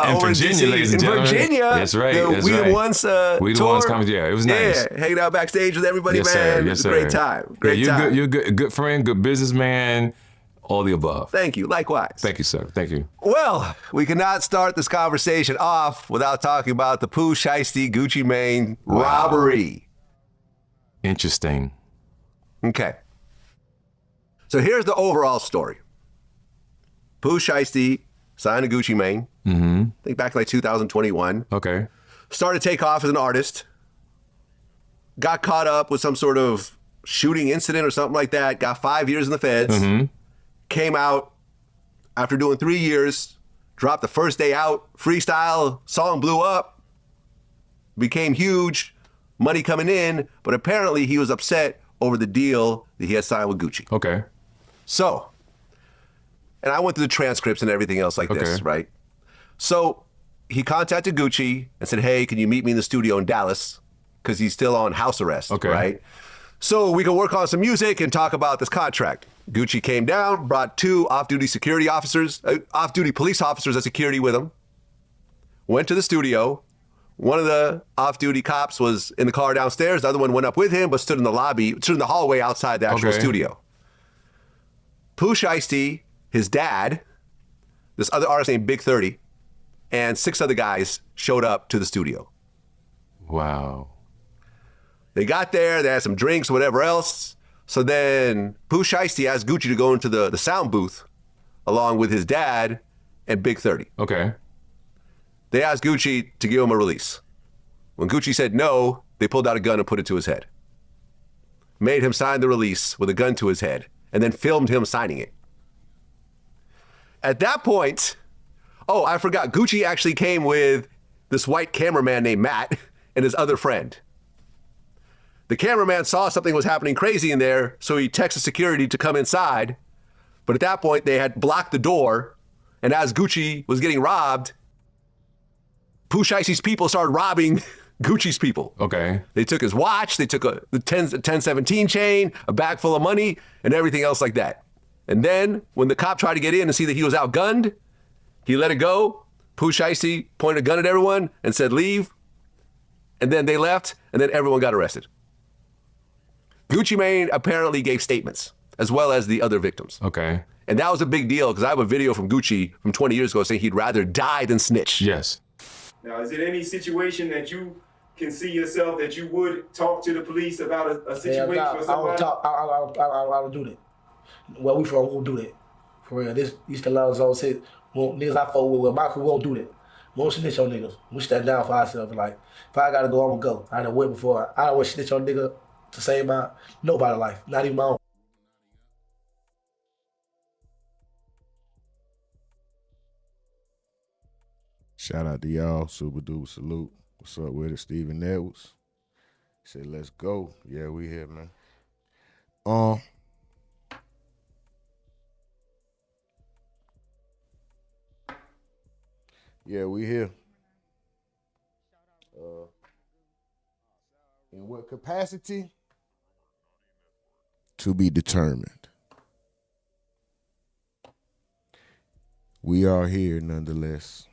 in over Virginia, in DC. ladies and in gentlemen. Virginia. That's right. We the ones we the ones coming. Yeah, it was nice. Yeah, hanging out backstage with everybody, Yes, man. sir. It Yes, was a sir. great time. Great you're time. Good, you're a good friend, good businessman, all the above. Thank you. Likewise. Thank you, sir. Thank you. Well, we cannot start this conversation off without talking about the Pooh Shiesty Gucci Mane robbery. Interesting. Okay. So here's the overall story. Pooh Shiesty signed to Gucci Mane. Mm-hmm. I think back in like 2021. Okay. Started to take off as an artist. Got caught up with some sort of shooting incident or something like that. Got 5 years in the feds. Mm-hmm. Came out after doing 3 years. Dropped the first day out. Freestyle. Song blew up. Became huge. Money coming in. But apparently he was upset over the deal that he had signed with Gucci. Okay. So, and I went through the transcripts and everything else like this, right? So he contacted Gucci and said, hey, can you meet me in the studio in Dallas? Because he's still on house arrest, right? So we can work on some music and talk about this contract. Gucci came down, brought 2 off-duty security officers, off-duty police officers as security with him. Went to the studio. One of the off-duty cops was in the car downstairs. The other one went up with him, but stood in the lobby, stood in the hallway outside the actual studio. Pooh Shiesty, his dad, this other artist named Big 30, and 6 other guys showed up to the studio. Wow. They got there, they had some drinks, whatever else. So then Pooh Shiesty asked Gucci to go into the sound booth along with his dad and Big 30. Okay. They asked Gucci to give him a release. When Gucci said no, they pulled out a gun and put it to his head. Made him sign the release with a gun to his head, and then filmed him signing it. At that point, oh, I forgot, Gucci actually came with this white cameraman named Matt and his other friend. The cameraman saw something was happening crazy in there, so he texted security to come inside. But at that point, they had blocked the door, and as Gucci was getting robbed, Pooh Shiesty's people started robbing Gucci's people. Okay. They took his watch, they took the 1017 chain, a bag full of money, and everything else like that. And then when the cop tried to get in and see that he was outgunned, he let it go. Pooh Shiesty pointed a gun at everyone and said, leave. And then they left, and then everyone got arrested. Gucci Mane apparently gave statements, as well as the other victims. Okay. And that was a big deal, because I have a video from Gucci from 20 years ago saying he'd rather die than snitch. Yes. Now, is it any situation that you can see yourself that you would talk to the police about a situation for somebody? I don't do that. Where we from, we won't do that. For real, this East Atlanta zone said, well, niggas I fuck with my crew, we won't do that. We won't snitch on niggas. We stand down for ourselves. Like, if I gotta go, I'm gonna go. I done went before. I don't want to snitch on nigga to save my nobody's life, not even my own. Shout out to y'all, super duper salute. What's up with it, Steven Edwards? Said, let's go. Yeah, we here, man. Yeah, we here. In what capacity? To be determined. We are here nonetheless.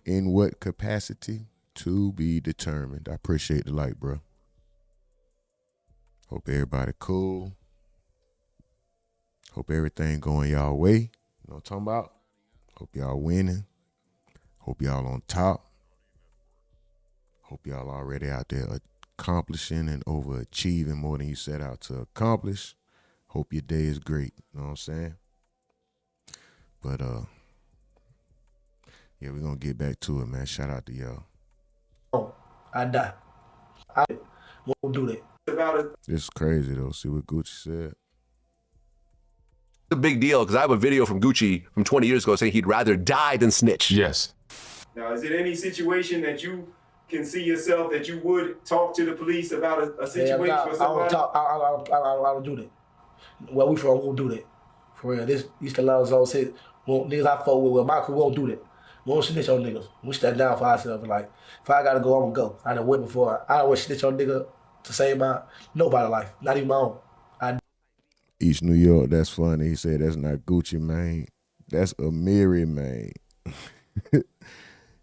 In what capacity? To be determined. I appreciate the light, bro. Hope everybody cool. Hope everything going y'all way. You know what I'm talking about? Hope y'all winning. Hope y'all on top. Hope y'all already out there accomplishing and overachieving more than you set out to accomplish. Hope your day is great. You know what I'm saying? But yeah, we're gonna get back to it, man. Shout out to y'all. Oh, I die. I won't do that. This is crazy though. See what Gucci said. It's a big deal, because I have a video from Gucci from 20 years ago saying he'd rather die than snitch. Yes. Now, is it any situation that you can see yourself that you would talk to the police about a situation for somebody? I don't do that. Where we from, we won't do that. For real, this East Atlanta zone said, well, niggas I fuck with my crew, we won't do that. We won't snitch on niggas. We stand down for ourselves. Like, if I gotta go, I'm gonna go. I done went before. I don't want to snitch on nigga to save my nobody's life, not even my own. East New York, that's funny. He said that's not Gucci Mane. That's Amiri Mane.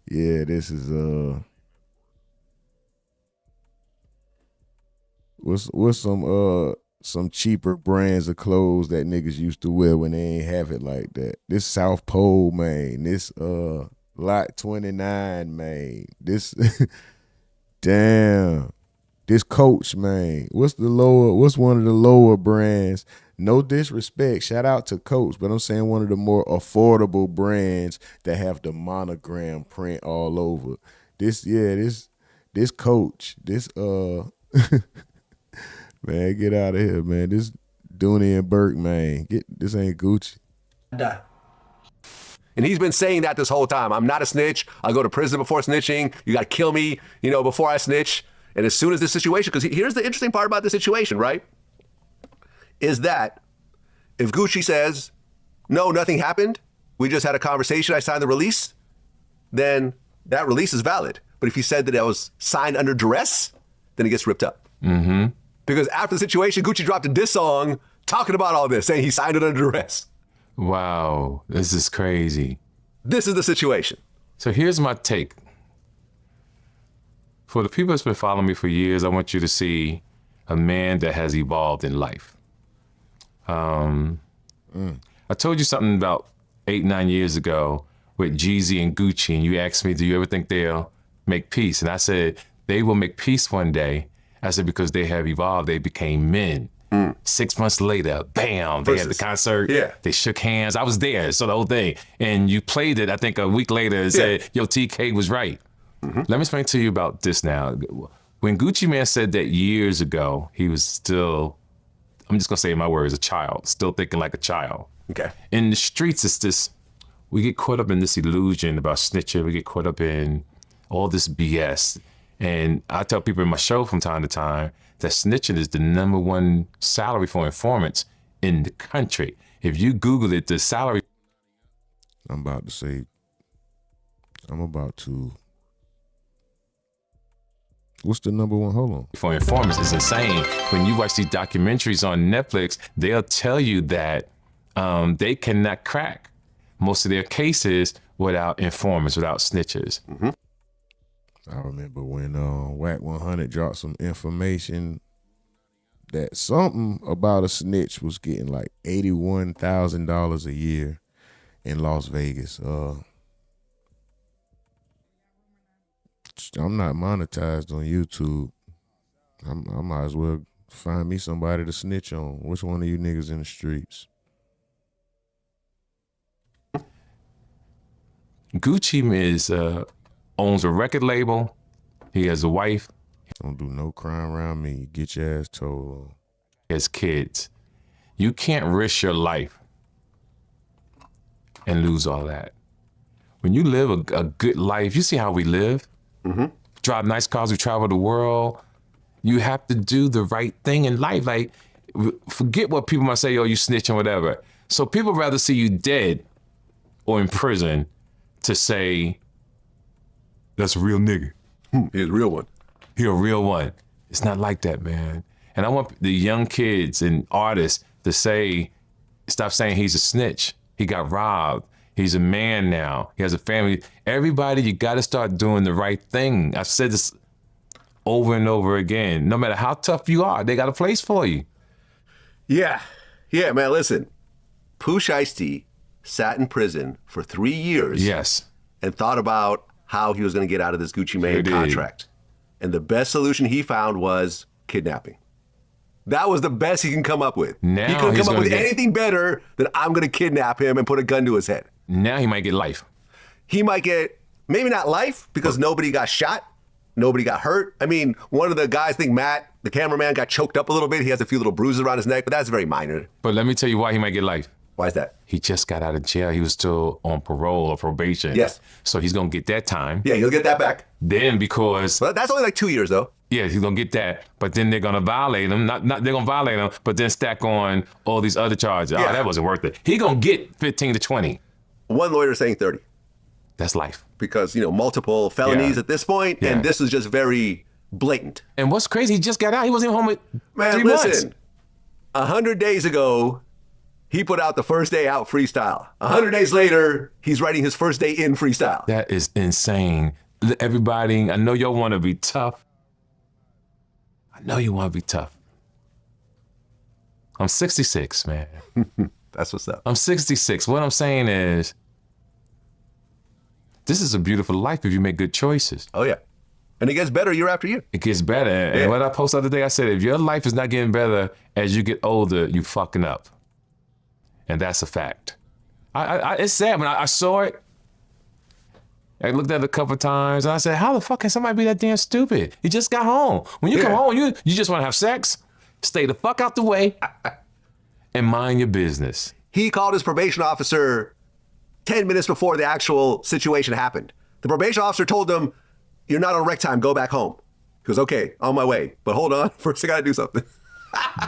Yeah, this is what's some cheaper brands of clothes that niggas used to wear when they ain't have it like that. This South Pole, man. This Lot 29, man. This damn. This Coach, man. What's one of the lower brands? No disrespect. Shout out to Coach, but I'm saying one of the more affordable brands that have the monogram print all over. This Coach. This man, get out of here, man. This Dooney and Burke, man. This ain't Gucci. Die. And he's been saying that this whole time. I'm not a snitch. I'll go to prison before snitching. You got to kill me, before I snitch. And as soon as this situation, because here's the interesting part about the situation, right? Is that if Gucci says, no, nothing happened, we just had a conversation, I signed the release, then that release is valid. But if he said that it was signed under duress, then it gets ripped up. Mm-hmm. Because after the situation, Gucci dropped a diss song talking about all this, saying he signed it under duress. Wow, this is crazy. This is the situation. So here's my take. For the people that's been following me for years, I want you to see a man that has evolved in life. I told you something about 8-9 years ago with Jeezy and Gucci, and you asked me, do you ever think they'll make peace? And I said, they will make peace one day. I said, because they have evolved, they became men. 6 months later, bam, they had the concert. Yeah. They shook hands. I was there, so the whole thing. And you played it, I think, a week later and said, yo, TK was right. Let me explain to you about this now. When Gucci Mane said that years ago, he was still, I'm just gonna say in my words, a child, still thinking like a child. Okay. In the streets, it's this, we get caught up in this illusion about snitching. We get caught up in all this BS. And I tell people in my show from time to time that snitching is the #1 salary for informants in the country. If you Google it, the salary. I'm about to. What's the #1? Hold on. For informants is insane. When you watch these documentaries on Netflix, they'll tell you that they cannot crack most of their cases without informants, without snitches. Mm-hmm. I remember when Whack 100 dropped some information that something about a snitch was getting like $81,000 a year in Las Vegas. I'm not monetized on YouTube. I might as well find me somebody to snitch on. Which one of you niggas in the streets? Gucci owns a record label. He has a wife. Don't do no crime around me. Get your ass told on. He has kids. You can't risk your life and lose all that. When you live a good life, you see how we live. Mm-hmm. Drive nice cars, we travel the world. You have to do the right thing in life. Like, forget what people might say, oh, you snitching, whatever. So people rather see you dead or in prison to say, that's a real nigga. He's a real one. He a real one. It's not like that, man. And I want the young kids and artists to say, stop saying he's a snitch. He got robbed. He's a man now. He has a family. Everybody, you got to start doing the right thing. I've said this over and over again. No matter how tough you are, they got a place for you. Yeah. Yeah, man, listen. Pooh Shiesty sat in prison for 3 years. Yes. And thought about how he was going to get out of this Gucci Mane contract. And the best solution he found was kidnapping. That was the best he can come up with. Now he couldn't come up with anything better than I'm going to kidnap him and put a gun to his head. Now he might get life. He might get, maybe not life, because nobody got shot. Nobody got hurt. I mean, one of the guys, I think Matt, the cameraman, got choked up a little bit. He has a few little bruises around his neck, but that's very minor. But let me tell you why he might get life. Why is that? He just got out of jail. He was still on parole or probation. Yes. So he's going to get that time. Yeah, he'll get that back. Then because... Well, that's only like 2 years, though. Yeah, he's going to get that. But then they're going to violate him. They're going to violate him, but then stack on all these other charges. Yeah. Oh, that wasn't worth it. He going to get 15 to 20. One lawyer is saying 30. That's life. Because, multiple felonies at this point, and this is just very blatant. And what's crazy, he just got out. He wasn't even home with 3 Man, months. listen, 100 days ago, He put out the first day out freestyle. 100 days later, he's writing his first day in freestyle. That is insane. Everybody, I know y'all want to be tough. I know you want to be tough. I'm 66, man. That's what's up. I'm 66. What I'm saying is, this is a beautiful life if you make good choices. Oh, yeah. And it gets better year after year. It gets better. And what I posted the other day, I said, if your life is not getting better as you get older, you fucking up. And that's a fact. It's sad when I saw it. I looked at it a couple of times and I said, how the fuck can somebody be that damn stupid? You just got home. When you come home, you just want to have sex, stay the fuck out the way, and mind your business. He called his probation officer 10 minutes before the actual situation happened. The probation officer told him, you're not on rec time, go back home. He goes, okay, on my way. But hold on, first I gotta do something.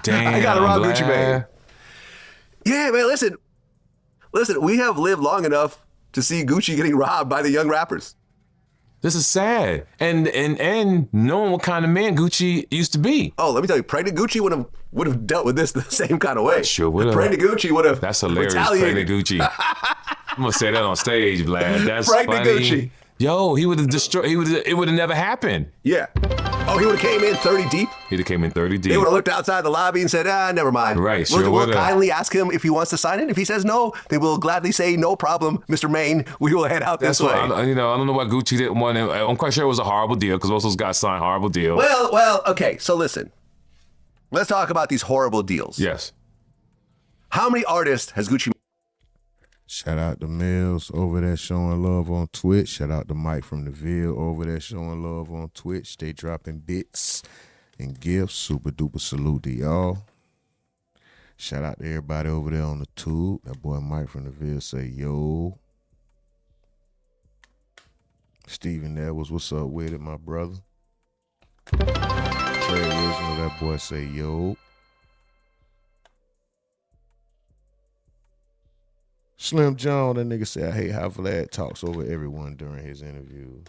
Damn, I gotta rob Vlad. Gucci Mane. Yeah, man, listen, we have lived long enough to see Gucci getting robbed by the young rappers. This is sad. And knowing what kind of man Gucci used to be. Oh, let me tell you, pregnant Gucci would have dealt with this the same kind of way. Sure would have. Pregnant Gucci would have That's hilarious, retaliated. pregnant Gucci. I'm gonna say that on stage, Vlad. That's Pregnant funny. Gucci. Yo, he would have destroyed. It would have never happened. Yeah. Oh, he would have came in 30 deep. He'd have came in 30 deep. They would have looked outside the lobby and said, never mind. Right, We'll sure would've. kindly ask him if he wants to sign it. If he says no, they will gladly say, no problem, Mr. Maine. We will head out this way. I don't know why Gucci didn't want him. I'm quite sure it was a horrible deal because most of those guys signed horrible deals. Well, okay. So listen, let's talk about these horrible deals. Yes. How many artists has Gucci? Shout out to Mills over there showing love on Twitch. Shout out to Mike from the Ville over there showing love on Twitch. They dropping bits and gifts. Super duper salute to y'all. Shout out to everybody over there on the tube. That boy Mike from the Ville say, yo. Steven there was what's up with it, my brother. Trey Original, that boy say, yo. Slim John, that nigga said, I hate how Vlad talks over everyone during his interview.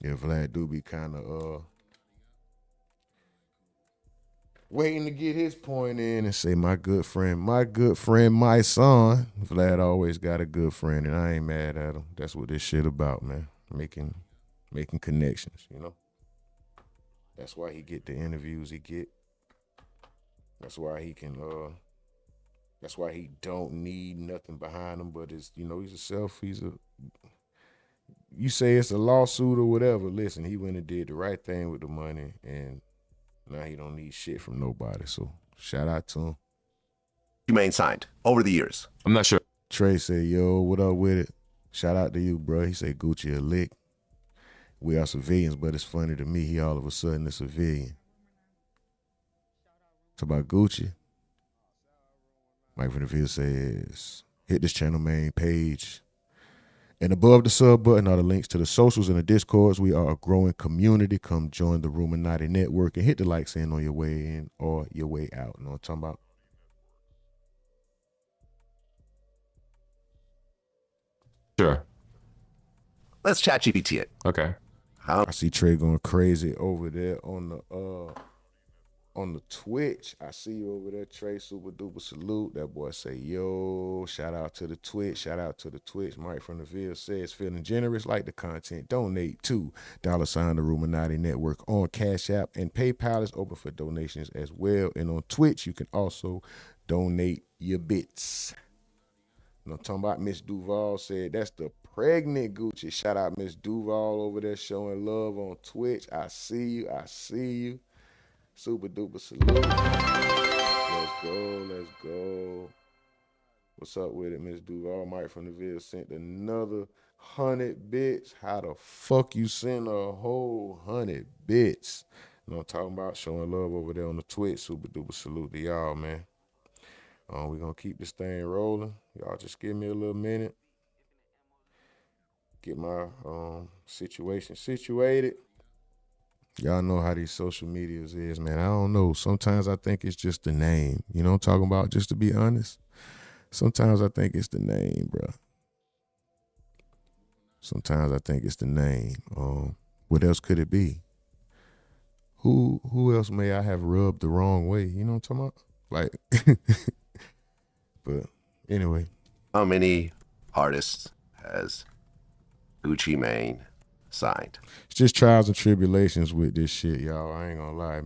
Yeah, Vlad do be kind of waiting to get his point in and say, my good friend, my son. Vlad always got a good friend, and I ain't mad at him. That's what this shit about, man. Making connections, you know. That's why he get the interviews he get. That's why he can. That's why he don't need nothing behind him. But it's You say it's a lawsuit or whatever. Listen, he went and did the right thing with the money, and now he don't need shit from nobody. So shout out to him. Mane signed over the years. I'm not sure. Trey said, "Yo, what up with it?" Shout out to you, bro. He said Gucci a lick. We are civilians, but it's funny to me. He all of a sudden a civilian. It's about Gucci. Mike from the Field says, hit this channel main page. And above the sub button are the links to the socials and the Discords. We are a growing community. Come join the Rumornati network and hit the like saying on your way in or your way out. You know what I'm talking about? Sure. Let's chat GPT it. Okay. I see Trey going crazy over there on the Twitch. I see you over there, Trey. Super duper salute. That boy say, yo, shout out to the Twitch. Shout out to the Twitch. Mike from the Ville says, feeling generous, like the content. Donate to $the Rumornati network on Cash App, and PayPal is open for donations as well. And on Twitch, you can also donate your bits. You know what I'm talking about? Miss Duval said, that's the pregnant Gucci. Shout out Miss Duval over there showing love on Twitch. I see you. Super duper salute. Let's go. What's up with it, Miss Duval? Mike from the Ville sent another 100 bits. How the fuck you send a whole 100 bits? You know what I'm talking about? Showing love over there on the Twitch. Super duper salute to y'all, man. We're going to keep this thing rolling. Y'all just give me a little minute. Get my situation situated. Y'all know how these social medias is, man. I don't know. Sometimes I think it's just the name. You know what I'm talking about? Just to be honest. Sometimes I think it's the name, bro. Sometimes I think it's the name. What else could it be? Who else may I have rubbed the wrong way? You know what I'm talking about? Like, but anyway. How many artists has Gucci Mane signed? It's just trials and tribulations with this shit, y'all. I ain't gonna lie.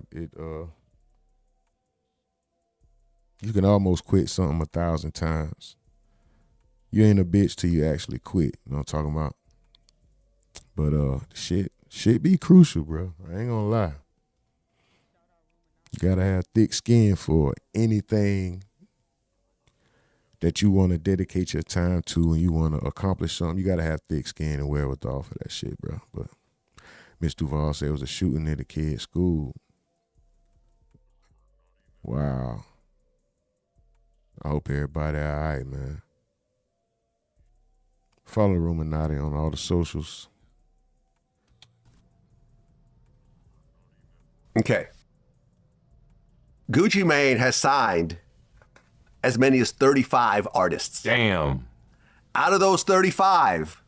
You can almost quit something 1,000 times. You ain't a bitch till you actually quit. You know what I'm talking about? But shit be crucial, bro. I ain't gonna lie. You gotta have thick skin for anything that you want to dedicate your time to and you want to accomplish something. You gotta have thick skin and wherewithal for that shit, bro. But Miss Duval said it was a shooting at a kid's school. Wow. I hope everybody all right, man. Follow Rumornati on all the socials. Okay. Gucci Mane has signed as many as 35 artists. Damn. Out of those 35,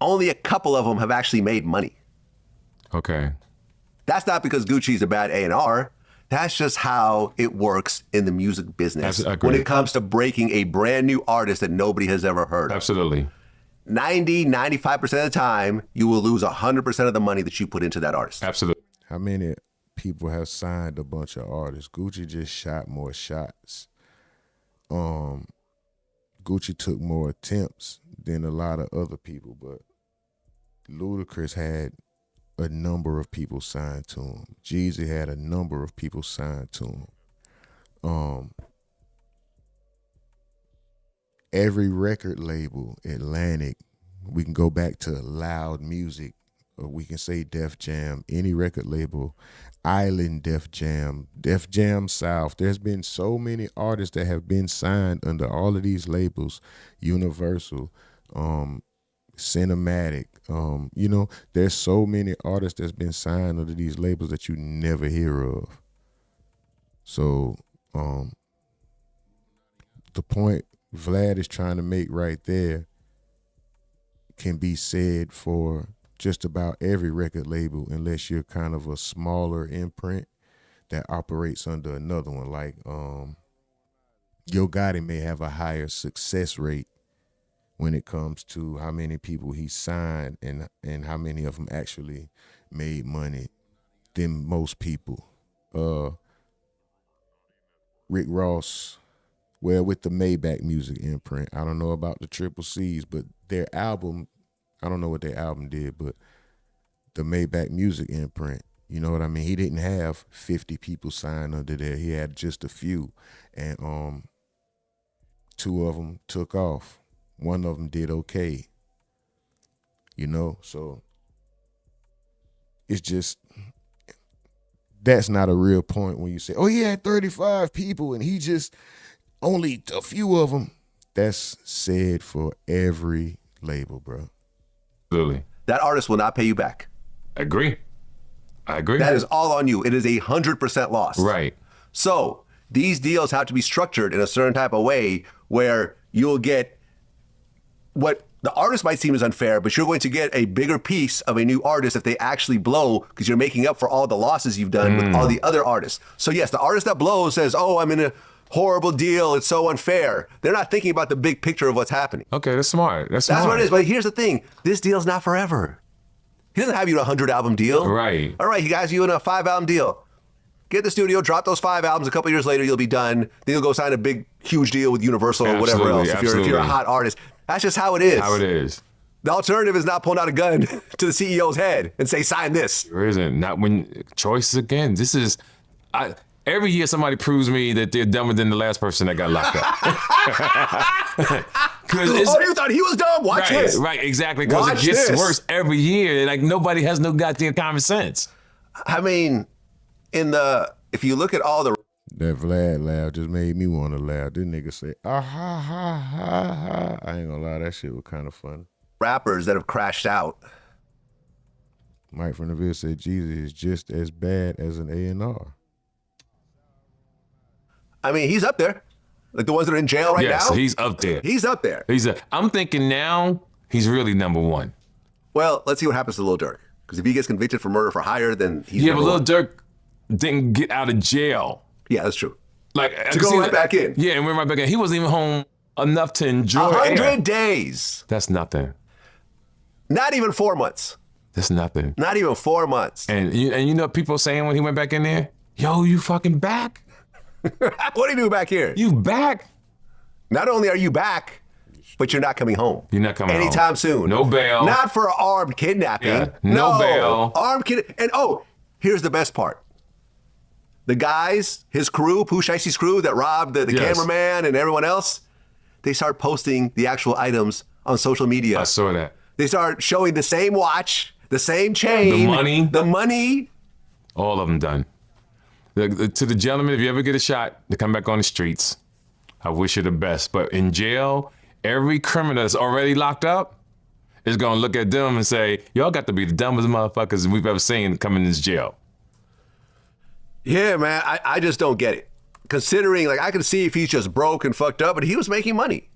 only a couple of them have actually made money. Okay. That's not because Gucci's a bad A&R. That's just how it works in the music business when it comes to breaking a brand new artist that nobody has ever heard of. Absolutely. 95% of the time, you will lose 100% of the money that you put into that artist. Absolutely. How many people have signed a bunch of artists? Gucci just shot more shots. Gucci took more attempts than a lot of other people, but Ludacris had a number of people signed to him. Jeezy had a number of people signed to him. Every record label, Atlantic, we can go back to Loud Music, or we can say Def Jam, any record label, Island Def Jam South. There's been so many artists that have been signed under all of these labels, Universal, Cinematic, there's so many artists that's been signed under these labels that you never hear of. So the point Vlad is trying to make right there can be said for just about every record label, unless you're kind of a smaller imprint that operates under another one. Like Yo Gotti may have a higher success rate when it comes to how many people he signed and how many of them actually made money than most people. Rick Ross, well, with the Maybach Music imprint, I don't know about the Triple C's, but their album, I don't know what their album did, but the Maybach Music imprint, you know what I mean? He didn't have 50 people signed under there. He had just a few, and 2 of them took off. 1 of them did okay, so it's just, that's not a real point when you say, oh, he had 35 people and he just, only a few of them. That's said for every label, bro. Absolutely. That artist will not pay you back. I agree. That is all on you. It is 100% loss. Right. So these deals have to be structured in a certain type of way where you'll get what the artist might seem as unfair, but you're going to get a bigger piece of a new artist if they actually blow, because you're making up for all the losses you've done with all the other artists. So yes, the artist that blows says, oh, I'm in a horrible deal, it's so unfair. They're not thinking about the big picture of what's happening. Okay, that's smart. That's what it is. But here's the thing. This deal's not forever. He doesn't have you in a 100-album deal. Right. All right, he got you in a 5-album deal. Get in the studio, drop those 5 albums. A couple years later, you'll be done. Then you'll go sign a big, huge deal with Universal or whatever else. If you're a hot artist, that's just how it is. How it is. The alternative is not pulling out a gun to the CEO's head and say, sign this. There isn't. Not when choices again. This is, every year somebody proves me that they're dumber than the last person that got locked up. Oh, you thought he was dumb? Watch this. Right, exactly. Because it gets worse every year. Like nobody has no goddamn common sense. I mean, if you look at all the that Vlad laugh just made me want to laugh. This nigga say, ah ha ha ha ha. I ain't gonna lie, that shit was kind of funny. Rappers that have crashed out. Mike from the Ville said Jesus is just as bad as an A&R. I mean, he's up there. Like the ones that are in jail right now. Yes, he's up there. He's up there. I'm thinking now, he's really number one. Well, let's see what happens to Lil Durk. Because if he gets convicted for murder for hire, then he's Yeah, but number Lil one. Durk didn't get out of jail. Yeah, that's true. Like To go right back in. Yeah, and went right back in. He wasn't even home enough to enjoy 100 air. days. That's nothing. Not even 4 months. That's nothing. Not even 4 months. And you know what people saying when he went back in there? Yo, you fucking back? What do you do back here? You back? Not only are you back, but you're not coming home. You're not coming anytime home. soon. No bail. Not for armed kidnapping. Yeah, no bail. Armed kidnapping. And here's the best part. The guys, his crew, Pooh Shicey's crew that robbed the Yes. cameraman and everyone else, they start posting the actual items on social media. I saw that. They start showing the same watch, the same chain. The money. All of them done. To the gentleman, if you ever get a shot to come back on the streets, I wish you the best. But in jail, every criminal that's already locked up is going to look at them and say, y'all got to be the dumbest motherfuckers we've ever seen come in this jail. Yeah, man, I just don't get it. Considering, like, I can see if he's just broke and fucked up, but he was making money.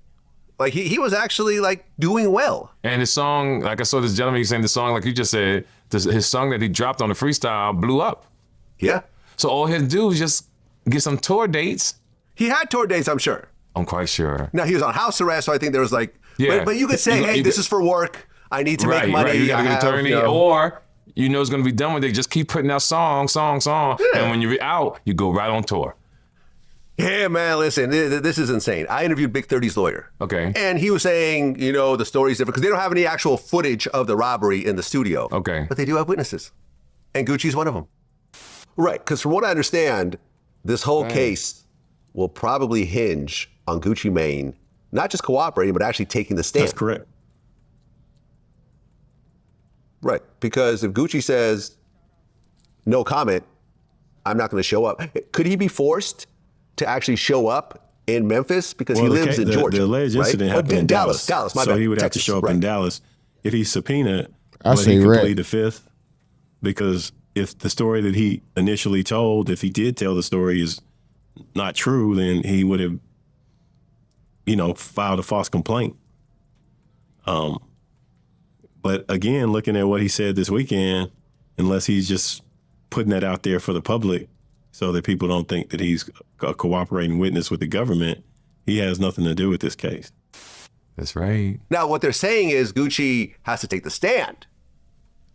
Like, he was actually, like, doing well. And his song, like I saw this gentleman, he sang the song, like you just said, his song that he dropped on the freestyle blew up. Yeah. So all he had to do was just get some tour dates. He had tour dates, I'm sure. I'm quite sure. Now, he was on house arrest, so I think there was, like, Yeah. but you could say, hey, this is for work. I need to make money. Right. You got to get an I have, attorney, you know. or you know it's going to be done with it. Just keep putting out song. Yeah. And when you're out, you go right on tour. Yeah, man, listen, this is insane. I interviewed Big 30's lawyer. Okay. And he was saying, you know, the story's different because they don't have any actual footage of the robbery in the studio. Okay. But they do have witnesses. And Gucci's one of them. Right, because from what I understand, this whole case will probably hinge on Gucci Mane not just cooperating, but actually taking the stand. That's correct. Right, because if Gucci says, no comment, I'm not going to show up. Could he be forced to actually show up in Memphis because he lives in Georgia? The alleged incident happened in Dallas. Dallas, my so bad. he would have to Texas, show up in Dallas. If he's subpoenaed, I say he could red. plead the fifth, because if the story that he initially told, if he did tell the story is not true, then he would have, filed a false complaint. But again, looking at what he said this weekend, unless he's just putting that out there for the public so that people don't think that he's a cooperating witness with the government, he has nothing to do with this case. That's right. Now, what they're saying is Gucci has to take the stand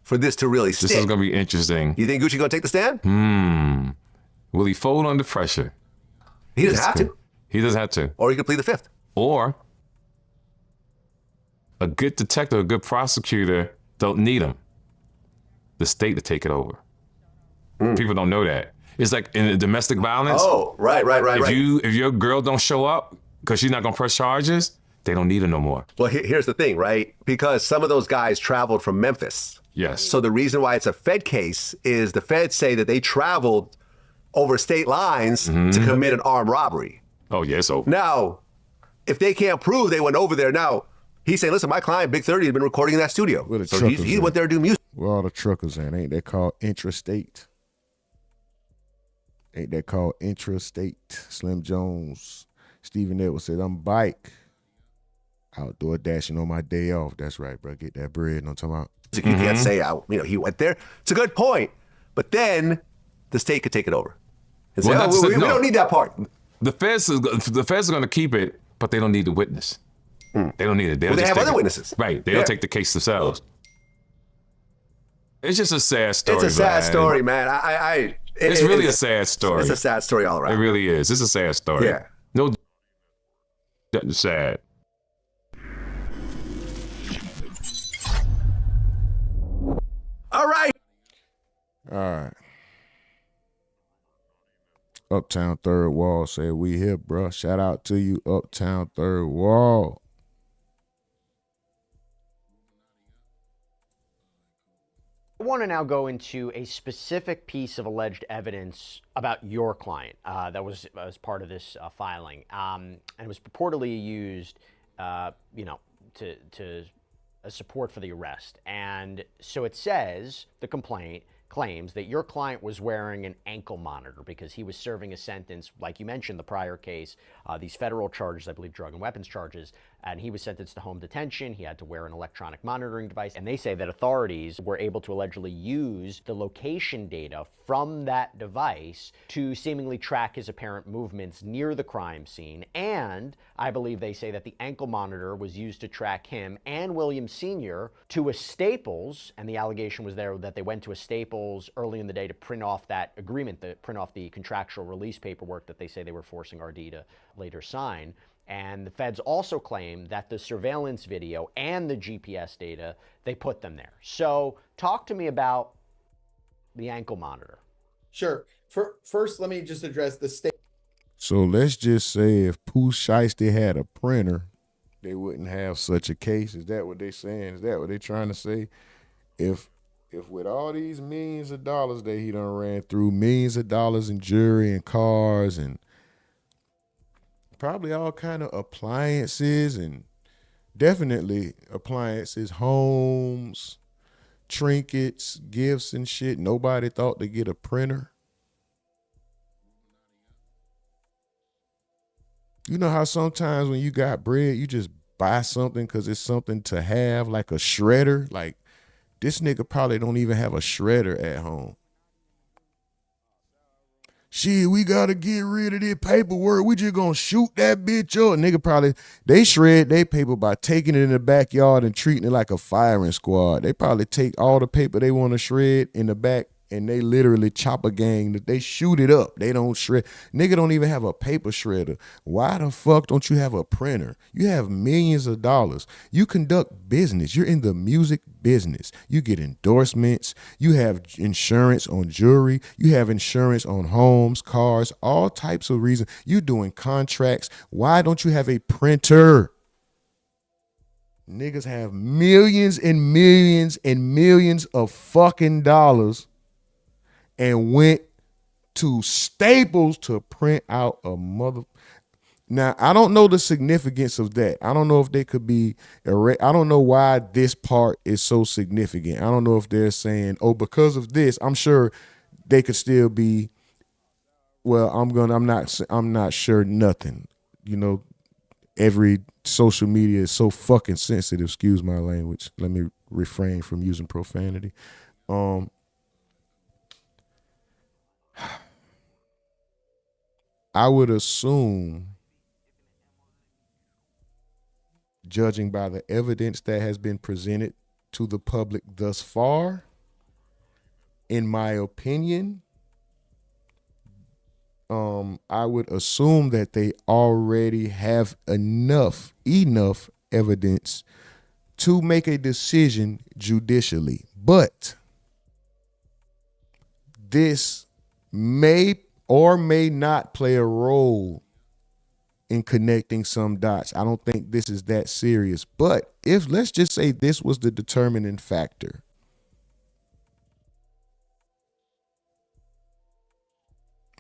for this to really stick. This is going to be interesting. You think Gucci going to take the stand? Will he fold under pressure? He doesn't have to. He doesn't have to. Or he could plead the fifth. Or a good detective, a good prosecutor don't need him. The state to take it over. People don't know that. It's like in domestic violence. Oh, right. If your girl don't show up because she's not going to press charges, they don't need her no more. Well, here's the thing, right? Because some of those guys traveled from Memphis. Yes. So the reason why it's a Fed case is the Feds say that they traveled over state lines to commit an armed robbery. Oh, yeah, it's over. Now, if they can't prove they went over there, now he's saying, listen, my client, Big 30, has been recording in that studio. Where the So truckers he at? went there to do music. Where all the truckers at? Ain't they called intrastate? Ain't that called intrastate? Slim Jones, Stephen Edwards said, I'm bike. Outdoor dashing on my day off. That's right, bro. Get that bread. Know what I'm talking about? You can't say, he went there. It's a good point. But then the state could take it over. And say, Well, we don't need that part. The feds are going to keep it, but they don't need the witness. They don't need it. Well, they just have take other it. witnesses. Right. They Yeah. don't take the case themselves. It's just a sad story. It's a sad man. story, man. It's really a sad story. It's a sad story all It around. really is. It's a sad story. Yeah. No, sad. All right. All right. Uptown Third Wall said, we here, bro. Shout out to you, Uptown Third Wall. I want to now go into a specific piece of alleged evidence about your client that was as part of this filing, and it was purportedly used, to as support for the arrest. And so it says the complaint claims that your client was wearing an ankle monitor because he was serving a sentence, like you mentioned, the prior case, these federal charges, I believe drug and weapons charges, and he was sentenced to home detention. He had to wear an electronic monitoring device. And they say that authorities were able to allegedly use the location data from that device to seemingly track his apparent movements near the crime scene. And I believe they say that the ankle monitor was used to track him and William Sr. to a Staples. And the allegation was there that they went to a Staples early in the day to print off that agreement, to print off the contractual release paperwork that they say they were forcing RD to later sign. And the feds also claim that the surveillance video and the GPS data, they put them there. So talk to me about the ankle monitor. Sure. First, let me just address the state. So let's just say if Pooh Shiesty had a printer, they wouldn't have such a case. Is that what they're saying? Is that what they're trying to say? If with all these millions of dollars that he done ran through, millions of dollars in jewelry and cars and probably all kind of appliances and definitely appliances, homes, trinkets, gifts and shit. Nobody thought to get a printer. You know how sometimes when you got bread, you just buy something because it's something to have, like a shredder? Like, this nigga probably don't even have a shredder at home. Shit, we gotta get rid of this paperwork. We just gonna shoot that bitch up. Nigga probably, they shred their paper by taking it in the backyard and treating it like a firing squad. They probably take all the paper they want to shred in the back and they literally chop a gang that they shoot it up. They don't shred. Nigga don't even have a paper shredder. Why the fuck don't you have a printer? You have millions of dollars. You conduct business. You're in the music business. You get endorsements. You have insurance on jewelry. You have insurance on homes, cars, all types of reasons. You doing contracts. Why don't you have a printer? Niggas have millions and millions and millions of fucking dollars and went to Staples to print out a mother. Now, I don't know the significance of that. I don't know if they could be, I don't know why this part is so significant. I don't know if they're saying, oh, because of this, I'm sure they could still be, well, I'm not sure nothing. You know, every social media is so fucking sensitive, excuse my language. Let me refrain from using profanity. I would assume, judging by the evidence that has been presented to the public thus far, in my opinion, I would assume that they already have enough evidence to make a decision judicially. But this may or may not play a role in connecting some dots. I don't think this is that serious. But if, let's just say this was the determining factor,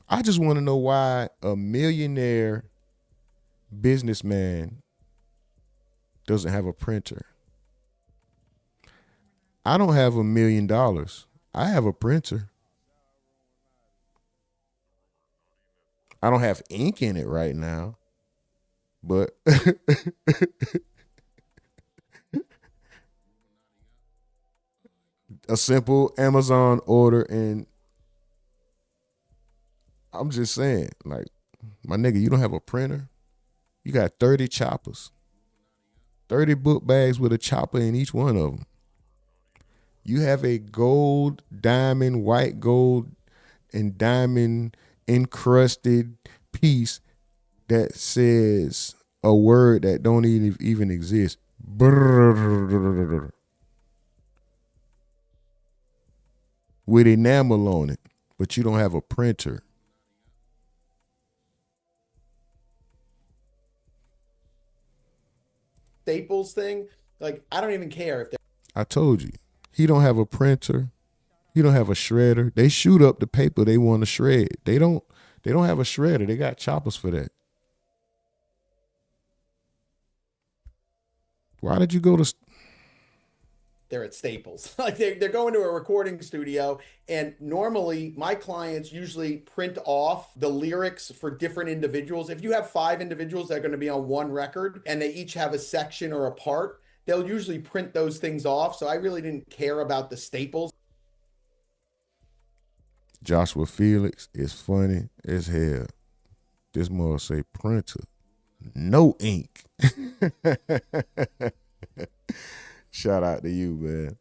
I just want to know why a millionaire businessman doesn't have a printer. I don't have $1 million. I have a printer. I don't have ink in it right now, but a simple Amazon order, and I'm just saying, like, my nigga, you don't have a printer? You got 30 choppers, 30 book bags with a chopper in each one of them. You have a gold, diamond, white gold, and diamond encrusted piece that says a word that don't even exist. With enamel on it, but you don't have a printer. Staples thing, like, I don't even care if I told you, he don't have a printer. He don't have a shredder. They shoot up the paper they want to shred. They don't have a shredder. They got choppers for that. Why did you go to? they're at Staples. Like they're going to a recording studio, and normally my clients usually print off the lyrics for different individuals. If you have 5 individuals that are going to be on one record and they each have a section or a part, they'll usually print those things off. So I really didn't care about the Staples. Joshua Felix is funny as hell. This mother say printer, no ink. Shout out to you, man.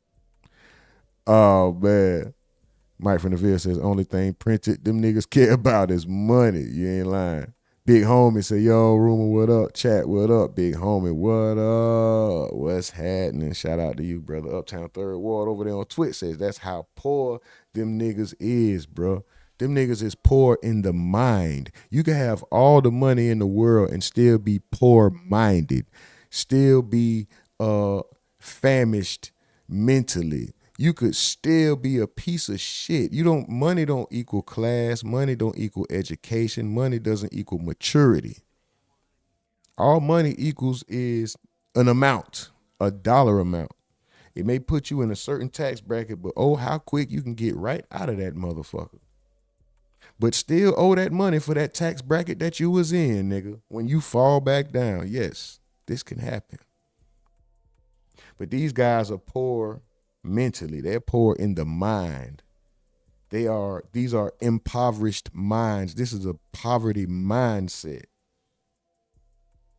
Oh, man. Mike from the Ville says, only thing printed them niggas care about is money. You ain't lying. Big homie say, yo, Rumor, what up? Chat, what up? Big homie, what up? What's happening? Shout out to you, brother. Uptown Third Ward over there on Twitch says, that's how poor them niggas is, bro. Them niggas is poor in the mind. You can have all the money in the world and still be poor-minded, still be famished mentally. You could still be a piece of shit. Money don't equal class. Money don't equal education. Money doesn't equal maturity. All money equals is an amount, a dollar amount. It may put you in a certain tax bracket, but oh, how quick you can get right out of that motherfucker. But still owe that money for that tax bracket that you was in, nigga. When you fall back down, yes, this can happen. But these guys are poor mentally. They're poor in the mind. These are impoverished minds. This is a poverty mindset.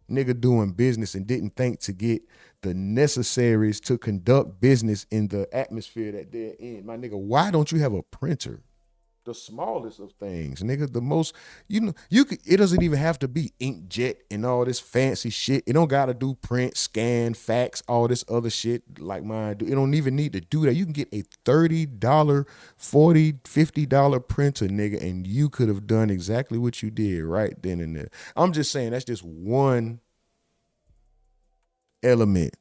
Nigga doing business and didn't think to get the necessaries to conduct business in the atmosphere that they're in. My nigga, why don't you have a printer? The smallest of things, nigga. The most, it doesn't even have to be inkjet and all this fancy shit. It don't gotta do print, scan, fax, all this other shit like mine do. It don't even need to do that. You can get a $30, $40, $50 printer, nigga, and you could have done exactly what you did right then and there. I'm just saying that's just one element.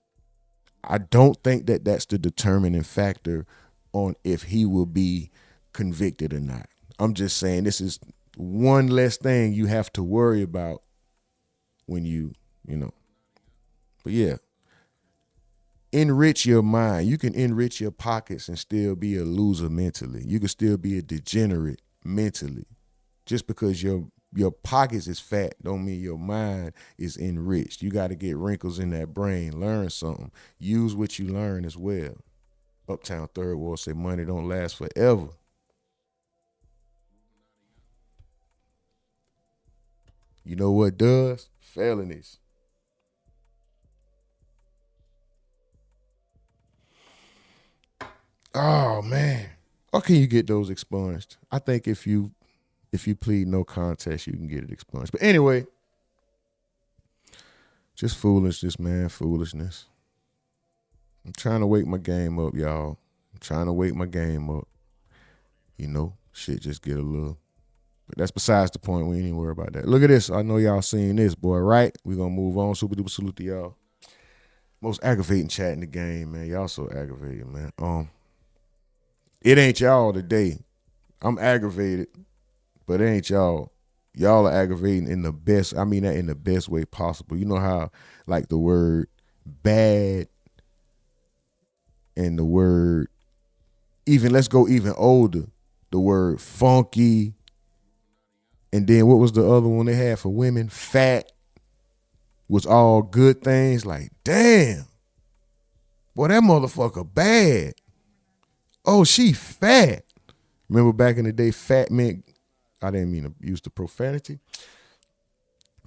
I don't think that that's the determining factor on if he will be convicted or not. I'm just saying this is one less thing you have to worry about when you know. But yeah, enrich your mind. You can enrich your pockets and still be a loser mentally. You can still be a degenerate mentally. Just because your pockets is fat don't mean your mind is enriched. You got to get wrinkles in that brain, learn something, use what you learn as well. Uptown Third Ward say money don't last forever. You know what does? Felonies. Oh man. Or can you get those expunged? I think if you plead no contest, you can get it expunged. But anyway, just foolishness, man, foolishness. I'm trying to wake my game up, y'all. I'm trying to wake my game up. Shit just get a little. But that's besides the point. We ain't even worry about that. Look at this. I know y'all seen this, boy, right? We're going to move on. Super duper salute to y'all. Most aggravating chat in the game, man. Y'all so aggravated, man. It ain't y'all today. I'm aggravated, but it ain't y'all. Y'all are aggravating in the best, I mean that in the best way possible. You know how, like, the word bad and the word, let's go even older, the word funky, and then what was the other one they had for women? Fat was all good things. Like, damn. Boy, that motherfucker bad. Oh, she fat. Remember back in the day, fat meant, I didn't mean to use the profanity,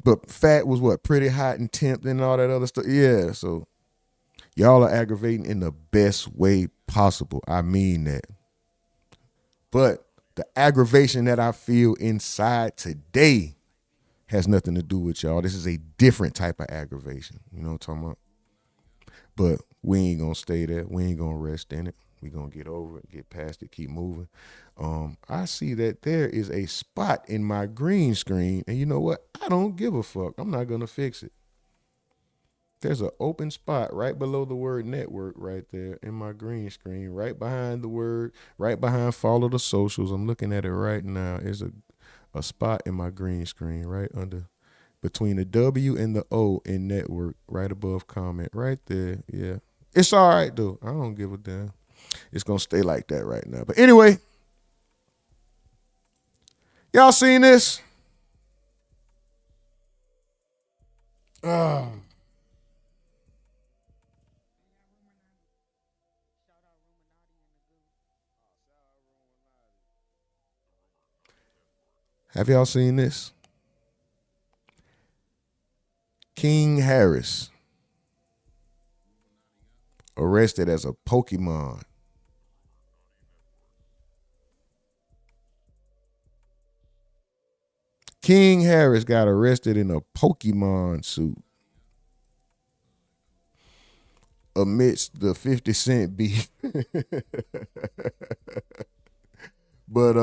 but fat was what? Pretty hot and tempting and all that other stuff. Yeah, so y'all are aggravating in the best way possible. I mean that. But the aggravation that I feel inside today has nothing to do with y'all. This is a different type of aggravation. You know what I'm talking about? But we ain't going to stay there. We ain't going to rest in it. We going to get over it, get past it, keep moving. I see that there is a spot in my green screen, and you know what? I don't give a fuck. I'm not going to fix it. There's an open spot right below the word network right there in my green screen, right behind the word, right behind follow the socials. I'm looking at it right now. There's a spot in my green screen right under, between the W and the O in network, right above comment, right there. Yeah, It's all right, though. I don't give a damn. It's going to stay like that right now. But anyway, y'all seen this? Have y'all seen this? King Harris arrested as a Pokemon. King Harris got arrested in a Pokemon suit amidst the 50 Cent beef. But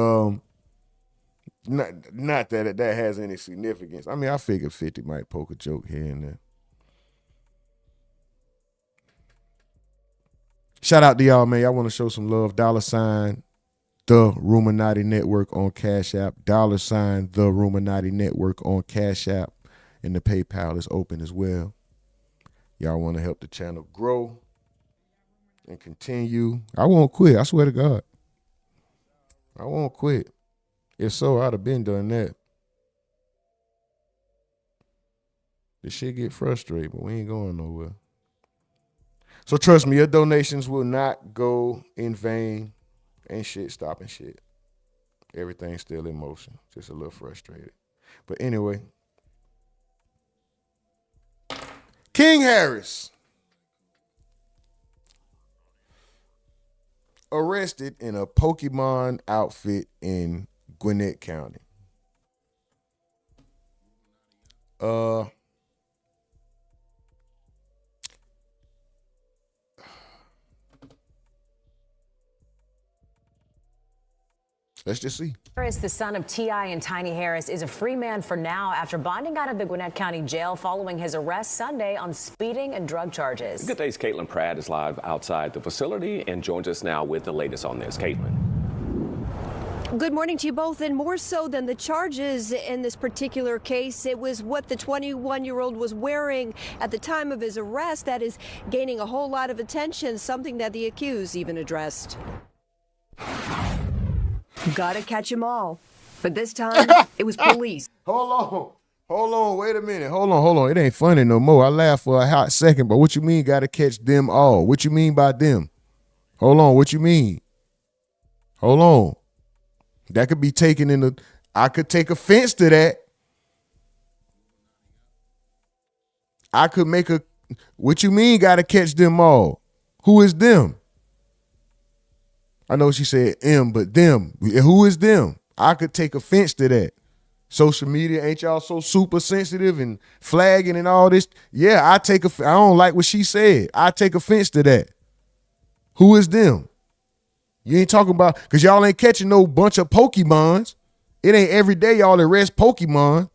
not that that has any significance. I mean, I figured 50 might poke a joke here and there. Shout out to y'all, man. Y'all want to show some love. $ the Rumornati Network on Cash App. $ the Rumornati Network on Cash App. And the PayPal is open as well. Y'all want to help the channel grow and continue. I won't quit. I swear to God. I won't quit. If so, I'd have been done that. This shit get frustrating, but we ain't going nowhere. So trust me, your donations will not go in vain. Ain't shit stopping shit. Everything's still in motion. Just a little frustrated. But anyway. King Harris arrested in a Pokemon outfit in Gwinnett County. Let's just see. Harris, the son of T.I. and Tiny Harris, is a free man for now after bonding out of the Gwinnett County Jail following his arrest Sunday on speeding and drug charges. Good day's Caitlin Pratt is live outside the facility and joins us now with the latest on this. Caitlin. Good morning to you both, and more so than the charges in this particular case, it was what the 21-year-old was wearing at the time of his arrest that is gaining a whole lot of attention, something that the accused even addressed. Gotta catch them all. But this time, it was police. Hold on, wait a minute. Hold on. It ain't funny no more. I laughed for a hot second, but what you mean gotta catch them all? What you mean by them? Hold on, what you mean? Hold on. That could be taken in the, I could take offense to that. I could make a, what you mean gotta catch them all? Who is them? I know she said M, but them. Who is them? I could take offense to that. Social media, ain't y'all so super sensitive and flagging and all this? Yeah, I don't like what she said. I take offense to that. Who is them? You ain't talking about, because y'all ain't catching no bunch of Pokemons. It ain't every day y'all arrest Pokemon.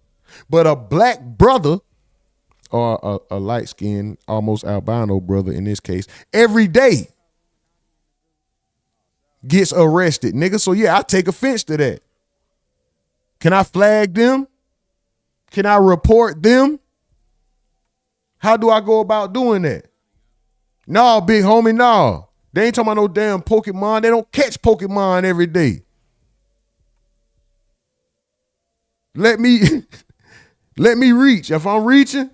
But a black brother, or a light-skinned, almost albino brother in this case, every day gets arrested, nigga. So yeah, I take offense to that. Can I flag them? Can I report them? How do I go about doing that? No, big homie, no. They ain't talking about no damn Pokemon. They don't catch Pokemon every day. Let me reach. If I'm reaching,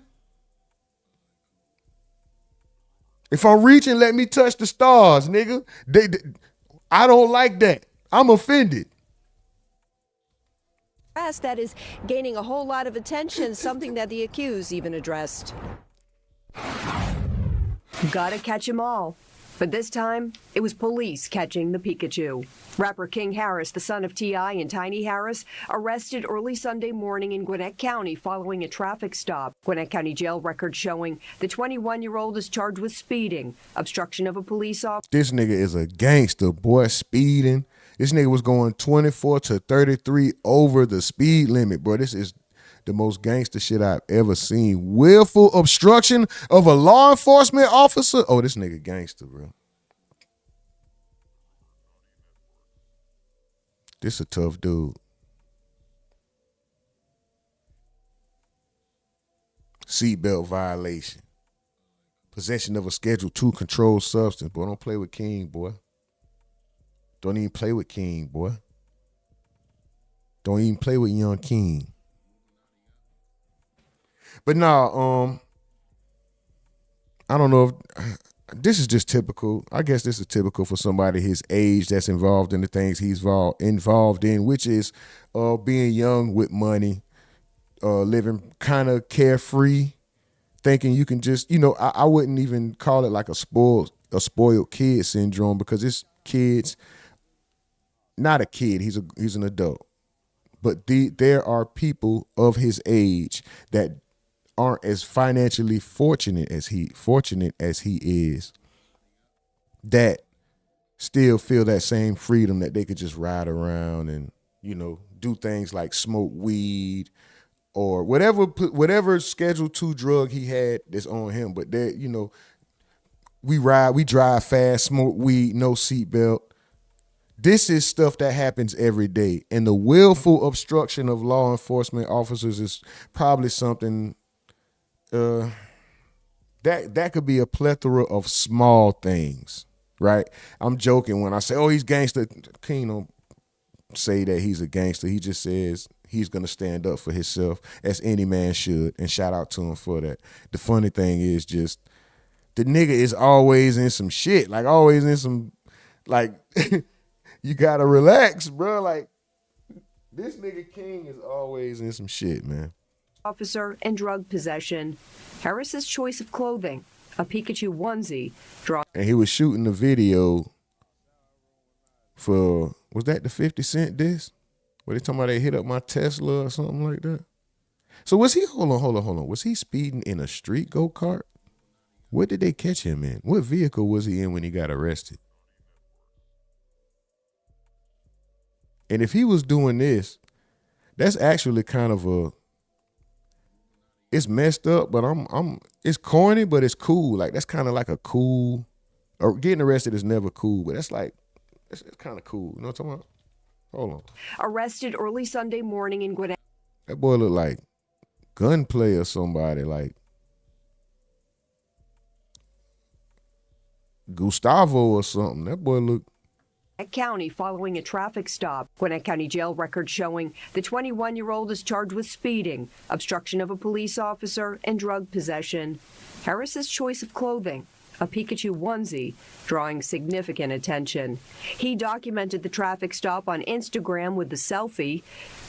let me touch the stars, nigga. I don't like that. I'm offended. That is gaining a whole lot of attention, something that the accused even addressed. Gotta catch them all. But this time, it was police catching the Pikachu. Rapper King Harris, the son of T.I. and Tiny Harris, arrested early Sunday morning in Gwinnett County following a traffic stop. Gwinnett County jail records showing the 21-year-old is charged with speeding, obstruction of a police officer. This nigga is a gangster, boy, speeding. This nigga was going 24 to 33 over the speed limit, bro. This is the most gangster shit I've ever seen. Willful obstruction of a law enforcement officer. Oh, this nigga gangster, bro. This a tough dude. Seatbelt violation. Possession of a Schedule II controlled substance. Boy, don't play with King, boy. Don't even play with King, boy. Don't even play with young King. But no, I don't know if this is just typical. I guess this is typical for somebody his age that's involved in the things he's involved in, which is being young with money, living kind of carefree, thinking you can just, I wouldn't even call it like a spoiled kid syndrome, because it's kids, not a kid, he's an adult. But there are people of his age that aren't as financially fortunate as he is, that still feel that same freedom that they could just ride around and, do things like smoke weed or whatever Schedule II drug he had that's on him. But there, we drive fast, smoke weed, no seatbelt. This is stuff that happens every day. And the willful obstruction of law enforcement officers is probably something that could be a plethora of small things, right? I'm joking when I say, oh, he's gangster. King don't say that he's a gangster. He just says he's going to stand up for himself, as any man should, and shout out to him for that. The funny thing is just the nigga is always in some shit, like always in some, like, you got to relax, bro. Like, this nigga King is always in some shit, man. Officer and drug possession. Harris's choice of clothing, a Pikachu onesie. And he was shooting the video for, was that the 50 Cent disc? Were they talking about they hit up my Tesla or something like that? So was he, hold on. Was he speeding in a street go-kart? What did they catch him in? What vehicle was he in when he got arrested? And if he was doing this, that's actually kind of it's messed up, but it's corny, but it's cool. Like, that's kind of like a cool, or getting arrested is never cool, but that's like, it's kind of cool. You know what I'm talking about? Hold on. Arrested early Sunday morning in Gwinnett. That boy looked like Gunplay or somebody, like Gustavo or something. That boy looked. County following a traffic stop. Gwinnett County Jail record showing the 21-year-old is charged with speeding, obstruction of a police officer, and drug possession. Harris's choice of clothing, a Pikachu onesie, drawing significant attention. He documented the traffic stop on Instagram with the selfie.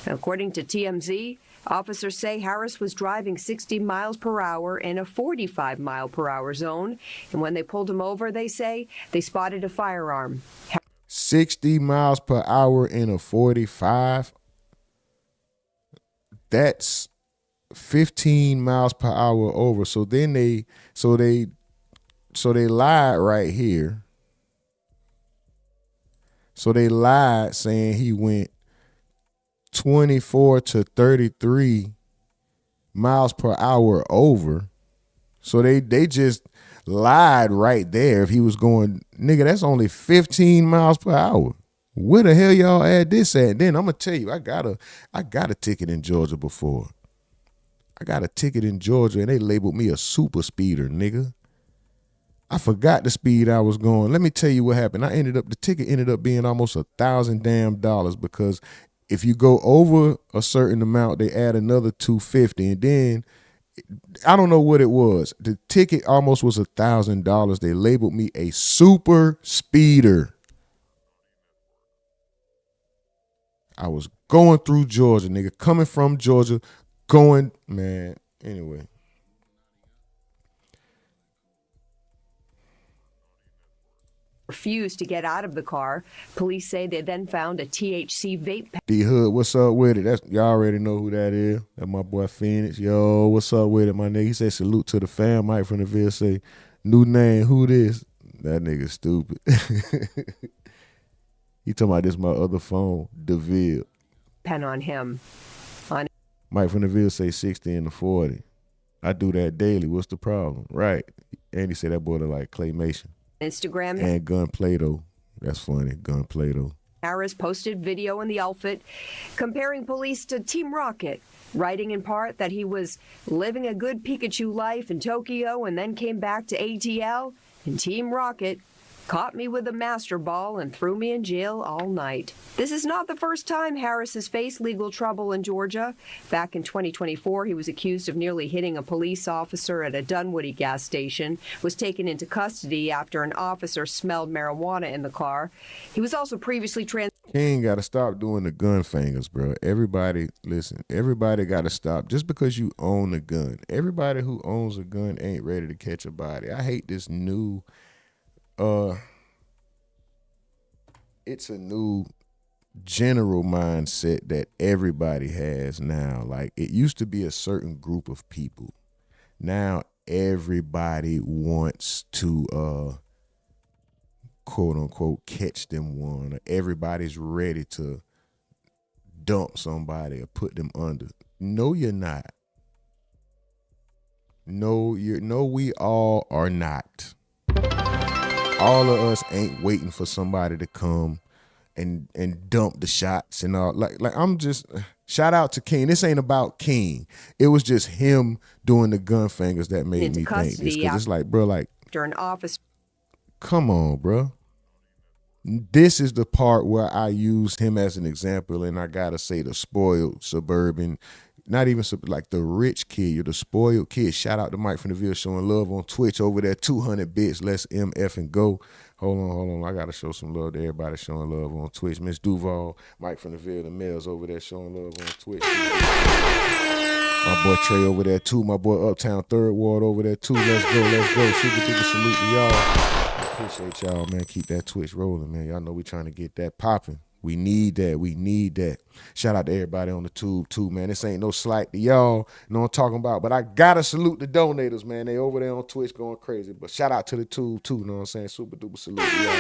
According to TMZ, officers say Harris was driving 60 miles per hour in a 45 mile per hour zone. And when they pulled him over, they say they spotted a firearm. 60 miles per hour in a 45. That's 15 miles per hour over. So then they lied right here. So they lied saying he went 24 to 33 miles per hour over. So they just lied right there. If he was going, nigga, that's only 15 miles per hour. Where the hell y'all add this at? Then I'm gonna tell you, I got a ticket in Georgia before. I got a ticket in Georgia and they labeled me a super speeder, nigga. I forgot the speed I was going. Let me tell you what happened. The ticket ended up being almost $1,000 damn because if you go over a certain amount, they add another $250, and then I don't know what it was. The ticket almost was $1,000. They labeled me a super speeder. I was going through Georgia, nigga, coming from Georgia, man, anyway. Refused to get out of the car. Police say they then found a THC vape pen. D Hood, what's up with it? Y'all already know who that is. That's my boy Phoenix. Yo, what's up with it, my nigga? He said salute to the fam. Mike from the Ville say, new name, who this? That nigga stupid. He talking about this my other phone, DeVille. Pen on him. Mike from the Ville say 60 and the 40. I do that daily. What's the problem? Right. And he said that boy look like claymation. Instagram. And gunplay though. That's funny. Gunplay though. Harris posted video in the outfit comparing police to Team Rocket, writing in part that he was living a good Pikachu life in Tokyo and then came back to ATL, and Team Rocket caught me with a master ball and threw me in jail all night. This is not the first time Harris has faced legal trouble in Georgia. Back in 2024, he was accused of nearly hitting a police officer at a Dunwoody gas station, was taken into custody after an officer smelled marijuana in the car. He was also previously King got to stop doing the gun fingers, bro. Everybody, listen, everybody got to stop. Just because you own a gun, everybody who owns a gun ain't ready to catch a body. I hate this new, it's a new general mindset that everybody has now. Like, it used to be a certain group of people. Now everybody wants to, quote unquote, catch them one, or everybody's ready to dump somebody or put them under. No, you're not. No, we all are not. All of us ain't waiting for somebody to come and dump the shots and all. Like I'm just, shout out to King. This ain't about King. It was just him doing the gun fingers that made me think this. Because it's like, bro, like, after an officer. Come on, bro. This is the part where I used him as an example, and I gotta say the spoiled suburban, not even like the rich kid, you're the spoiled kid. Shout out to Mike from the Ville showing love on Twitch over there, 200 bits, let's MF and go. Hold on, I gotta show some love to everybody showing love on Twitch. Miss Duval, Mike from the Ville, the males over there showing love on Twitch. My boy Trey over there too, my boy Uptown Third Ward over there too. Let's go. Super duper salute to y'all. Appreciate y'all, man. Keep that Twitch rolling, man. Y'all know we trying to get that popping. We need that. Shout out to everybody on the tube too, man. This ain't no slight to y'all. Know what I'm talking about. But I gotta salute the donators, man. They over there on Twitch going crazy. But shout out to the tube too, know what I'm saying? Super duper salute to y'all.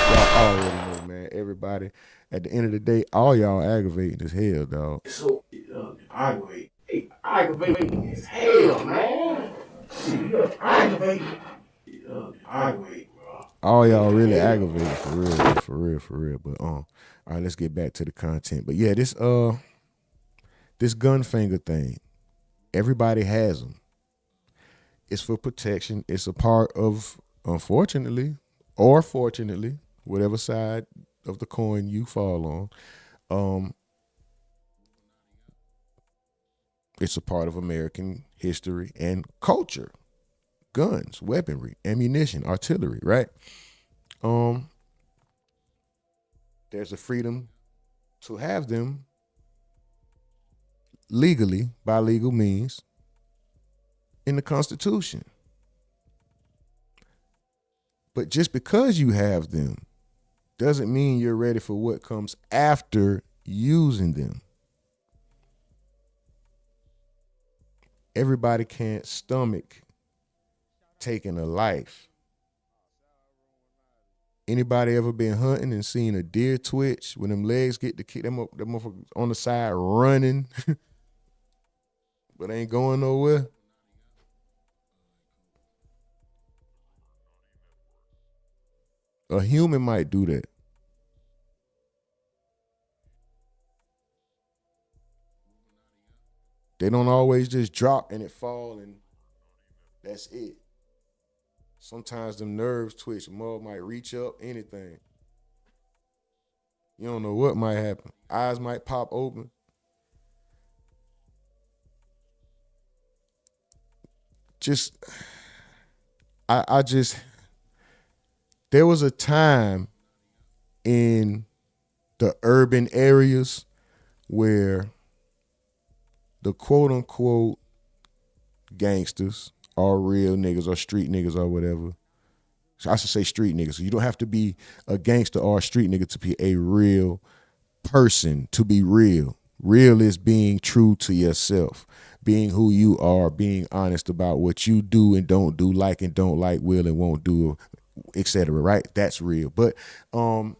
Y'all already know, man. Everybody, at the end of the day, all y'all aggravating as hell, dog. So, aggravating as hell, man. Aggravating. Bro. All y'all really aggravated for real. But all right, let's get back to the content. But yeah, this gun finger thing, everybody has them. It's for protection. It's a part of, unfortunately or fortunately, whatever side of the coin you fall on. It's a part of American history and culture. Guns, weaponry, ammunition, artillery, right? There's a freedom to have them legally, by legal means, in the Constitution. But just because you have them doesn't mean you're ready for what comes after using them. Everybody can't stomach taking a life. Anybody ever been hunting and seen a deer twitch when them legs get to kick them up, them motherfuckers on the side running, but ain't going nowhere? A human might do that. They don't always just drop and it fall and that's it. Sometimes them nerves twitch, mother might reach up, anything. You don't know what might happen. Eyes might pop open. There was a time in the urban areas where the quote unquote gangsters or real niggas or street niggas or whatever. So I should say street niggas. So you don't have to be a gangster or a street nigga to be a real person, to be real. Real is being true to yourself, being who you are, being honest about what you do and don't do, like and don't like, will and won't do, etc. Right? That's real. But when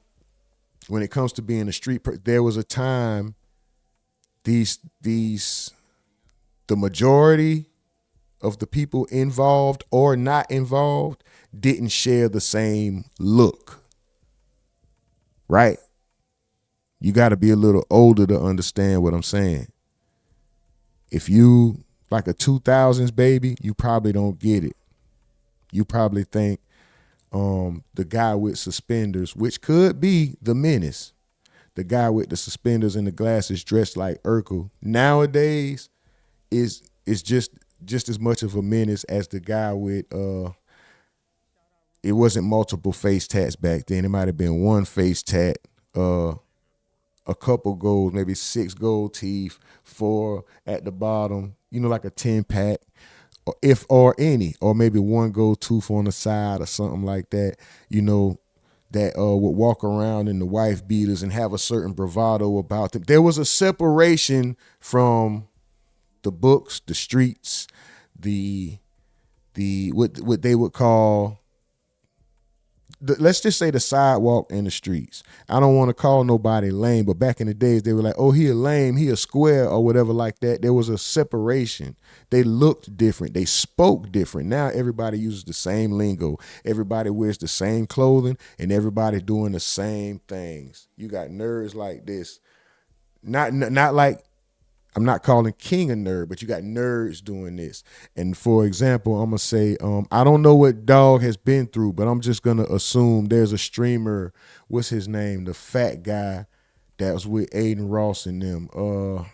it comes to being a street person, there was a time the majority of the people involved or not involved didn't share the same look. right? You got to be a little older to understand what I'm saying. If you like a 2000s baby, you probably don't get it. You probably think the guy with suspenders, which could be the Menace, the guy with the suspenders and the glasses dressed like Urkel, nowadays is just as much of a menace as the guy with it wasn't multiple face tats back then. It might have been one face tat, a couple gold, maybe 6 gold teeth, 4 at the bottom, like a 10-pack, or any, or maybe 1 gold tooth on the side or something like that, that would walk around in the wife beaters and have a certain bravado about them. There was a separation from the books, the streets, the what they would call, let's just say the sidewalk and the streets. I don't want to call nobody lame, but back in the days, they were like, oh, he a lame, he a square or whatever like that. There was a separation. They looked different. They spoke different. Now everybody uses the same lingo. Everybody wears the same clothing and everybody doing the same things. You got nerds like this. Not like, I'm not calling King a nerd, but you got nerds doing this. And for example, I'm going to say, I don't know what Dog has been through, but I'm just going to assume there's a streamer, what's his name? The fat guy that was with Aiden Ross and them. Oh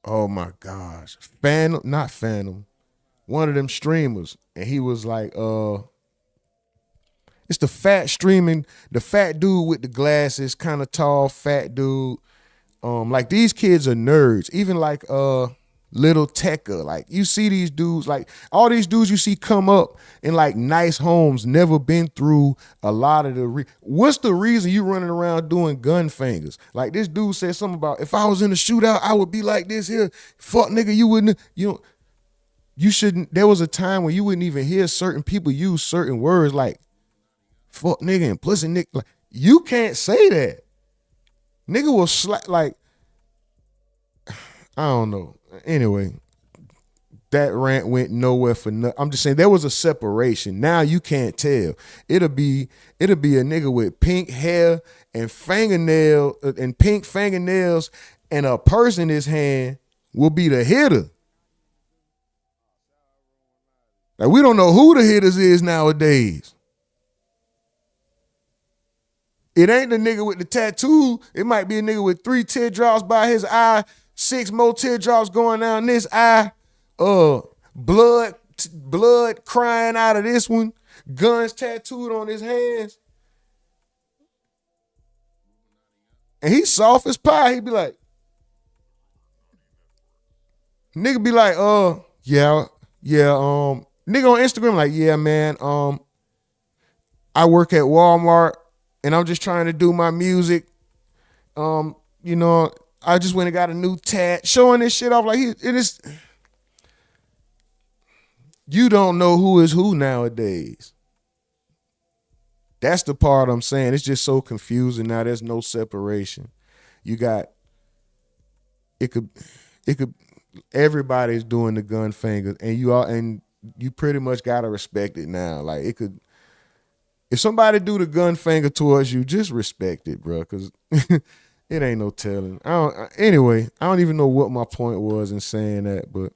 my gosh. Not Phantom. One of them streamers. And he was like, it's the fat dude with the glasses, kind of tall, fat dude. Like these kids are nerds. Even like Little Tekka. Like you see these dudes, like all these dudes you see come up in like nice homes, never been through a lot of what's the reason you running around doing gun fingers? Like this dude said something about, if I was in a shootout, I would be like this here. Fuck nigga, you wouldn't, you shouldn't. There was a time when you wouldn't even hear certain people use certain words like fuck nigga and pussy nigga. Like, you can't say that. Nigga will like, I don't know. Anyway, that rant went nowhere for nothing. I'm just saying there was a separation. Now you can't tell. It'll be a nigga with pink hair and pink fingernails and a purse in his hand will be the hitter. Like we don't know who the hitters is nowadays. It ain't the nigga with the tattoo. It might be a nigga with 3 teardrops by his eye, 6 more teardrops going down this eye, blood crying out of this one, guns tattooed on his hands. And he's soft as pie. He be like, nigga be like, yeah, nigga on Instagram like, yeah, man, I work at Walmart. And I'm just trying to do my music. I just went and got a new tat, showing this shit off like it is. You don't know who is who nowadays. That's the part I'm saying. It's just so confusing now. There's no separation. You got everybody's doing the gun fingers, and you pretty much gotta respect it now. Like it could. If somebody do the gun finger towards you, just respect it, bro, because it ain't no telling. I don't even know what my point was in saying that, but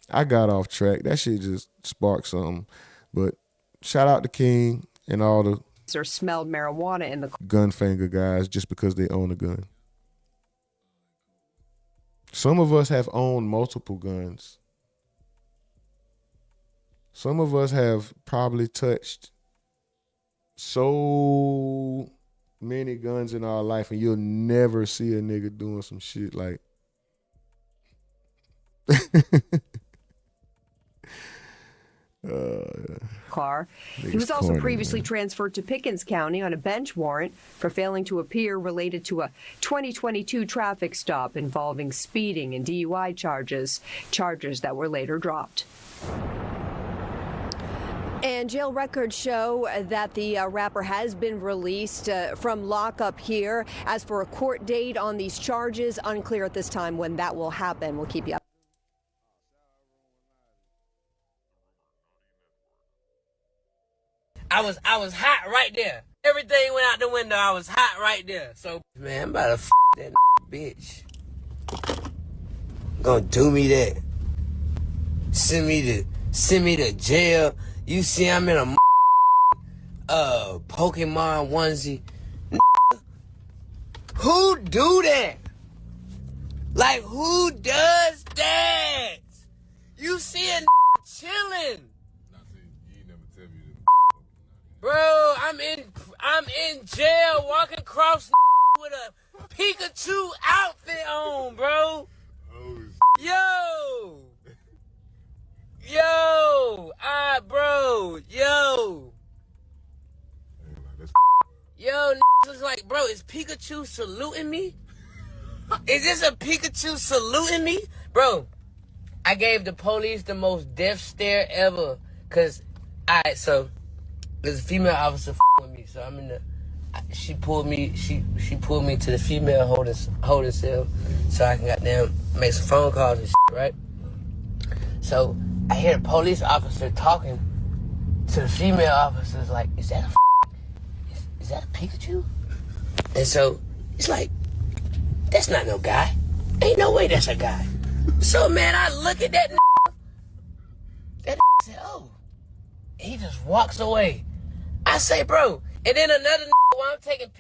I got off track. That shit just sparked something. But shout out to King and all the smelled marijuana in the gun finger guys just because they own a gun. Some of us have owned multiple guns. Some of us have probably touched so many guns in our life, and you'll never see a nigga doing some shit like car. He was also previously transferred to Pickens County on a bench warrant for failing to appear related to a 2022 traffic stop involving speeding and DUI charges that were later dropped. And jail records show that the rapper has been released from lockup here. As for a court date on these charges, unclear at this time when that will happen. We'll keep you up. I was hot right there. Everything went out the window. I was hot right there. So, man, I'm about to that bitch. Gonna do me that. Send me to jail. You see, I'm in a Pokemon onesie. Who do that? Like, who does that? You see a chilling. Bro, I'm in jail walking across with a Pikachu outfit on, bro. Yo, was like, bro, is Pikachu saluting me? Is this a Pikachu saluting me? Bro, I gave the police the most death stare ever. Cause, alright, so there's a female officer with me, so I'm in the. She pulled me to the female holding cell, so I can goddamn make some phone calls and shit, right? So I hear the police officer talking to the female officers like, is that a Pikachu? And so it's like, that's not no guy. Ain't no way that's a guy. So man, I look at that that said, oh. He just walks away. I say, bro, and then another while I'm taking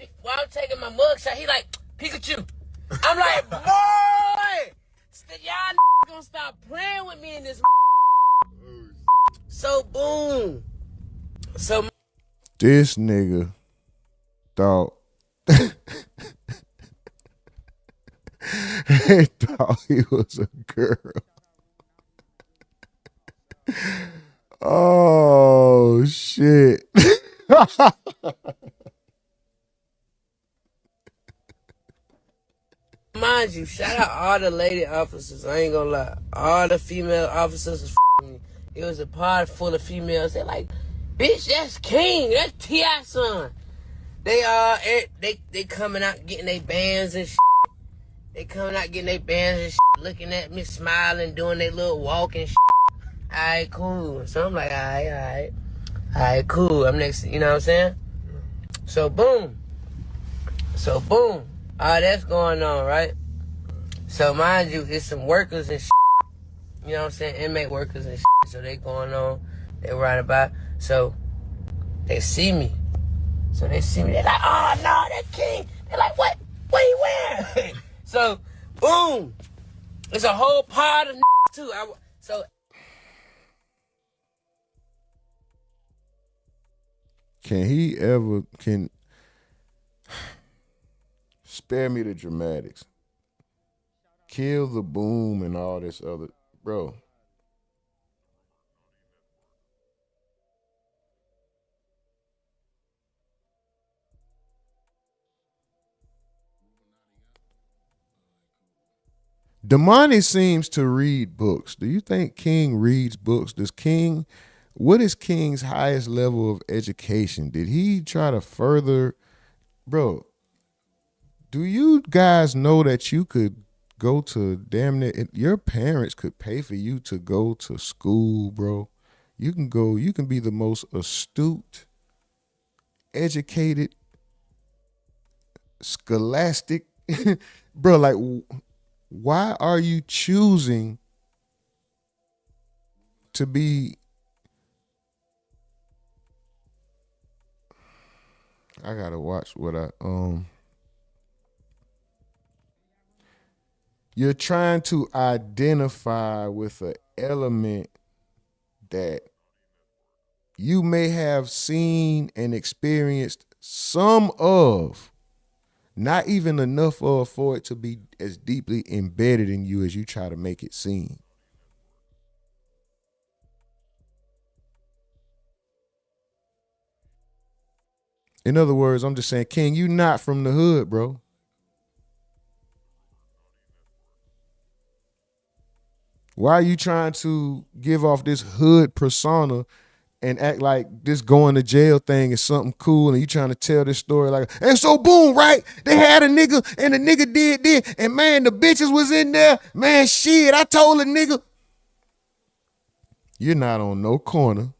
my mugshot, he like, Pikachu. I'm like, boy, y'all gonna stop playing with me in this. So boom. So this nigga thought he thought he was a girl. Oh shit. Mind you, shout out all the lady officers. I ain't gonna lie. All the female officers was me. It was a pod full of females. They're like, bitch, that's King. That's T.I. son. They coming out getting their bands and shit. They coming out getting their bands and shit, looking at me, smiling, doing their little walk and shit. Alright, cool. So I'm like, alright, cool. I'm next, you know what I'm saying? So boom. All that's going on, right? So mind you, it's some workers and shit. You know what I'm saying? Inmate workers and shit. So they going on, they riding by. So they see me. They're like, oh no, that King. They're like, what you wearing? So, boom. It's a whole pod of too. Can spare me the dramatics. Kill the boom and all this other, bro. Damani seems to read books. Do you think King reads books? What is King's highest level of education? Did he try to further, bro? Do you guys know that you could go to damn near, your parents could pay for you to go to school, bro? You can be the most astute, educated, scholastic, bro, like, why are you choosing to be, I gotta watch what you're trying to identify with an element that you may have seen and experienced some of, not even enough of for it to be as deeply embedded in you as you try to make it seem. In other words, I'm just saying, King, you not from the hood, bro. Why are you trying to give off this hood persona and act like this going to jail thing is something cool, and you trying to tell this story like, and so boom, right? They had a nigga and the nigga did this, and man, the bitches was in there. Man, shit, I told a nigga. You're not on no corner.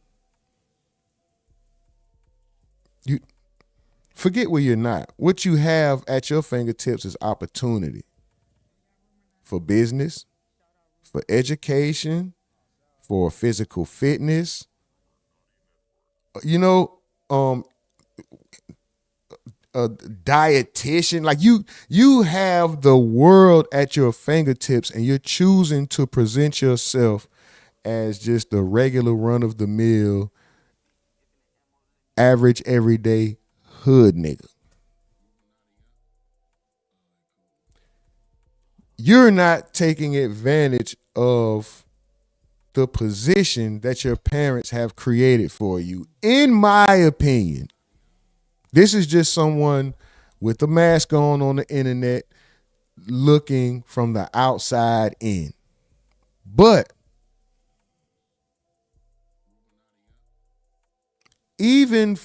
forget where you're not. What you have at your fingertips is opportunity for business, for education, for physical fitness. You know, a dietitian. Like you have the world at your fingertips, and you're choosing to present yourself as just a regular run-of-the-mill, average, everyday hood nigga. You're not taking advantage of the position that your parents have created for you. In my opinion, this is just someone with a mask on the internet looking from the outside in. But even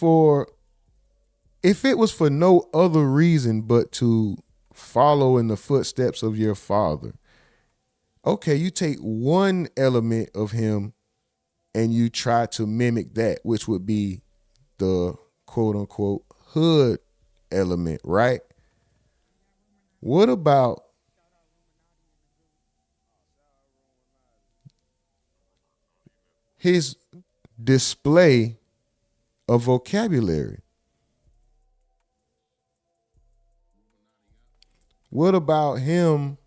if it was for no other reason but to follow in the footsteps of your father, okay, you take one element of him and you try to mimic that, which would be the quote unquote hood element, right? What about his display of vocabulary? What about him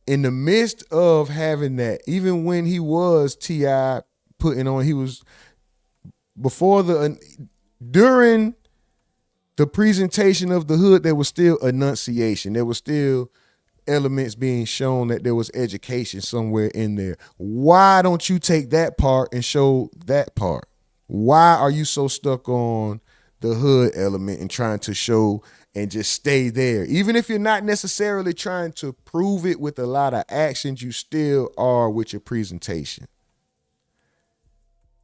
in the midst of having that, even when he was T.I. putting on, he was during the presentation of the hood, there was still enunciation. There was still elements being shown that there was education somewhere in there. Why don't you take that part and show that part? Why are you so stuck on the hood element and trying to show and just stay there? Even if you're not necessarily trying to prove it with a lot of actions, you still are with your presentation.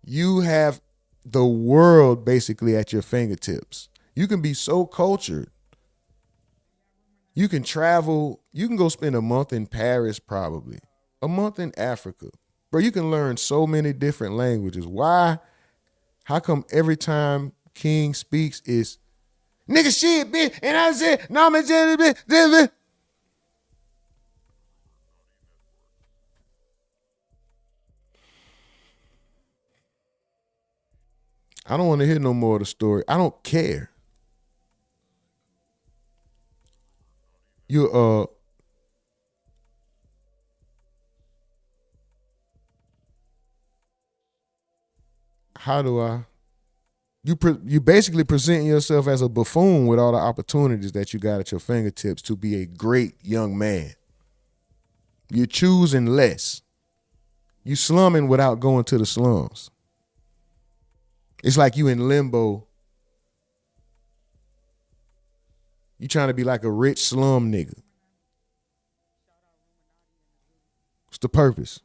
You have the world basically at your fingertips. You can be so cultured. You can travel. You can go spend a month in Paris, probably a month in Africa. Bro, you can learn so many different languages. Why? How come every time King speaks is nigga shit, bitch, and I said, no, I'm bitch. I don't want to hear no more of the story. I don't care. You basically presenting yourself as a buffoon with all the opportunities that you got at your fingertips to be a great young man. You're choosing less. You slumming without going to the slums. It's like you in limbo. You trying to be like a rich slum nigga. What's the purpose?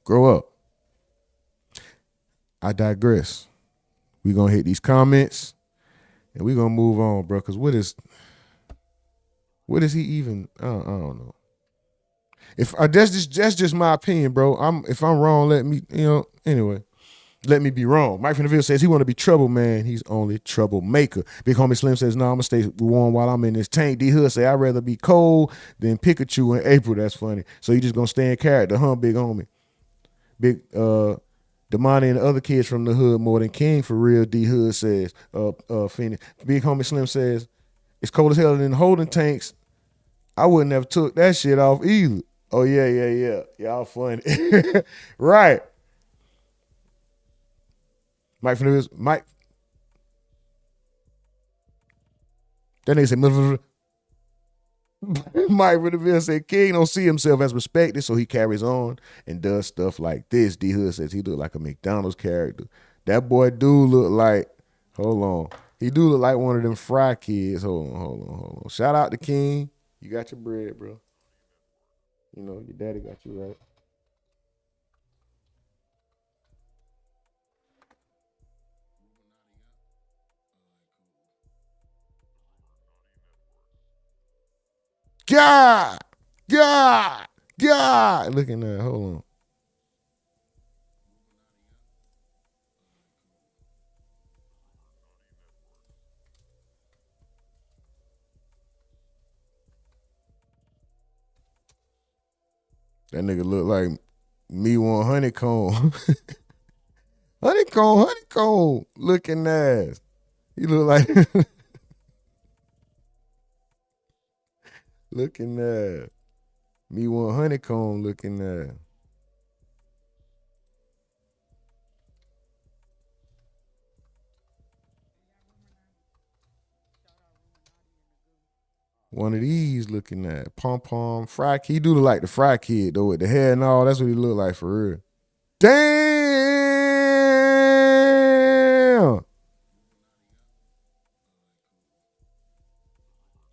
Grow up. I digress. We're going to hit these comments and we're going to move on, bro, because what is he even, I don't know. If that's just my opinion, bro. If I'm wrong, let me, anyway. Let me be wrong. Mike from the Ville says he want to be trouble, man. He's only troublemaker. Big homie Slim says, no, I'm going to stay warm while I'm in this tank. D Hood say, I'd rather be cold than Pikachu in April. That's funny. So you just going to stay in character, huh, big homie? Big, Damani and the other kids from the hood more than King for real, D Hood says. Phoenix. Big homie Slim says, it's cold as hell in the holding tanks. I wouldn't have took that shit off either. Oh, yeah. Y'all funny. Right. Mike from the Mike. That nigga said, Mike from the Ville said, King don't see himself as respected, so he carries on and does stuff like this. D Hood says he look like a McDonald's character. That boy do look like, hold on. He do look like one of them Fry kids. Hold on. Shout out to King. You got your bread, bro. Your daddy got you right. God. Looking at, hold on. That nigga look like me one honeycomb. honeycomb looking ass. He look like looking ass. Me one honeycomb looking ass. One of these looking at pom fry kid. He do look like the fry kid though with the hair and all. That's what he look like for real. Damn.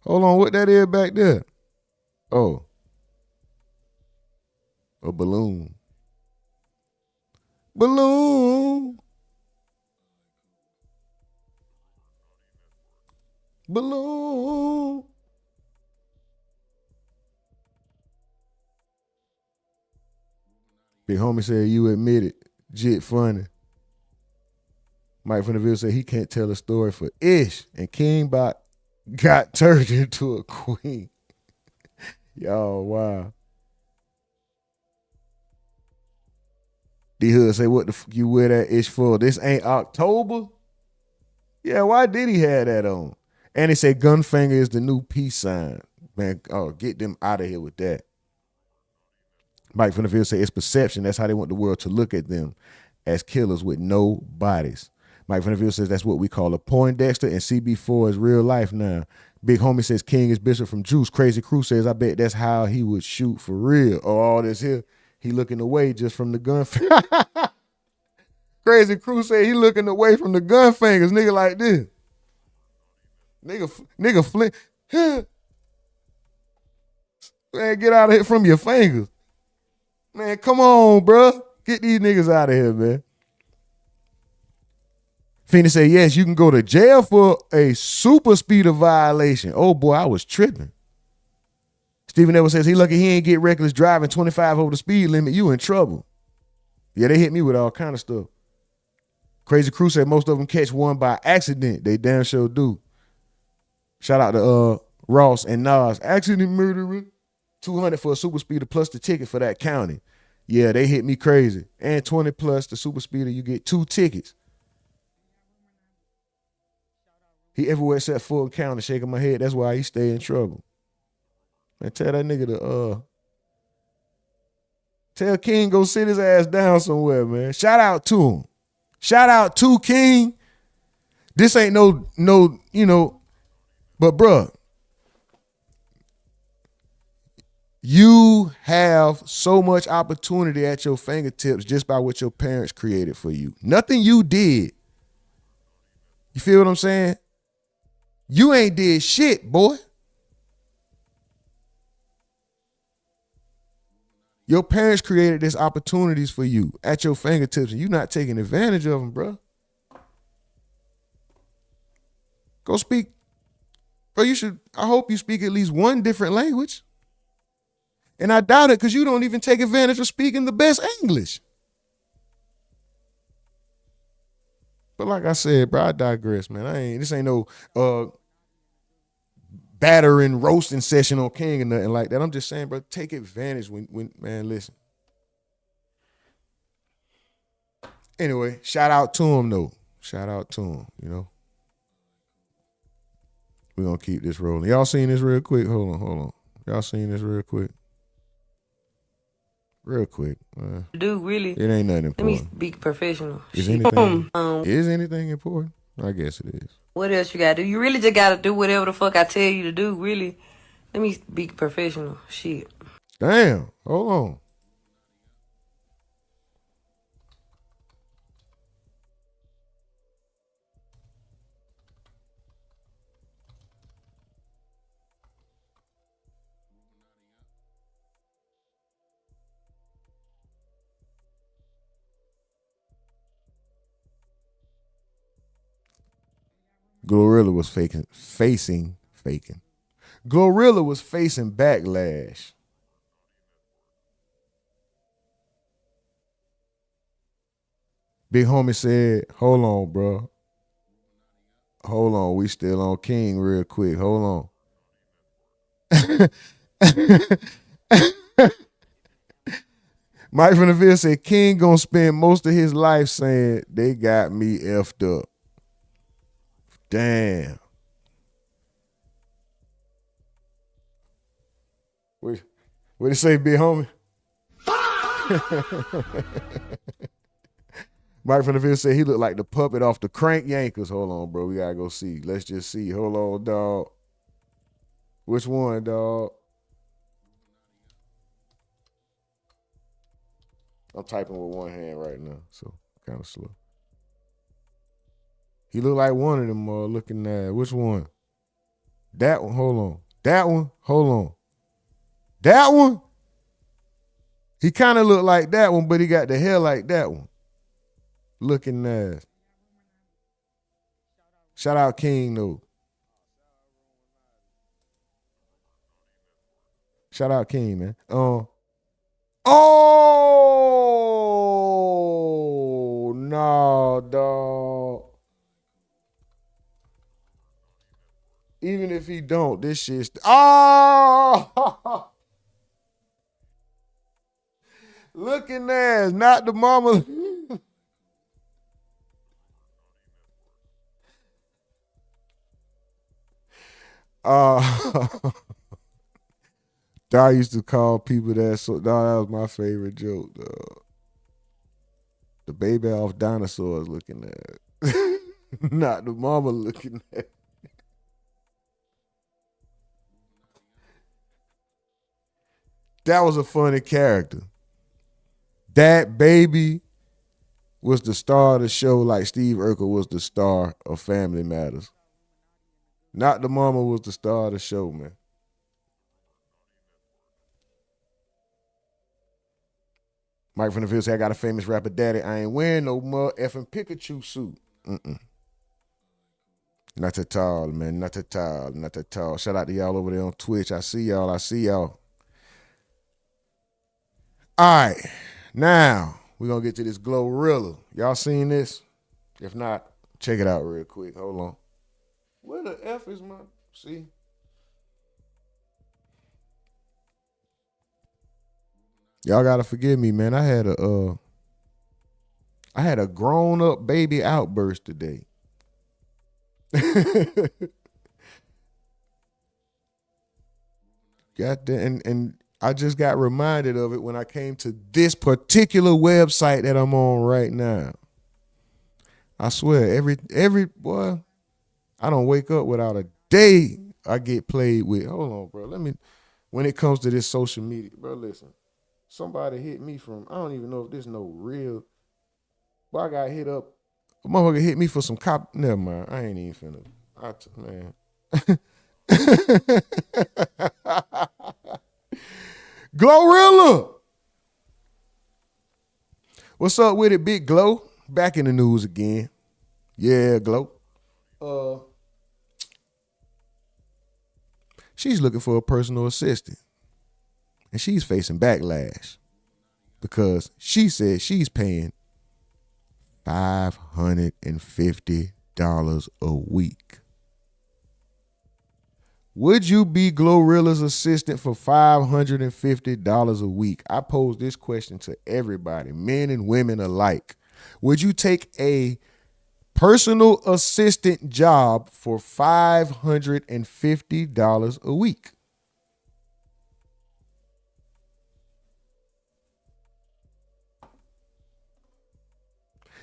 Hold on, what that is back there? Oh. A balloon. Balloon. Balloon. Big homie said you admit it. Jit funny. Mike from the Ville said he can't tell a story for Ish. And Kingbot got turned into a queen. Y'all, wow. D-Hood say, what the fuck you wear that Ish for? This ain't October? Yeah, why did he have that on? And he said Gunfinger is the new peace sign. Man, oh, get them out of here with that. Mike from the Ville say it's perception. That's how they want the world to look at them, as killers with no bodies. Mike from the Ville says that's what we call a Poindexter, and CB4 is real life now. Big homie says King is Bishop from Juice. Crazy Crew says I bet that's how he would shoot for real. Oh, all this here, he looking away just from the gun. Crazy Crew said he looking away from the gun fingers. Nigga like this. Nigga flint. Man, get out of here from your fingers. Man, come on, bro. Get these niggas out of here, man. Phoenix said, yes, you can go to jail for a super speeder violation. Oh, boy, I was tripping. Stephen Edwards says he lucky he ain't get reckless driving 25 over the speed limit. You in trouble. Yeah, they hit me with all kind of stuff. Crazy Crew said most of them catch one by accident. They damn sure do. Shout out to Ross and Nas. Accident murderer. 200 for a super speeder plus the ticket for that county. Yeah, they hit me crazy. And 20 plus the super speeder, you get 2 tickets. He everywhere except Fulton County, shaking my head. That's why he stay in trouble. Man, tell that nigga to tell King go sit his ass down somewhere, man. Shout out to him. Shout out to King. This ain't no, you know, but bruh, you have so much opportunity at your fingertips just by what your parents created for you. Nothing you did. You feel what I'm saying? You ain't did shit, boy. Your parents created these opportunities for you at your fingertips, and you're not taking advantage of them, bro. Go speak. Bro, I hope you speak at least one different language. And I doubt it because you don't even take advantage of speaking the best English. But like I said, bro, I digress, man. This ain't no battering, roasting session on King or nothing like that. I'm just saying, bro, take advantage when man, listen. Anyway, shout out to him though. Shout out to him, you know. We're gonna keep this rolling. Y'all seen this real quick? Hold on. Y'all seen this real quick? Real quick. Dude, really? It ain't nothing important. Let me be professional. Is anything important? I guess it is. What else you gotta do? You really just gotta do whatever the fuck I tell you to do, really. Let me be professional. Shit. Damn. Hold on. Glorilla was facing Glorilla was facing backlash. Big homie said, hold on, bro. Hold on, we still on King real quick. Hold on. Mike from the Ville said King gonna spend most of his life saying they got me effed up. Damn. What it say, big homie? Mike from the Ville said he looked like the puppet off the Crank Yankers. Hold on, bro. We gotta go see. Let's just see. Hold on, dog. Which one, dog? I'm typing with one hand right now, so kind of slow. He looked like one of them looking at. Which one? That one. Hold on. That one. Hold on. That one? He kind of looked like that one, but he got the hair like that one. Looking ass. Shout out King, though. Shout out King, man. Oh, no, dog. Even if he don't, this shit's... Oh! Looking ass, not the mama... I used to call people that, so that was my favorite joke. The baby off dinosaurs looking at, not the mama looking at. That was a funny character. That baby was the star of the show, like Steve Urkel was the star of Family Matters. Not the mama was the star of the show, man. Mike from the Ville said, I got a famous rapper daddy. I ain't wearing no more effing Pikachu suit. Not at all, man. Not at all. Not at all. Shout out to y'all over there on Twitch. I see y'all. I see y'all. All right. Now, we're going to get to this Glorilla. Y'all seen this? If not, check it out real quick. Hold on. Where the F is my... See? Y'all gotta forgive me, man. I had a grown-up baby outburst today. Got that, and I just got reminded of it when I came to this particular website that I'm on right now. I swear, every boy, I don't wake up without a day I get played with. Hold on, bro. When it comes to this social media, bro, listen. Somebody hit me from, I don't even know if this no real, but I got hit up. A motherfucker hit me for some cop. Never mind. I ain't even finna. Man. Glorilla. What's up with it, Big Glow? Back in the news again. Yeah, Glow. She's looking for a personal assistant. And she's facing backlash because she said she's paying $550 a week. Would you be Glorilla's assistant for $550 a week? I pose this question to everybody, men and women alike. Would you take a personal assistant job for $550 a week?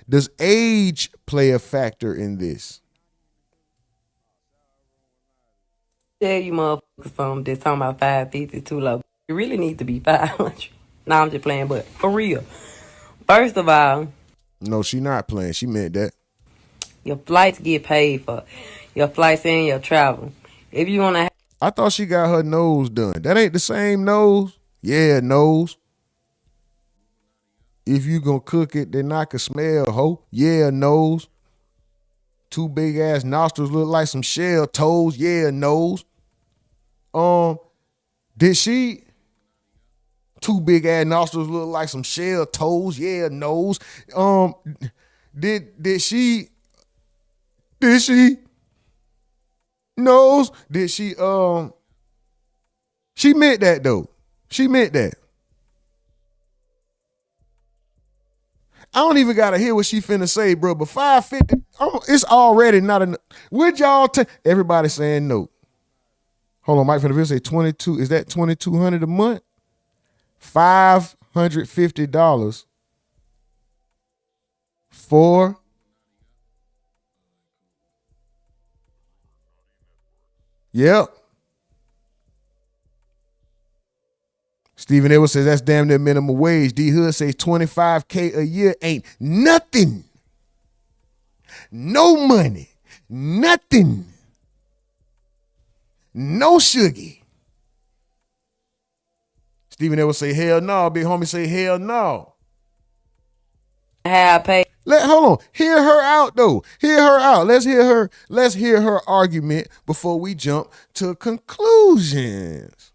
Does age play a factor in this? Tell you motherfuckers something that's talking about 550 too low. It really needs to be 500. Nah, I'm just playing, but for real. First of all, no, she not playing. She meant that. Your flights get paid for. Your flights and your travel. If you want to... I thought she got her nose done. That ain't the same nose. Yeah, nose. If you gonna cook it, then I can smell, ho. Yeah, nose. Two big ass nostrils look like some shell toes. Yeah, nose. Did she? Two big ass nostrils look like some shell toes. Yeah, nose. Did she? Did she? Nose? Did she? She meant that though. She meant that. I don't even gotta hear what she finna say, bro. But $550, it's already not enough. Would y'all take? Everybody saying no. Hold on, Mike from the video say 22. Is that $2,200 a month? $550 for. Yep. Stephen Edwards says that's damn near minimum wage. D Hood says $25K a year ain't nothing. No money. Nothing. No sugar. Stephen Edwards say hell no. Big homie say hell no. Have pay. Hold on. Hear her out though. Hear her out. Let's hear her argument before we jump to conclusions.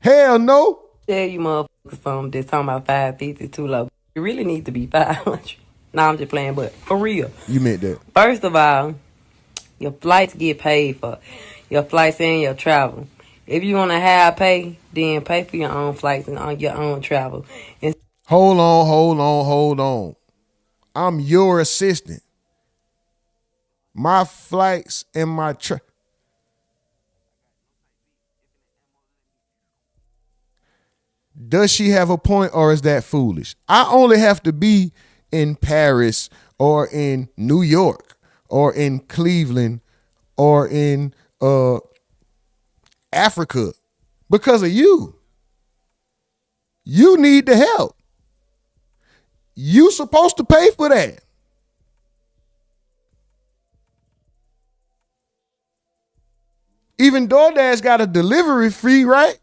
Hell no. Tell you motherfuckers something that's talking about 550 too low. You really need to be 500. Nah, I'm just playing, but for real. You meant that. First of all, your flights get paid for. Your flights and your travel. If you want to have pay, then pay for your own flights and on your own travel. And Hold on. I'm your assistant. My flights and my Does she have a point or is that foolish? I only have to be in Paris or in New York or in Cleveland or in Africa because of you. You need the help. You supposed to pay for that. Even DoorDash got a delivery fee, right?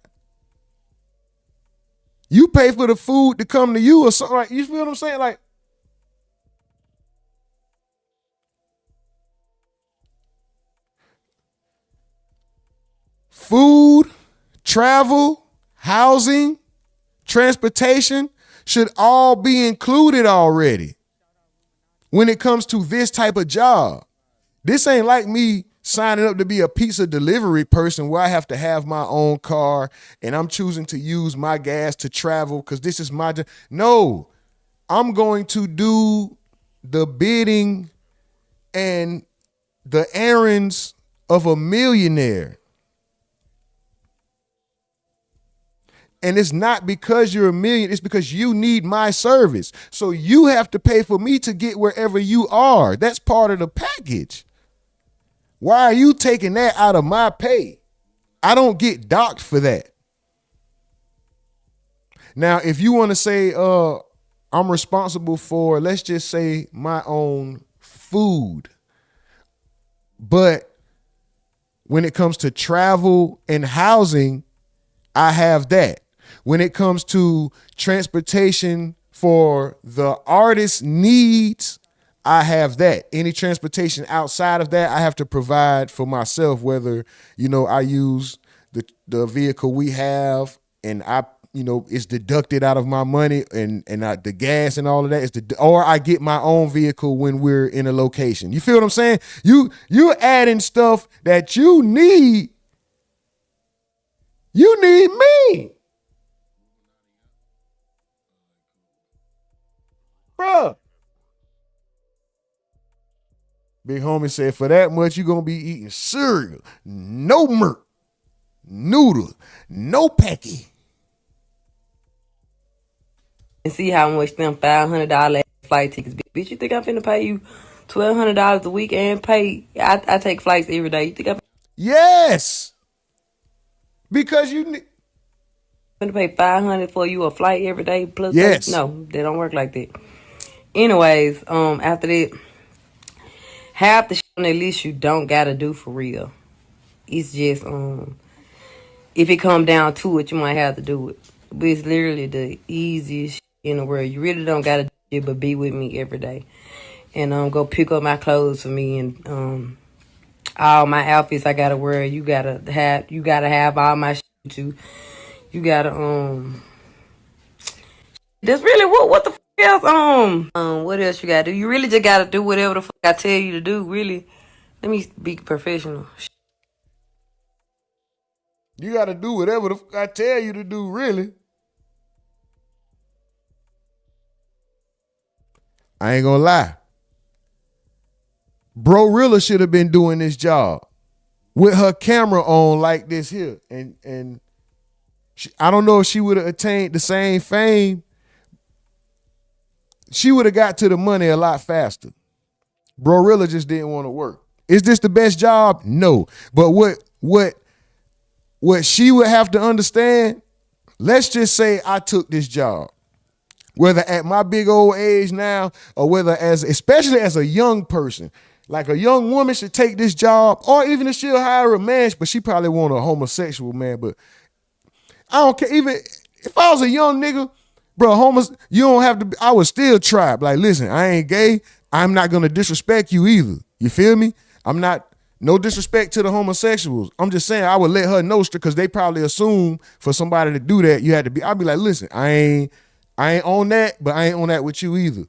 You pay for the food to come to you or something. Like, you feel what I'm saying? Like, food, travel, housing, transportation should all be included already when it comes to this type of job. This ain't like me signing up to be a pizza delivery person where I have to have my own car and I'm choosing to use my gas to travel because this is my job. No, I'm going to do the bidding and the errands of a millionaire. And it's not because you're a million, it's because you need my service. So you have to pay for me to get wherever you are. That's part of the package. Why are you taking that out of my pay? I don't get docked for that. Now, if you want to say I'm responsible for, let's just say, my own food, but when it comes to travel and housing, I have that. When it comes to transportation for the artist's needs, I have that. Any transportation outside of that, I have to provide for myself, whether, I use the vehicle we have and it's deducted out of my money and the gas and all of that or I get my own vehicle when we're in a location. You feel what I'm saying? You're adding stuff that you need. You need me. Bruh. Big homie said, for that much, you're going to be eating cereal, no milk, noodles, no packy. and see how much them $500 flight tickets be. Bitch, you think I'm finna pay you $1,200 a week and pay? I take flights every day. You think I'm Yes. Because you need finna pay $500 for you a flight every day plus? Yes. No, they don't work like that. Anyways, after that, half the shit on that list you don't gotta do for real. It's just if it come down to it, you might have to do it. But it's literally the easiest shit in the world. You really don't gotta do it, but be with me every day. And go pick up my clothes for me and all my outfits I gotta wear. You gotta have all my shit too. You gotta that's really what the fuck else what else you gotta do? You really just gotta do whatever the fuck I tell you to do, really. Let me be professional. You got to do whatever the fuck I tell you to do, really. I ain't gonna lie. Bro Rilla should have been doing this job with her camera on like this here. And I don't know if she would have attained the same fame. She would have got to the money a lot faster. Bro Rilla just didn't want to work. Is this the best job? No. But what she would have to understand, let's just say I took this job. Whether at my big old age now or whether especially as a young person, like a young woman should take this job, or even if she'll hire a man, but she probably want a homosexual man. But I don't care. Even if I was a young nigga, bro, you don't have to, I would still try. Like, listen, I ain't gay. I'm not going to disrespect you either. You feel me? I'm not, no disrespect to the homosexuals. I'm just saying I would let her know, because they probably assume for somebody to do that, you had to be, I'd be like, listen, I ain't on that, but I ain't on that with you either.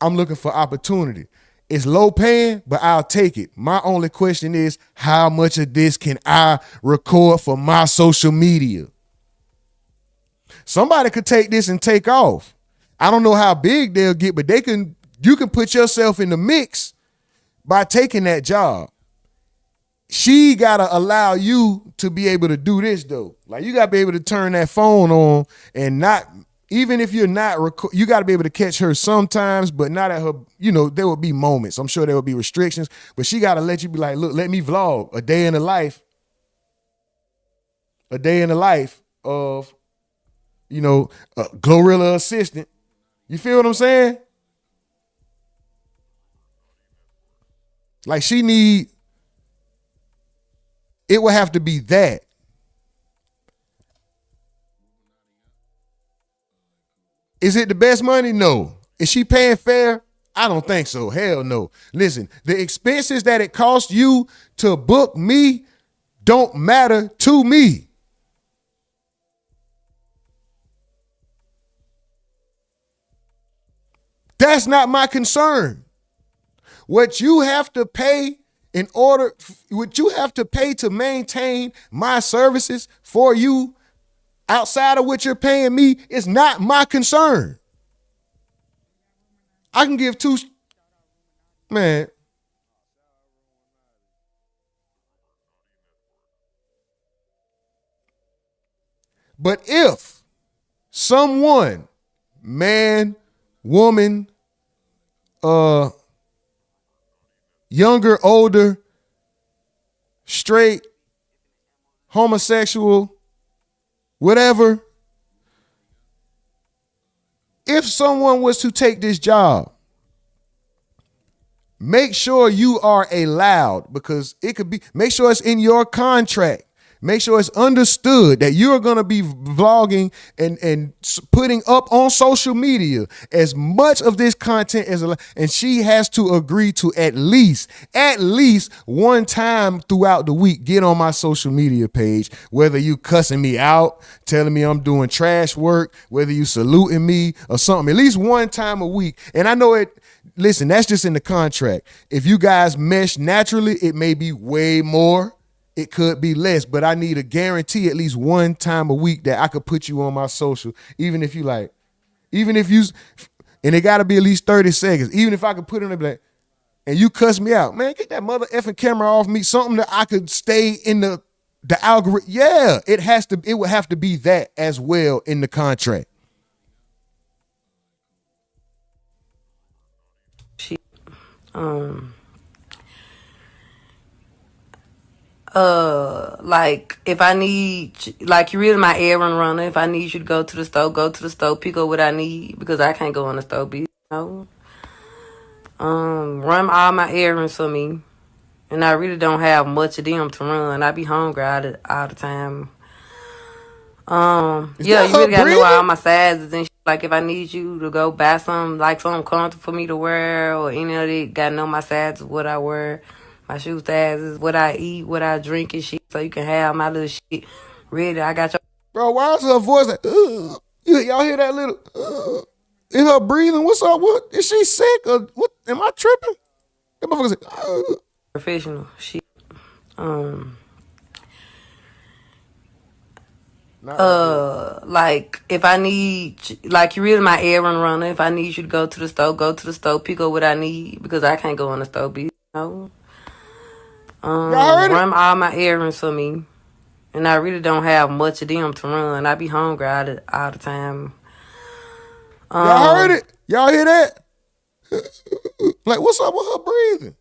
I'm looking for opportunity. It's low paying, but I'll take it. My only question is, how much of this can I record for my social media? Somebody could take this and take off. I don't know how big they'll get, but you can put yourself in the mix by taking that job. She gotta allow you to be able to do this though. Like, you gotta be able to turn that phone on and not, even if you're not, you got to be able to catch her sometimes, but not at her, there will be moments. I'm sure there will be restrictions, but she got to let you be like, look, let me vlog a day in the life of, a Glorilla assistant. You feel what I'm saying? Like, it would have to be that. Is it the best money? No. Is she paying fair? I don't think so. Hell no. Listen, the expenses that it costs you to book me don't matter to me. That's not my concern. What you have to pay to maintain my services for you outside of what you're paying me is not my concern. I can give man. But if someone, man, woman, younger, older, straight, homosexual, whatever, if someone was to take this job, make sure you are allowed, because it could be, make sure it's in your contract. Make sure it's understood that you're going to be vlogging and putting up on social media as much of this content as, and she has to agree to at least one time throughout the week, get on my social media page, whether you cussing me out, telling me I'm doing trash work, whether you saluting me or something, at least one time a week. And I know it, listen, that's just in the contract. If you guys mesh naturally, it may be way more. It could be less, but I need a guarantee at least one time a week that I could put you on my social, and it got to be at least 30 seconds. Even if I could put it in like, and you cuss me out, man, get that mother effing camera off me, something that I could stay in the algorithm. Yeah, it would have to be that as well in the contract. Like, if I need, like, you're really my errand runner. If I need you to go to the store, pick up what I need, because I can't go in the store, run all my errands for me. And I really don't have much of them to run. I be hungry all the time. Yeah, you really gotta know all my sizes and shit. Like, if I need you to go buy something, like something comfortable for me to wear, or any of it, gotta know my sizes, what I wear, my shoe sizes, what I eat, what I drink and shit, so you can have my little shit ready. I got your... Bro, why is her voice like, y'all hear that little, in her breathing? What's up? What? Is she sick? Or what? Am I tripping? That motherfucker's like, Professional shit. Nah, Like if I need, like you really my errand runner. If I need you to go to the store, pick up what I need because I can't go in the store. Run all my errands for me, and I really don't have much of them to run. I be hungry all the time. Y'all heard it? Y'all hear that? Like, what's up with her breathing?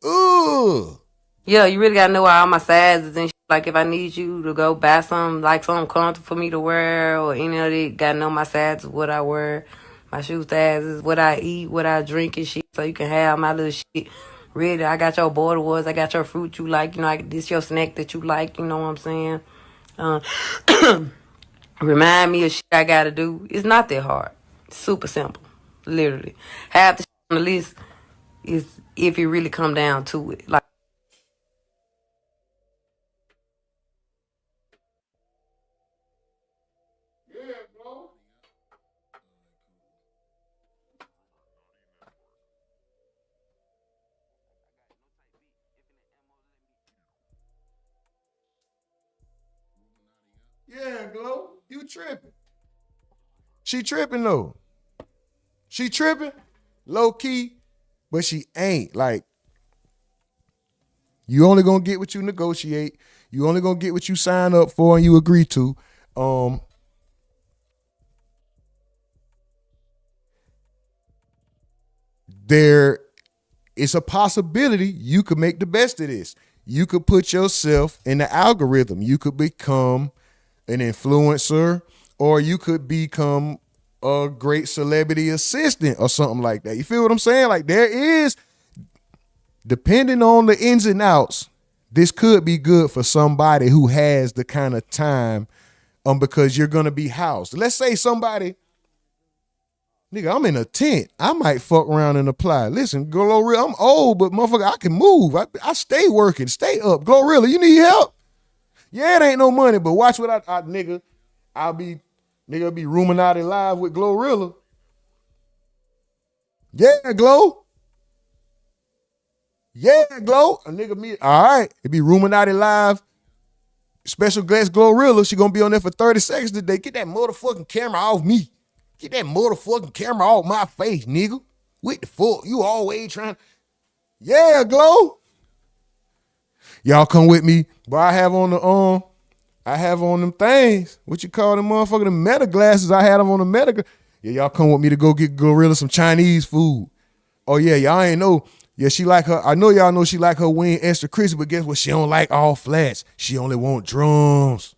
Ooh. Yeah, you really gotta know all my sizes and shit. Like if I need you to go buy something comfortable for me to wear or any of it, gotta know my sizes, what I wear, my shoe sizes, what I eat, what I drink and shit, so you can have my little shit ready. I got your border wars, I got your fruit you like, this your snack that you like, you know what I'm saying? Remind me of shit I gotta do. It's not that hard. It's super simple. Literally. Half the shit on the list is if you really come down to it. Like Yeah, Glow. You tripping. She tripping though. She tripping, low key, but she ain't. Like, you only gonna get what you negotiate. You only gonna get what you sign up for and you agree to. There is a possibility you could make the best of this. You could put yourself in the algorithm. You could become an influencer, or you could become a great celebrity assistant or something like that. You feel what I'm saying? Like, there is, depending on the ins and outs, this could be good for somebody who has the kind of time, because you're gonna be housed. Let's say somebody, nigga, I'm in a tent. I might fuck around and apply. Listen, Glorilla, I'm old, but motherfucker, I can move. I stay working, stay up. Glorilla, you need help? Yeah, it ain't no money, but watch what I'll be Rumornati live with Glorilla. Yeah, Glow. Yeah, Glow. A nigga me. All right. It be Rumornati live. Special guest Glorilla. She gonna be on there for 30 seconds today. Get that motherfucking camera off me. Get that motherfucking camera off my face, nigga. What the fuck? You always trying. Yeah, Glow. Y'all come with me. But I have on them things. What you call them motherfucker? The meta glasses. I had them on the meta. Yeah, y'all come with me to go get Glorilla some Chinese food. Oh yeah, y'all ain't know. Yeah, she like her. I know y'all know she like her wing extra crispy, but guess what? She don't like all flats. She only want drums.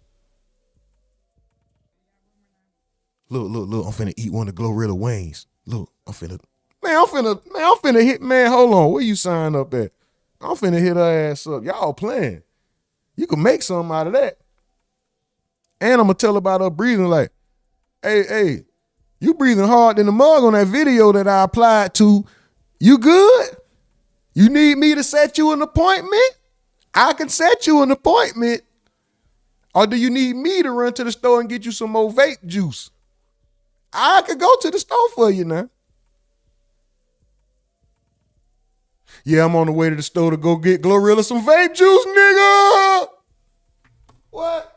Look. I'm finna eat one of the Glorilla wings. Look, I'm finna hit, man, hold on. Where you sign up at? I'm finna hit her ass up. Y'all playing. You can make something out of that. And I'm gonna tell her about her breathing like, hey, you breathing hard in the mug on that video that I applied to. You good? You need me to set you an appointment? I can set you an appointment. Or do you need me to run to the store and get you some more vape juice? I could go to the store for you now. Yeah, I'm on the way to the store to go get Glorilla some vape juice, nigga. What?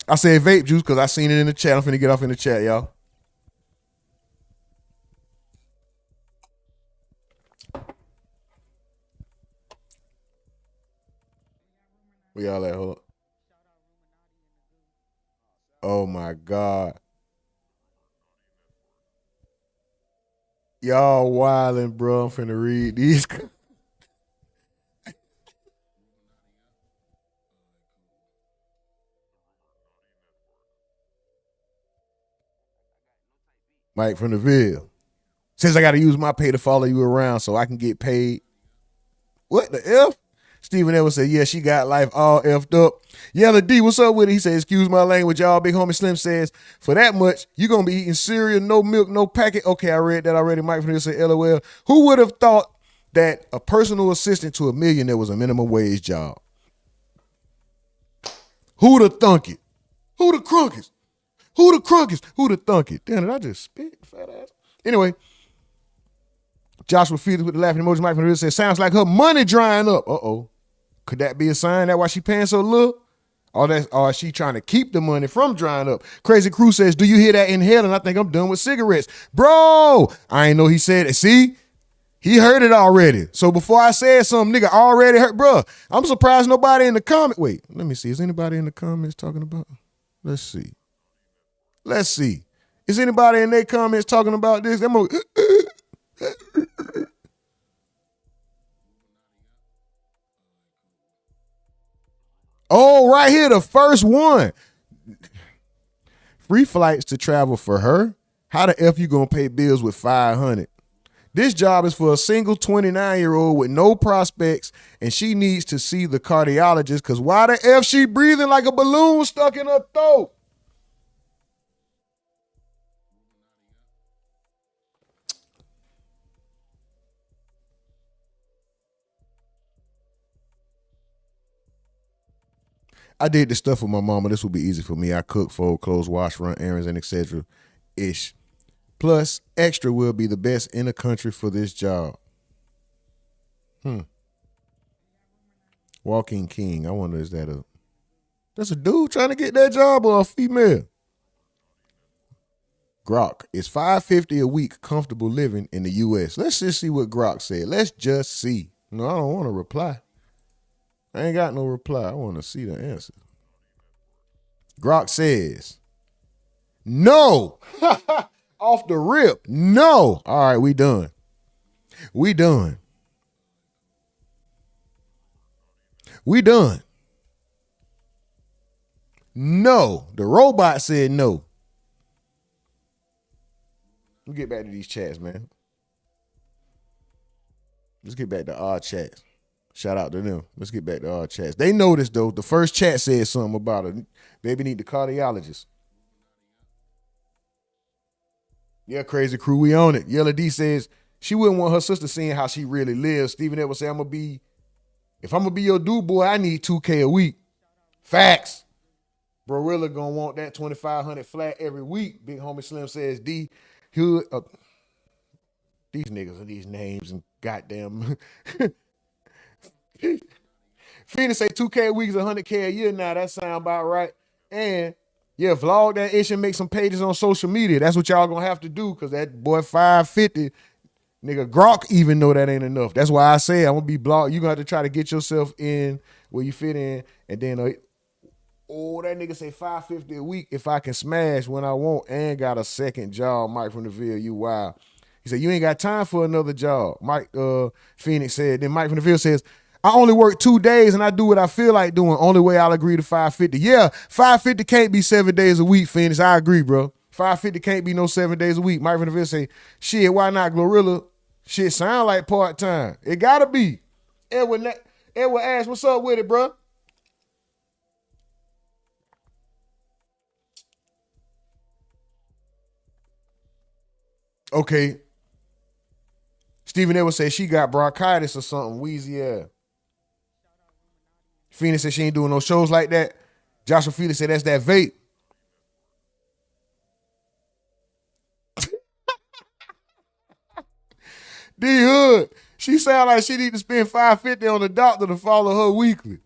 I said vape juice because I seen it in the chat. I'm finna get off in the chat, y'all. Where y'all at? Hold up. Oh my God. Y'all wildin', bro. I'm finna read these. Mike from the Ville. Says I got to use my pay to follow you around so I can get paid. What the F? Stephen Evans said, yeah, she got life all effed up. Yella D, what's up with it? He said, excuse my language, y'all. Big homie Slim says, for that much, you going to be eating cereal, no milk, no packet. Okay, I read that already. Mike from the Ville said, LOL. Who would have thought that a personal assistant to a millionaire was a minimum wage job? Who'd have thunk it? Who the crunkest? Who'd have thunk it? Damn it, I just spit, fat ass. Anyway, Joshua Felix with the laughing emoji. Mike from the Real says, sounds like her money drying up. Uh-oh. Could that be a sign that why she paying so little? Or is she trying to keep the money from drying up? Crazy Crew says, do you hear that inhaling? I think I'm done with cigarettes. Bro, I ain't know he said it. See? He heard it already. So before I said something, nigga already heard. Bro, I'm surprised nobody in the comment. Wait, let me see. Is anybody in the comments talking about? Let's see. Is anybody in their comments talking about this? Oh, right here, the first one. Free flights to travel for her. How the F you gonna pay bills with $500? This job is for a single 29-year-old with no prospects, and she needs to see the cardiologist because why the F she breathing like a balloon stuck in her throat? I did the stuff with my mama. This will be easy for me. I cook, fold, clothes, wash, run errands, and etc. Ish. Plus, extra will be the best in the country for this job. Walking King. I wonder, is that's a dude trying to get that job or a female? Grok. It's $550 a week comfortable living in the U.S. Let's just see what Grok said. Let's just see. No, I don't want to reply. I ain't got no reply. I want to see the answer. Grok says, no. Off the rip. No. All right, we done. No. The robot said no. We'll get back to these chats, man. Let's get back to our chats. Shout out to them. Let's get back to our chats. They noticed, though, the first chat said something about it. Baby need the cardiologist. Yeah, Crazy Crew, we own it. Yella D says she wouldn't want her sister seeing how she really lives. Stephen Edwards say, if I'm going to be your dude, boy, I need $2K a week. Facts. Brorilla gonna want that $2,500 flat every week. Big homie Slim says D Hood. These niggas are these names and goddamn. Phoenix say $2K a week is $100K a year now. That sound about right. And yeah, vlog that ish and make some pages on social media. That's what y'all gonna have to do because that boy $550. Nigga, Grok even know that ain't enough. That's why I say I'm gonna be blocked. You gonna have to try to get yourself in where you fit in, and then that nigga say $550 a week if I can smash when I want and got a second job. Mike from the Ville, you wild. He said you ain't got time for another job. Mike Phoenix said. Then Mike from the Ville says I only work 2 days and I do what I feel like doing. Only way I'll agree to $550. Yeah, $550 can't be 7 days a week, Phoenix. I agree, bro. $550 can't be no 7 days a week. Mike from the Ville say shit. Why not Glorilla? Shit sound like part-time. It gotta be. Edward asked, what's up with it, bro? Okay. Stephen Edwards said she got bronchitis or something. Wheezy ass. Phoenix said she ain't doing no shows like that. Joshua Felix said that's that vape. D Hood. She sound like she need to spend $550 on the doctor to follow her weekly.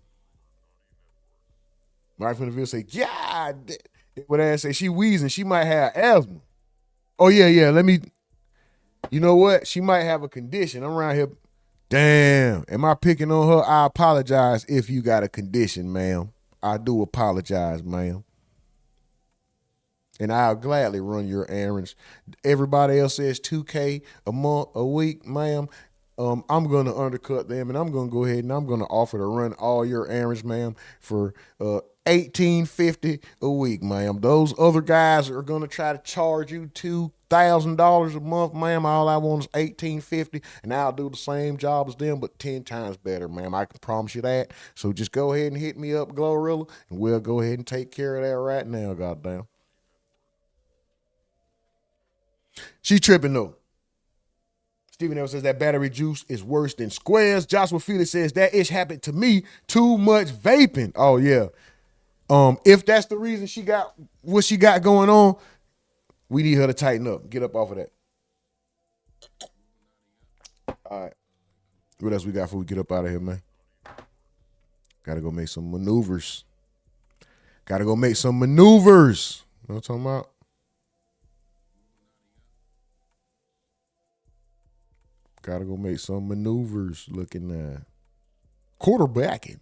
Mike from the Ville say, God. What ass say she wheezing. She might have asthma. Oh yeah. You know what? She might have a condition. I'm around here. Damn. Am I picking on her? I apologize if you got a condition, ma'am. I do apologize, ma'am. And I'll gladly run your errands. Everybody else says $2K a week, ma'am. I'm going to undercut them, and I'm going to go ahead and I'm going to offer to run all your errands, ma'am, for $1,850 a week, ma'am. Those other guys are going to try to charge you $2,000 a month, ma'am. All I want is $1,850, and I'll do the same job as them, but 10 times better, ma'am. I can promise you that. So just go ahead and hit me up, Glorilla, and we'll go ahead and take care of that right now, goddamn. She tripping though. Stephen Evans says that battery juice is worse than squares. Joshua Felix says that ish happened to me. Too much vaping. Oh yeah. If that's the reason she got what she got going on, we need her to tighten up. Get up off of that. All right. What else we got before we get up out of here, man? Gotta go make some maneuvers. You know what I'm talking about? Gotta go make some maneuvers looking quarterbacking.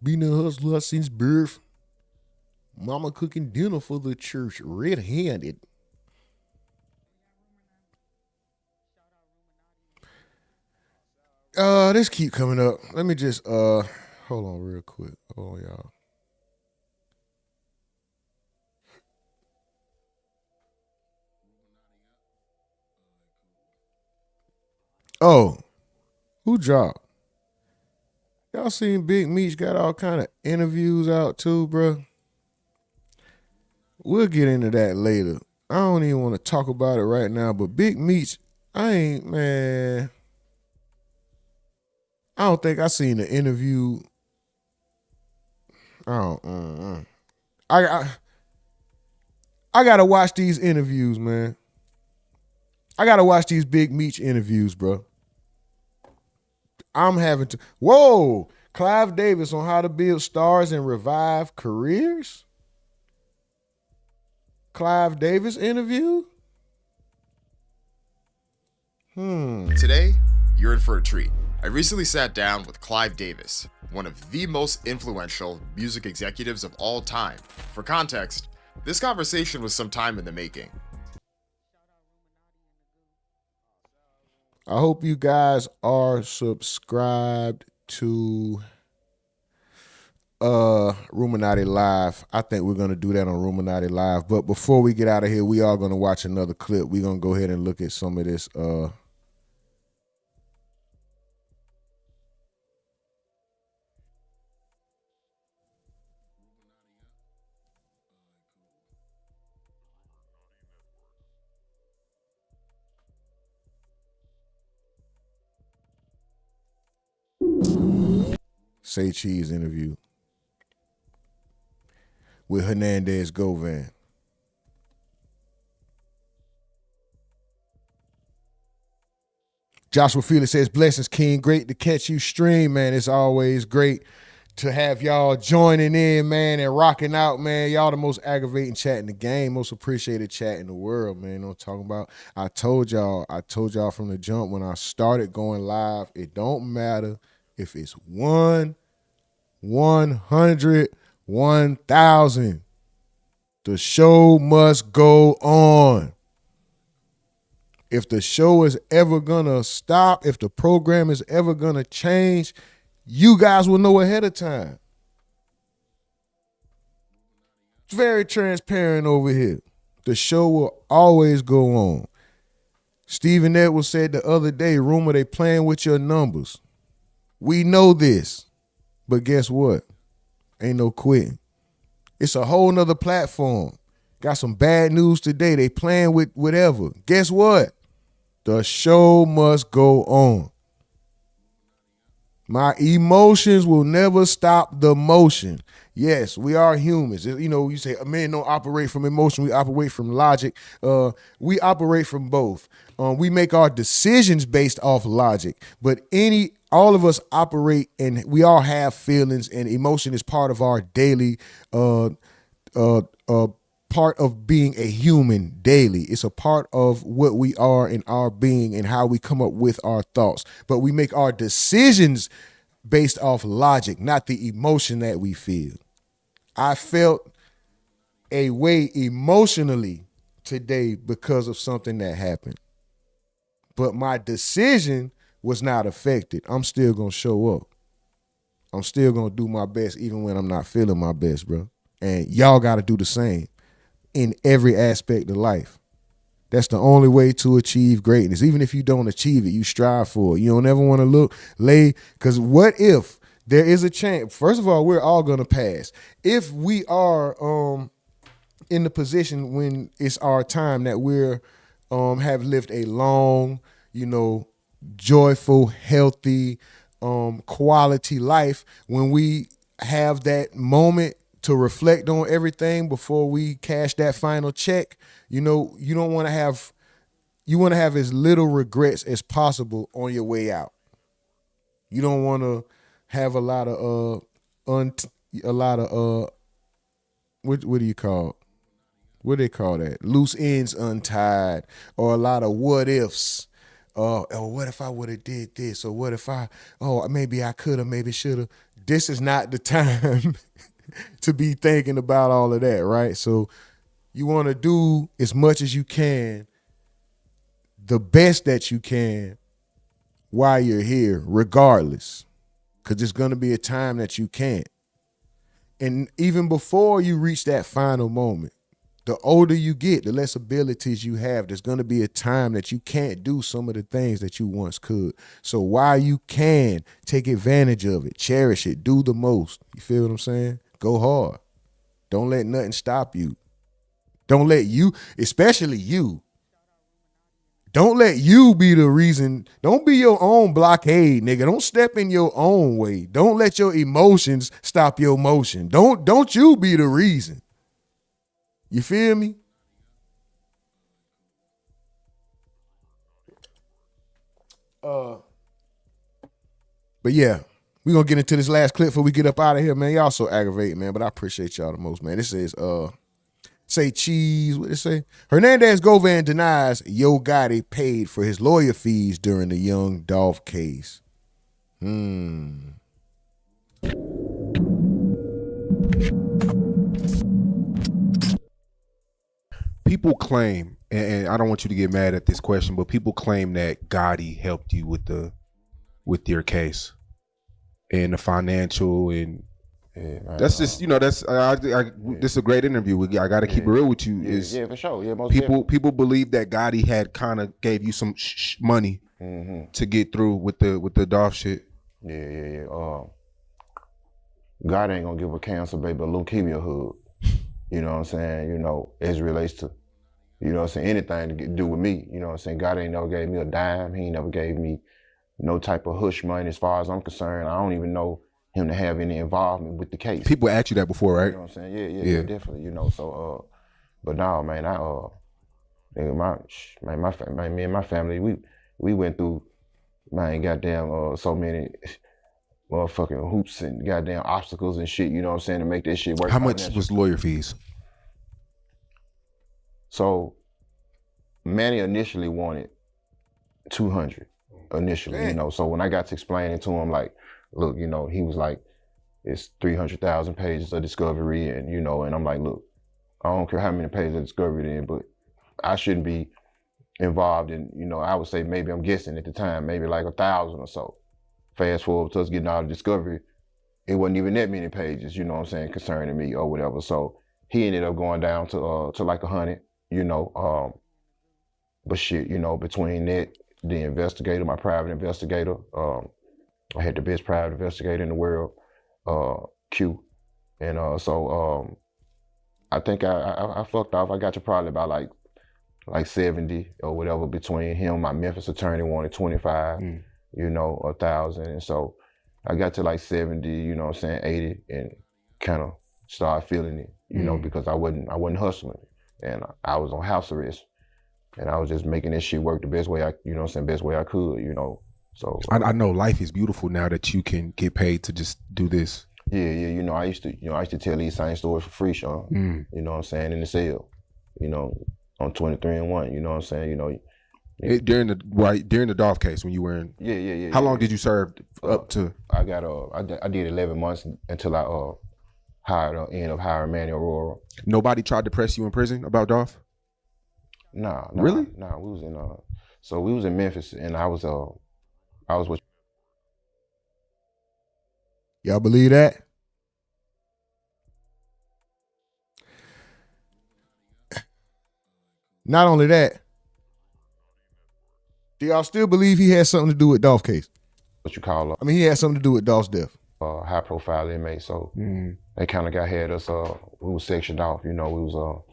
Being a hustler since birth. Mama cooking dinner for the church red-handed. This keep coming up. Let me just hold on real quick. Hold on, y'all. Oh, who dropped? Y'all seen Big Meech got all kind of interviews out too, bro? We'll get into that later. I don't even want to talk about it right now, but Big Meech, I don't think I seen the interview. I gotta watch these interviews, man. I gotta watch these Big Meech interviews, bro. I'm having to. Whoa, Clive Davis on how to build stars and revive careers. Clive Davis interview. Today, you're in for a treat. I recently sat down with Clive Davis, one of the most influential music executives of all time. For context, this conversation was some time in the making. I hope you guys are subscribed to Rumornati Live. I think we're going to do that on Rumornati Live. But before we get out of here, we are going to watch another clip. We're going to go ahead and look at some of this Say Cheese interview with Hernandez Govan. Joshua Felix says, blessings, King. Great to catch you stream, man. It's always great to have y'all joining in, man, and rocking out, man. Y'all the most aggravating chat in the game, most appreciated chat in the world, man. You know what I'm talking about? I told y'all from the jump when I started going live, it don't matter if it's 1, 100, 1,000. The show must go on. If the show is ever gonna stop, if the program is ever gonna change, you guys will know ahead of time. It's very transparent over here. The show will always go on. Stephen Edwards said the other day, rumor they playing with your numbers. We know this, but guess what? Ain't no quitting. It's a whole nother platform. Got some bad news today. They playing with whatever. Guess what? The show must go on. My emotions will never stop the motion. Yes, we are humans. You know, you say a man don't operate from emotion. We operate from logic. We operate from both. We make our decisions based off logic. But all of us operate, and we all have feelings, and emotion is part of our daily part of being a human daily. It's a part of what we are in our being and how we come up with our thoughts. But we make our decisions based off logic, not the emotion that we feel. I felt a way emotionally today because of something that happened. But my decision was not affected. I'm still going to show up. I'm still going to do my best even when I'm not feeling my best, bro. And y'all got to do the same in every aspect of life. That's the only way to achieve greatness. Even if you don't achieve it, you strive for it. You don't ever want to because what if there is a chance? First of all, we're all going to pass. If we are in the position when it's our time that we're have lived a long, joyful, healthy, quality life, when we have that moment to reflect on everything before we cash that final check. You know, you want to have as little regrets as possible on your way out. You don't want to have a lot of what do you call it? What do they call that? Loose ends untied, or a lot of what ifs. Oh, what if I would have did this? Or what if maybe I could have, maybe should have. This is not the time to be thinking about all of that, right? So you want to do as much as you can, the best that you can while you're here, regardless. Because there's going to be a time that you can't. And even before you reach that final moment, the older you get, the less abilities you have. There's going to be a time that you can't do some of the things that you once could. So while you can, take advantage of it, cherish it, do the most. You feel what I'm saying? Go hard. Don't let nothing stop you. Don't let you, especially you. Don't let you be the reason. Don't be your own blockade, nigga. Don't step in your own way. Don't let your emotions stop your motion. Don't you be the reason. You feel me? But yeah, we're gonna get into this last clip before we get up out of here, man. Y'all so aggravating, man, but I appreciate y'all the most, man. This is say cheese, what it say? Hernandez Govan denies Yo Gotti paid for his lawyer fees during the Young Dolph case. People claim, and I don't want you to get mad at this question, but people claim that Gotti helped you with your case and the financial and that's just, that's this is a great interview. I got to keep it real with you. Yeah, for sure. Yeah, most people believe that Gotti had kind of gave you some money to get through with the Dolph shit. Yeah. God ain't gonna give a cancer baby a leukemia hug. You know what I'm saying? As it relates to, anything to do with me. You know what I'm saying? God ain't never gave me a dime. He ain't never gave me no type of hush money as far as I'm concerned. I don't even know him to have any involvement with the case. People asked you that before, right? You know what I'm saying? Yeah, definitely. So, but no, man, me and my family, we went through, man, goddamn, so many motherfucking hoops and goddamn obstacles and shit, you know what I'm saying, to make this shit work. How much was lawyer fees? So, Manny initially wanted $200 initially, so when I got to explaining to him, like, look, he was like, it's 300,000 pages of discovery, and and I'm like, look, I don't care how many pages of discovery in, but I shouldn't be involved in, I would say maybe, I'm guessing at the time, maybe like 1,000 or so. Fast forward to us getting all the discovery, it wasn't even that many pages, you know what I'm saying, concerning me or whatever. So he ended up going down to like 100, but shit, between that, the investigator, my private investigator, I had the best private investigator in the world, Q. And so I think I fucked off. I got to probably about like 70 or whatever between him. My Memphis attorney wanted 25, 1,000. And so I got to like 70, 80, and kind of started feeling it, because I wasn't hustling. And I was on house arrest. And I was just making this shit work the best way best way I could, So I know life is beautiful now that you can get paid to just do this. Yeah. I used to tell these same stories for free, Sean. You know what I'm saying, in the cell. On 23 and 1. You know what I'm saying. During the Dolph case when you were in. Yeah. How long did you serve up to? I got I did 11 months until I ended up hiring Manny Aurora. Nobody tried to press you in prison about Dolph? Nah. Really? Nah, we was in Memphis, and I was with. Y'all believe that? Not only that, do y'all still believe he had something to do with Dolph's case? What you call? He had something to do with Dolph's death. High profile inmate, so they kind of had us. We was sectioned off. We was.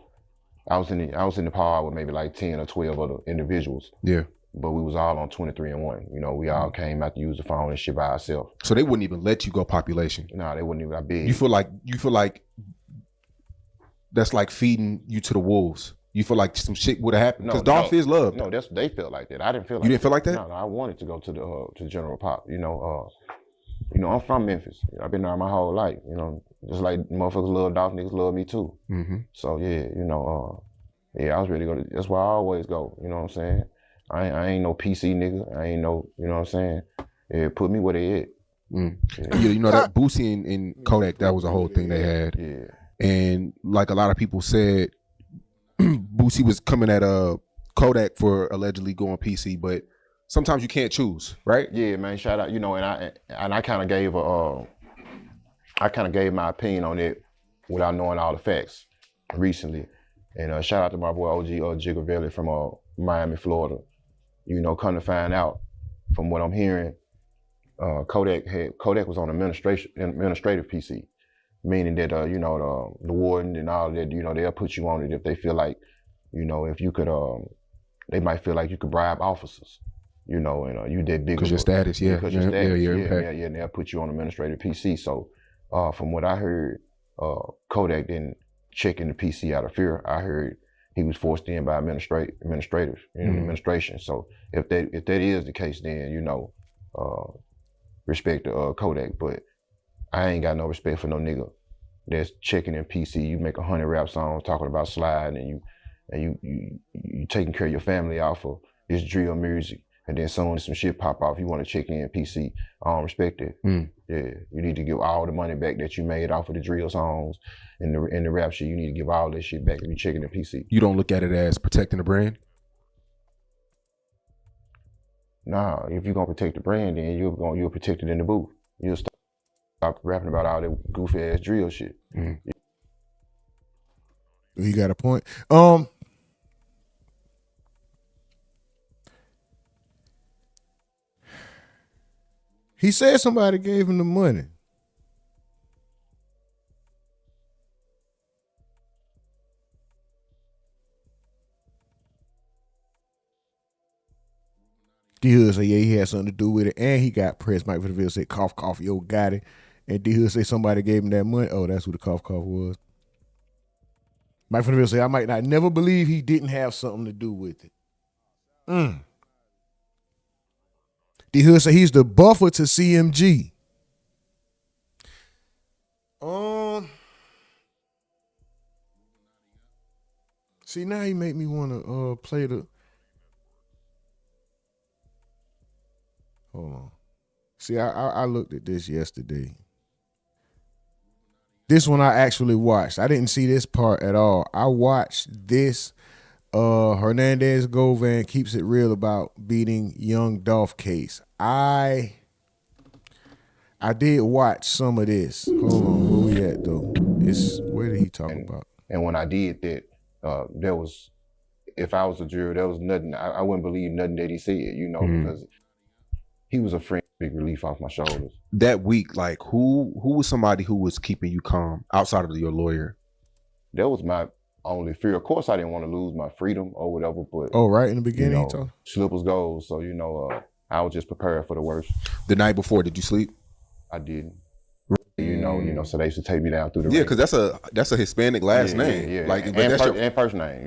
I was in the pod with maybe like 10 or 12 other individuals. Yeah. But we was all on 23 and 1. We all came out to use the phone and shit by ourselves. So they wouldn't even let you go population. No, they wouldn't even. I beg. You feel like that's like feeding you to the wolves? You feel like some shit would have happened because Dolph is loved. No, they felt like that. I didn't feel like you didn't feel like that. No, I wanted to go to the General Pop. I'm from Memphis. I've been there my whole life. Just like motherfuckers love Dolph, niggas love me too. Mm-hmm. So yeah, I was ready to go. That's where I always go. You know what I'm saying? I ain't no PC nigga. I ain't no. You know what I'm saying? Yeah, put me where they at. Mm. Yeah. That Boosie and Kodak, that was a whole thing they had. Yeah. And like a lot of people said, Boosie was coming at Kodak for allegedly going PC, but sometimes you can't choose, right? Yeah, man. Shout out, and I kind of gave my opinion on it without knowing all the facts recently. And shout out to my boy OG Jigavelli from Miami, Florida. Come to find out from what I'm hearing, Kodak was on administrative PC. Meaning that the warden and all that, they'll put you on it if they feel like, if you could, they might feel like you could bribe officers, and you did big because your status, yeah, because your status, yeah, and they'll put you on administrative PC. So, from what I heard, Kodak didn't check in the PC out of fear. I heard he was forced in by administration. So if that is the case, then respect to Kodak, but I ain't got no respect for no nigga that's checking in PC. You make 100 rap songs talking about sliding, and you taking care of your family off of this drill music, and then soon some shit pop off. You want to check in PC. I don't respect it. Yeah, you need to give all the money back that you made off of the drill songs and the rap shit. You need to give all that shit back if you checking in PC. You don't look at it as protecting the brand? Nah, if you're gonna protect the brand, then you'll protect it in the booth. You'll stop rapping about all that goofy ass drill shit. He got a point. He said somebody gave him the money. D-Hood said, yeah, he had something to do with it, and he got pressed. Mike Vanderbilt said, cough, cough, yo, got it. And D-Hood said somebody gave him that money. Oh, that's who the cough, cough was. Mike Vanderbilt said, I might not never believe he didn't have something to do with it. D-Hood said he's the buffer to CMG. See, now he make me want to play the... Hold on. See, I looked at this yesterday. This one I actually watched. I didn't see this part at all. I watched this. Hernandez Govan keeps it real about beating Young Dolph case. I did watch some of this. Hold on, where we at though? Where did he talk about? And when I did that, there was, if I was a juror, there was nothing. I wouldn't believe nothing that he said, because he was a friend, big relief off my shoulders. That week, like who was somebody who was keeping you calm outside of your lawyer? That was my only fear. Of course, I didn't want to lose my freedom or whatever, but right in the beginning, slippers goals. So I was just prepared for the worst. The night before, did you sleep? I didn't. So they used to take me down through the because that's a Hispanic last name. Yeah. Like, and first name.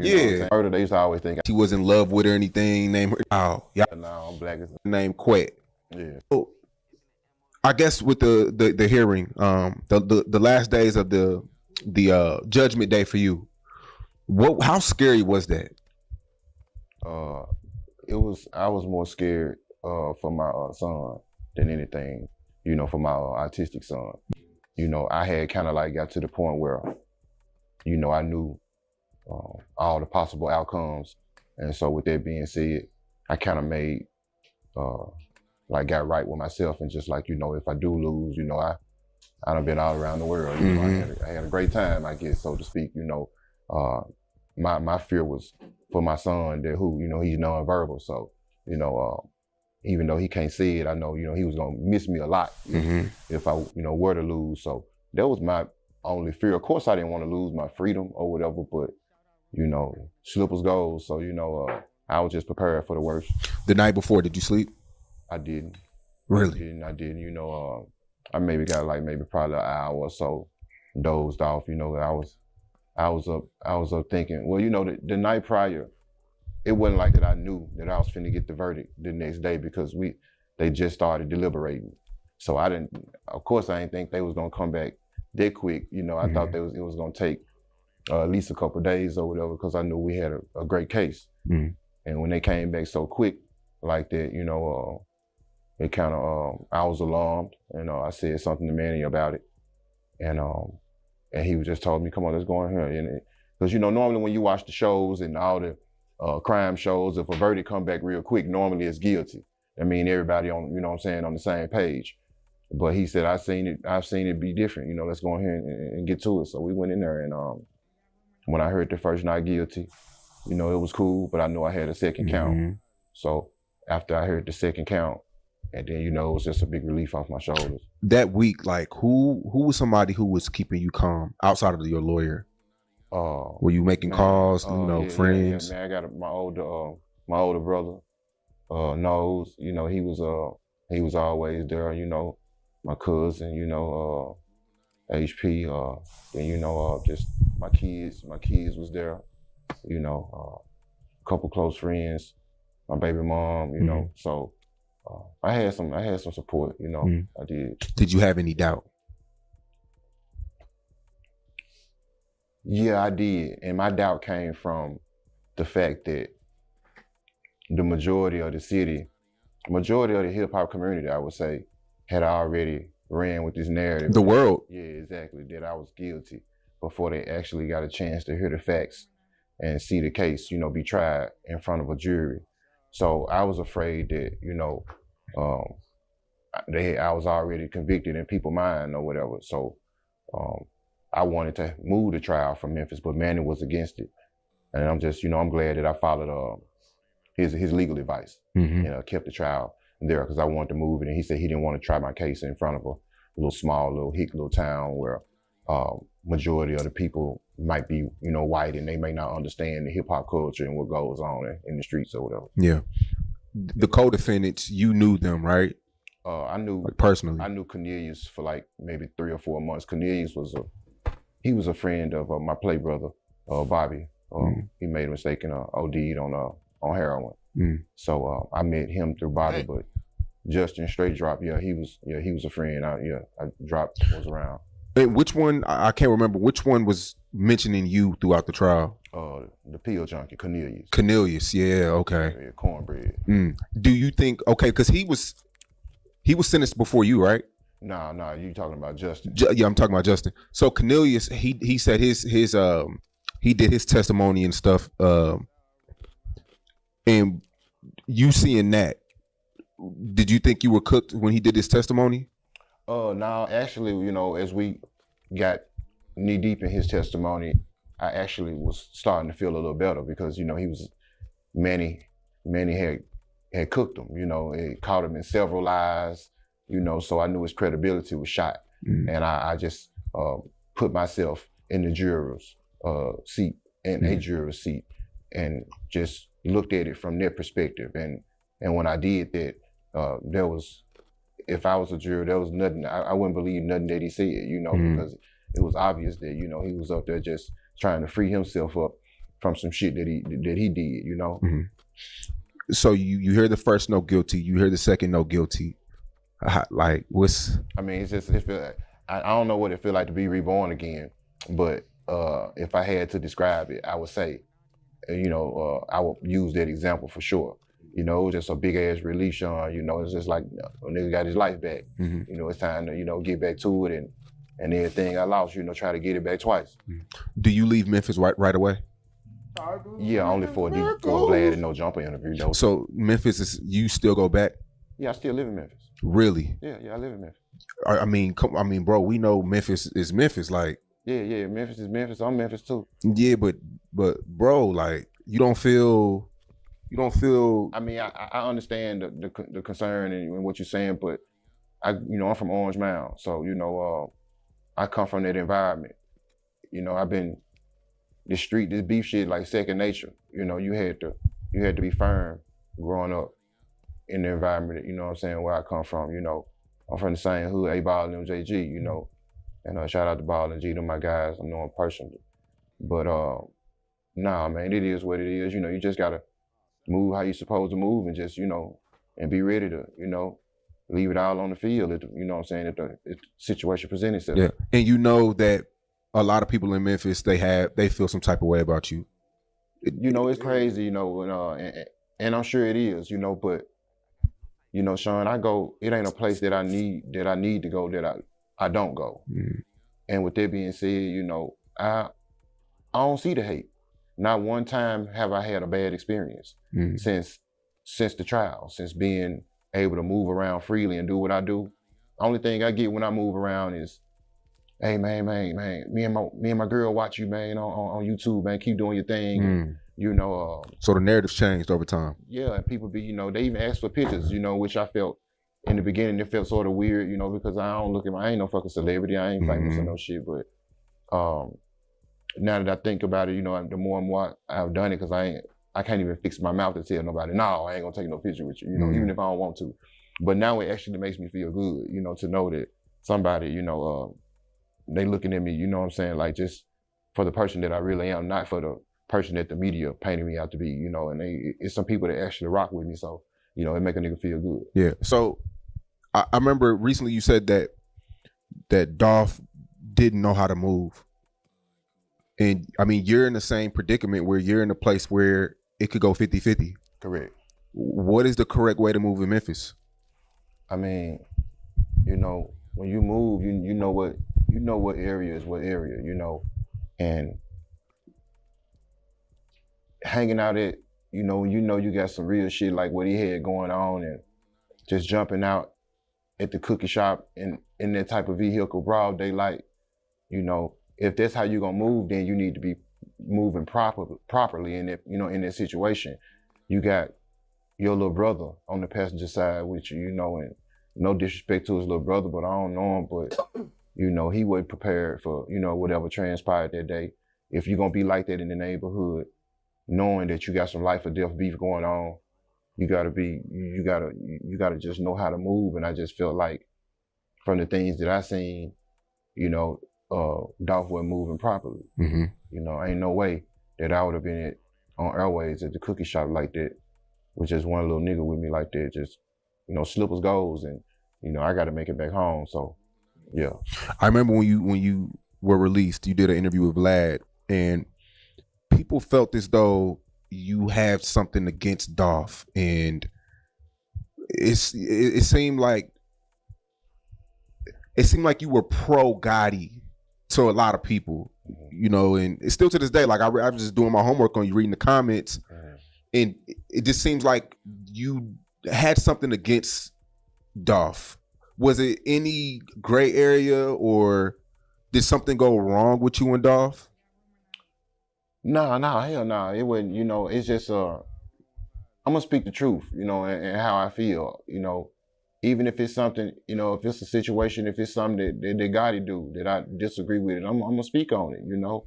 Murder, they used to always think she was in love with her or anything. Name her. Oh, yeah. No, I'm black. Name Quet. Yeah. So, I guess with the hearing, the last days of the judgment day for you, how scary was that? I was more scared for my son than anything. For my autistic son. I had kind of like got to the point where, I knew all the possible outcomes. And so with that being said, I kind of made, got right with myself and just like, if I do lose, I done been all around the world. I had a great time, I guess, so to speak. My fear was for my son that he's nonverbal. So, even though he can't see it, I know, he was gonna miss me a lot if I, were to lose. So that was my only fear. Of course, I didn't want to lose my freedom or whatever, but slippers goals. So I was just prepared for the worst. The night before, did you sleep? I didn't. Really? I didn't. I maybe got probably an hour or so dozed off. I was up thinking, well, you know, the night prior, it wasn't like that I knew that I was finna get the verdict the next day because they just started deliberating. So of course I didn't think they was gonna come back that quick. You know, I thought it was gonna take at least a couple of days or whatever because I knew we had a great case. And when they came back so quick like that, you know, it kind of, I was alarmed, and I said something to Manny about it. And he just told me, come on, let's go in here. Because, you know, normally when you watch the shows and all the crime shows, if a verdict come back real quick, normally it's guilty. I mean, everybody on, you know what I'm saying, on the same page. But he said, I've seen it be different. You know, let's go in here and get to it. So we went in there, and when I heard the first not guilty, you know, it was cool, but I knew I had a second count. So after I heard the second count, and then, you know, it was just a big relief off my shoulders. That week, like, who was somebody who was keeping you calm outside of your lawyer? Were you making calls, friends? Yeah, man, I got my older brother, Nose. You know, he was always there. You know, my cousin. You know, HP. Then, you know, just my kids. My kids was there. You know, a couple close friends. My baby mom. You know, so. I had some support, you know. I did. Did you have any doubt? Yeah, I did. And my doubt came from the fact that the majority of the hip hop community, I would say, had already ran with this narrative. The world. Yeah, exactly. That I was guilty before they actually got a chance to hear the facts and see the case, you know, be tried in front of a jury. So I was afraid that, you know, I was already convicted in people's mind or whatever. So I wanted to move the trial from Memphis, but Manny was against it. And I'm just, you know, I'm glad that I followed his legal advice and kept the trial there because I wanted to move it. And he said he didn't want to try my case in front of a little small, little town where majority of the people might be, you know, white and they may not understand the hip hop culture and what goes on in the streets or whatever. Yeah. The co-defendants, you knew them, right? I knew, like, personally. I knew Cornelius for like maybe 3 or 4 months. Cornelius was a friend of my play brother, Bobby. He made a mistake and OD'd on heroin. So I met him through Bobby, but Justin straight drop. Yeah, he was a friend. I dropped, was around. And which one, I can't remember, which one was mentioning you throughout the trial? The pill junkie, Cornelius. Cornelius, yeah, okay. Yeah, cornbread. Do you think, okay, because he was sentenced before you, right? No, you talking about Justin. Yeah, I'm talking about Justin. So Cornelius, he said his he did his testimony and stuff, and you seeing that, did you think you were cooked when he did his testimony? No, actually, you know, as we got knee deep in his testimony, I actually was starting to feel a little better because, you know, Manny had cooked him, you know, it caught him in several lies, you know, so I knew his credibility was shot. And I just put myself in the juror's seat, in a juror's seat, and just looked at it from their perspective. And when I did that, if I was a juror, there was nothing, I wouldn't believe nothing that he said, you know, because it was obvious that, you know, he was up there just trying to free himself up from some shit that he did, you know. So you hear the first no guilty, you hear the second no guilty. Like, what's? I mean, it's just, I don't know what it feel like to be reborn again, but if I had to describe it, I would say, you know, I would use that example for sure. You know, it was just a big ass release, Sean. You know, it's just like a nigga got his life back. You know, it's time to, you know, get back to it and everything I lost, you know, try to get it back twice. Do you leave Memphis right away? Yeah, only for a Vlad and no jumper interview though. So Memphis you still go back? Yeah, I still live in Memphis. Really? Yeah, I live in Memphis. I mean, bro, we know Memphis is Memphis, like. Yeah, Memphis is Memphis. I'm Memphis too. Yeah, but bro, like, you don't feel. I mean, I understand the concern and what you're saying, but I'm from Orange Mound, so you know, I come from that environment. You know, I've been this beef shit like second nature. You know, you had to be firm growing up in the environment. You know what I'm saying, where I come from. You know, I'm from the same hood, A Ball and MJG. You know, and shout out to Ball and G, to my guys. I know them personally. But nah, man, it is what it is. You know, you just gotta move how you supposed to move and just, you know, and be ready to, you know, leave it all on the field. You know what I'm saying? If the situation presents itself. Yeah, and you know that a lot of people in Memphis, they feel some type of way about you. You know, it's crazy, you know, and I'm sure it is, you know, but you know, Sean, it ain't a place that I need to go that I don't go. Mm. And with that being said, you know, I don't see the hate. Not one time have I had a bad experience since the trial, since being able to move around freely and do what I do. Only thing I get when I move around is, hey man, me and my girl watch you, man, on YouTube, man. Keep doing your thing. And, you know. So the narrative's changed over time. Yeah, and people be, you know, they even ask for pictures, you know, which I felt in the beginning it felt sort of weird, you know, because I ain't no fucking celebrity, I ain't famous or no shit, but now that I think about it, you know, the more and more I've done it, because I can't even fix my mouth to tell nobody, no, I ain't gonna take no picture with you, you know, even if I don't want to. But now it actually makes me feel good, you know, to know that somebody, you know, they looking at me, you know what I'm saying, like just for the person that I really am, not for the person that the media painted me out to be, you know, and it's some people that actually rock with me, so, you know, it make a nigga feel good. Yeah, so I remember recently you said that Dolph didn't know how to move. And I mean, you're in the same predicament where you're in a place where it could go 50-50. Correct. What is the correct way to move in Memphis? I mean, you know, when you move, you know what area is what area, you know, and hanging out at, you know, you got some real shit like what he had going on, and just jumping out at the cookie shop in that type of vehicle, broad daylight, you know, if that's how you're gonna move, then you need to be moving properly in that, you know, in that situation. You got your little brother on the passenger side with you, you know, and no disrespect to his little brother, but I don't know him, but you know, he wasn't prepared for, you know, whatever transpired that day. If you're gonna be like that in the neighborhood, knowing that you got some life or death beef going on, you gotta just know how to move. And I just felt like from the things that I seen, you know, Dolph wasn't moving properly. Mm-hmm. You know, ain't no way that I would have been on Airways at the cookie shop like that with just one little nigga with me like that. Just, you know, slippers goes, and you know, I got to make it back home. So, yeah. I remember when you were released, you did an interview with Vlad, and people felt as though you had something against Dolph, and it seemed like you were pro Gotti to a lot of people, you know, and it's still to this day. Like I was just doing my homework on you, reading the comments, and it just seems like you had something against Dolph. Was it any gray area, or did something go wrong with you and Dolph? No, hell no. It wasn't, you know, it's just I'm gonna speak the truth, you know, and how I feel, you know. Even if it's something, you know, if it's a situation, if it's something that Gotti do that I disagree with it, I'm gonna speak on it, you know.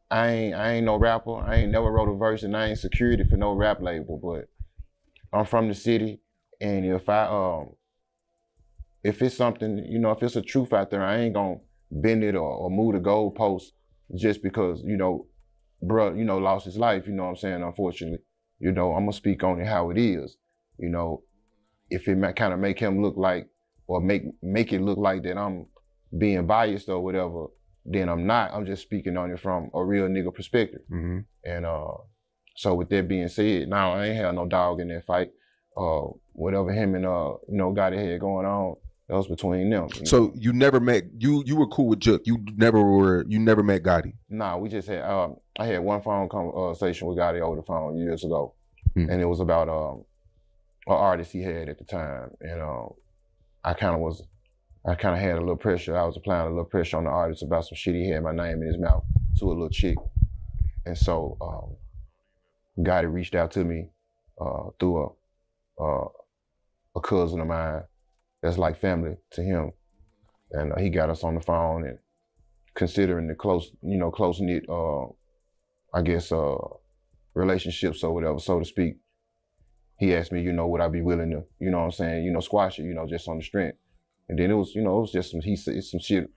I ain't no rapper. I ain't never wrote a verse, and I ain't security for no rap label, but I'm from the city, and if it's something, you know, if it's a truth out there, I ain't gonna bend it or move the goalpost just because, you know, bruh, you know, lost his life, you know what I'm saying, unfortunately. You know, I'm gonna speak on it how it is. You know, if it might kind of make him look like, or make it look like that I'm being biased or whatever, then I'm not. I'm just speaking on it from a real nigga perspective. Mm-hmm. And so with that being said, now I ain't had no dog in that fight. Whatever him and you know, Gotti had going on, that was between them. So you never met, you were cool with Jook. You never met Gotti. Nah, we just had I had one phone conversation with Gotti over the phone years ago, and it was about an artist he had at the time, and I kind of had a little pressure. I was applying a little pressure on the artist about some shit he had my name in his mouth to a little chick, and so Gotti reached out to me through a cousin of mine that's like family to him, and he got us on the phone, and considering the close knit, I guess, relationships or whatever, so to speak. He asked me, you know, would I be willing to, you know what I'm saying, you know, squash it, you know, just on the strength. And then it was just some shit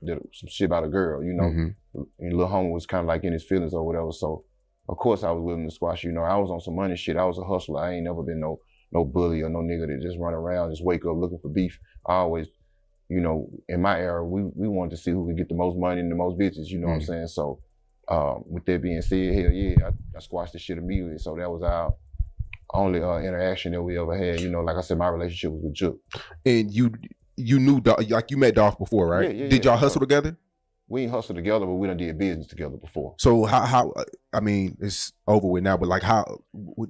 about a girl, And Lil Homie was kind of like in his feelings or whatever. So of course I was willing to squash. I was on some money shit. I was a hustler. I ain't never been no bully or no nigga that just run around, just wake up looking for beef. I always, in my era, we wanted to see who could get the most money and the most bitches. You know what I'm saying? So with that being said, hell yeah, I squashed the shit immediately. So that was our only interaction that we ever had. Like I said, my relationship was with Juke. And you knew Dolph, like you met Dolph before, right? Yeah, Did y'all hustle together? We ain't hustled together, but we done did business together before. So how I mean, it's over with now, but like how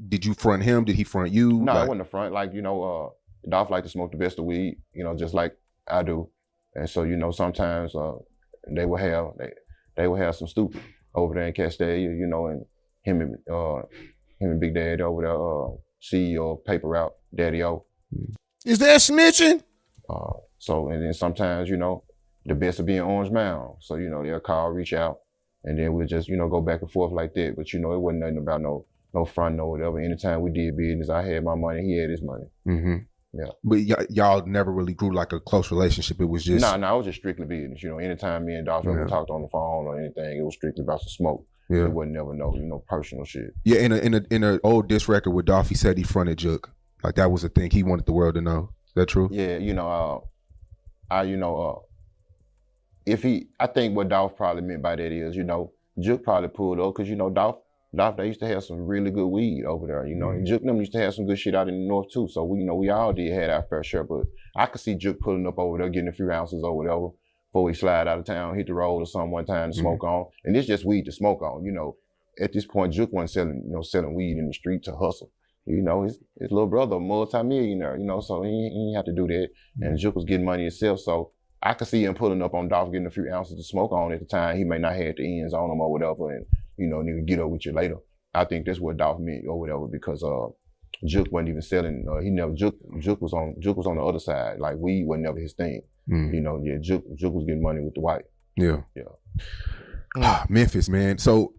did you front him? Did he front you? No, it wasn't a front. Like, Dolph like to smoke the best of weed, just like I do. And so, sometimes they would have some stupid over there in Castalia, and him and Big Daddy over there, CEO, paper route, Daddy O. Is that snitching? So, and then sometimes, the best of being Orange Mound. So, they'll call, reach out, and then we'll just, go back and forth like that. But, it wasn't nothing about no front, no whatever. Anytime we did business, I had my money, he had his money. Mm-hmm. Yeah. But y'all never really grew like a close relationship. It was just... No, it was just strictly business. Anytime me and Dolph ever talked on the phone or anything, it was strictly about some smoke. Yeah. It wasn't never no personal shit. Yeah, in a old diss record with Dolph, he said he fronted Juke. Like that was a thing he wanted the world to know. Is that true? Yeah, I think what Dolph probably meant by that is, Juke probably pulled up because, Dolph, they used to have some really good weed over there, and Juke them used to have some good shit out in the north too. So we all did had our fair share, but I could see Juke pulling up over there, getting a few ounces or whatever before he slide out of town, hit the road or something one time to smoke on. And it's just weed to smoke on, At this point, Juke wasn't selling weed in the street to hustle. His little brother, multi-millionaire, so he didn't have to do that. And Juke was getting money himself, so I could see him pulling up on Dolph, getting a few ounces to smoke on at the time. He may not have the ends on him or whatever, and nigga get up with you later. I think that's what Dolph meant or whatever, because Juke wasn't even selling. Juke was on the other side. Like weed was never his thing. Juke was getting money with the white. Yeah. Memphis, man. So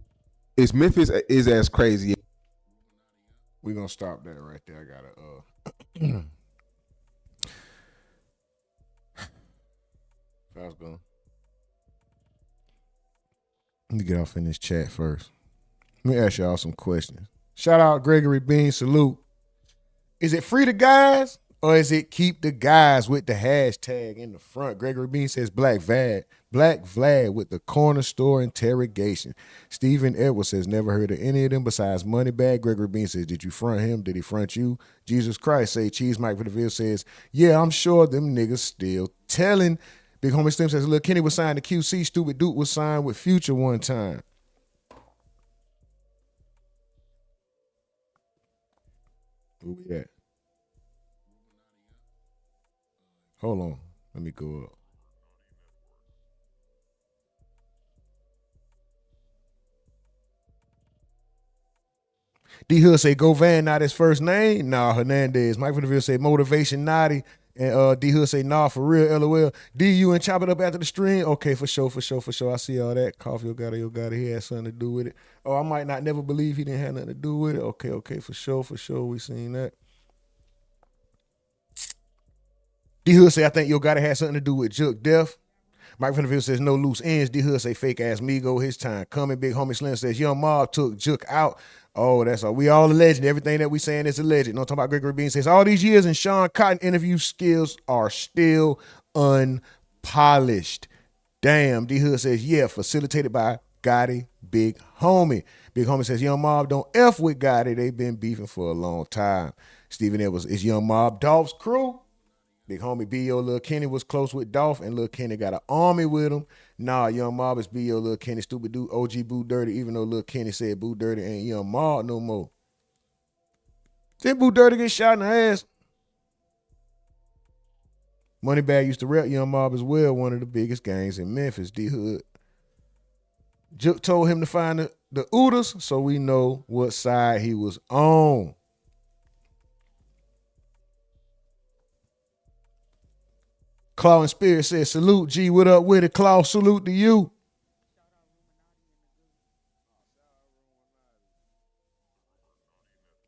Memphis is as crazy. We're gonna stop that right there. I gotta I was going. Let me get off in this chat first. Let me ask y'all some questions. Shout out Gregory Bean, salute. Is it free the guys or is it keep the guys with the hashtag in the front? Gregory Bean says Black Vlad with the corner store interrogation. Stephen Edwards says never heard of any of them besides Moneybag. Gregory Bean says, did you front him? Did he front you? Jesus Christ say Cheese Mike for the Ville says, yeah, I'm sure them niggas still telling. Big Homie Slim says, look, Kenny was signed to QC. Stupid Duke was signed with Future one time. Where we at? Hold on. Let me go up. D Hood say Go Van, not his first name. Nah, Hernandez. Mike Vanderville say Motivation Naughty. And D Hood say, nah, for real, LOL. D, you and chop it up after the stream? Okay, for sure. I see all that. Coffee, yo got it. He had something to do with it. Oh, I might not never believe he didn't have nothing to do with it. Okay, for sure. We seen that. D Hood say, I think Yo Gotti had something to do with Juke Death. Mike Vanderville says, no loose ends. D Hood say, fake ass Migo, his time coming. Big Homie Slim says, Young Mob took Juke out. Oh, that's all. We all alleged. Everything that we saying is alleged. No, talking about Gregory Bean says, all these years and Sean Cotton interview skills are still unpolished. Damn. D Hood says, yeah, facilitated by Gotti, Big Homie. Big Homie says, Young Mob don't F with Gotti. They've been beefing for a long time. Stephen Edwards, is Young Mob Dolph's crew? Big Homie B.O. Lil Kenny was close with Dolph, and Lil Kenny got an army with him. Nah, Young Mob is B.O. Lil Kenny, Stupid Dude, OG Boo Dirty, even though Lil Kenny said Boo Dirty ain't Young Mob no more. Did Boo Dirty get shot in the ass? Moneybag used to rep Young Mob as well, one of the biggest gangs in Memphis, D-Hood. Juke told him to find the Ooters, so we know what side he was on. Claw and Spirit says, salute, G, what up with it? Claw, salute to you.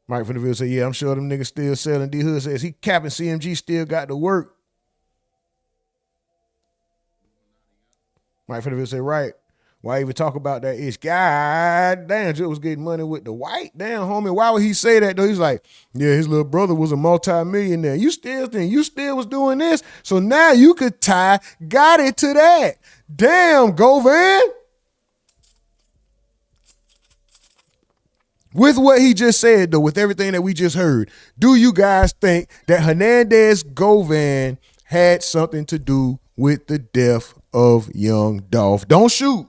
Mike Vanderville said, yeah, I'm sure them niggas still selling. D Hood says, he capping CMG still got to work. Mike Federville said, right. Why even talk about that ish? God damn, Joe was getting money with the white. Damn, homie. Why would he say that though? He's like, yeah, his little brother was a multi-millionaire. You still think you still was doing this? So now you could tie Gotti to that. Damn, Govan. With what he just said, though, with everything that we just heard, do you guys think that Hernandez Govan had something to do with the death of young Dolph? Don't shoot.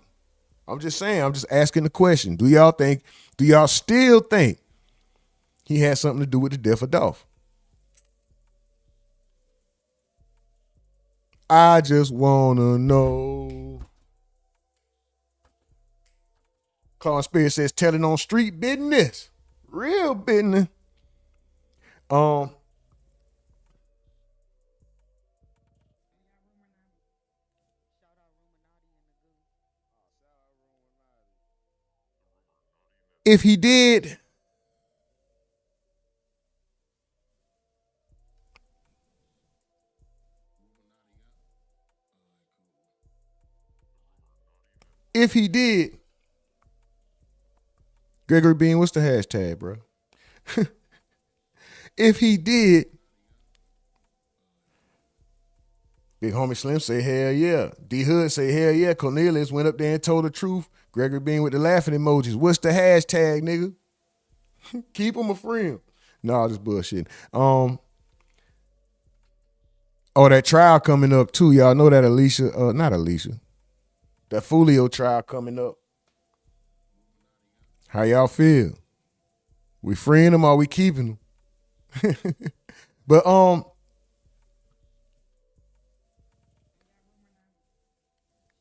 I'm just saying, I'm just asking the question. Do y'all still think he had something to do with the death of Dolph? I just wanna know. Clarence Spears says, telling on street business. Real business. If he did, Gregory Bean, what's the hashtag, bro? If he did, Big Homie Slim say, hell yeah. D Hood say, hell yeah. Cornelius went up there and told the truth. Gregory Bean with the laughing emojis. What's the hashtag, nigga? Keep him a friend. No, just bullshit. Oh, that trial coming up too. Y'all know that not Alicia. That Fulio trial coming up. How y'all feel? We freeing him or we keeping him? But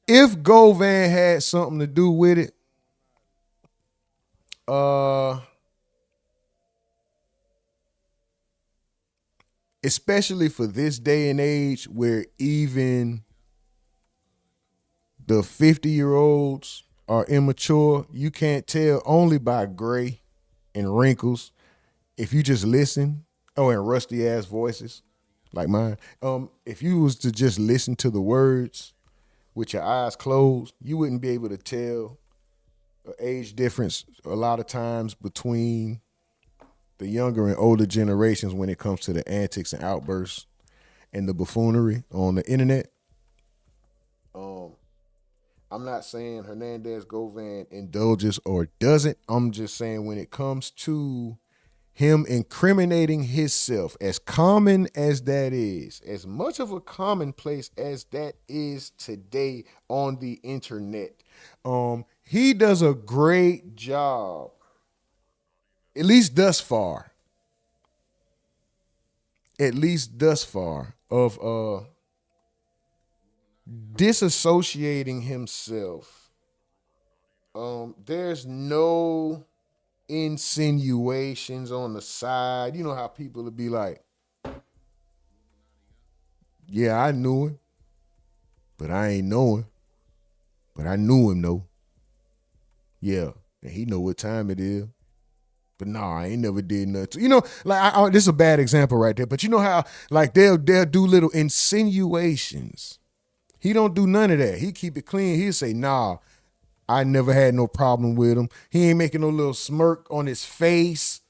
if Govan had something to do with it, especially for this day and age where even the 50-year-olds are immature, you can't tell only by gray and wrinkles. If you just listen, and rusty ass voices like mine. If you was to just listen to the words with your eyes closed, you wouldn't be able to tell an age difference a lot of times between the younger and older generations when it comes to the antics and outbursts and the buffoonery on the internet. I'm not saying Hernandez Govan indulges or doesn't. I'm just saying when it comes to him incriminating himself, as common as that is, as much of a commonplace as that is today on the internet, he does a great job, at least thus far, of disassociating himself. There's no insinuations on the side. You know how people would be like, yeah, I knew him, but I ain't know him. But I knew him though. Yeah, and he know what time it is. But nah, I ain't never did nothing. You know, like this is a bad example right there. But you know how like they'll do little insinuations. He don't do none of that. He keep it clean. He'll say, nah, I never had no problem with him. He ain't making no little smirk on his face.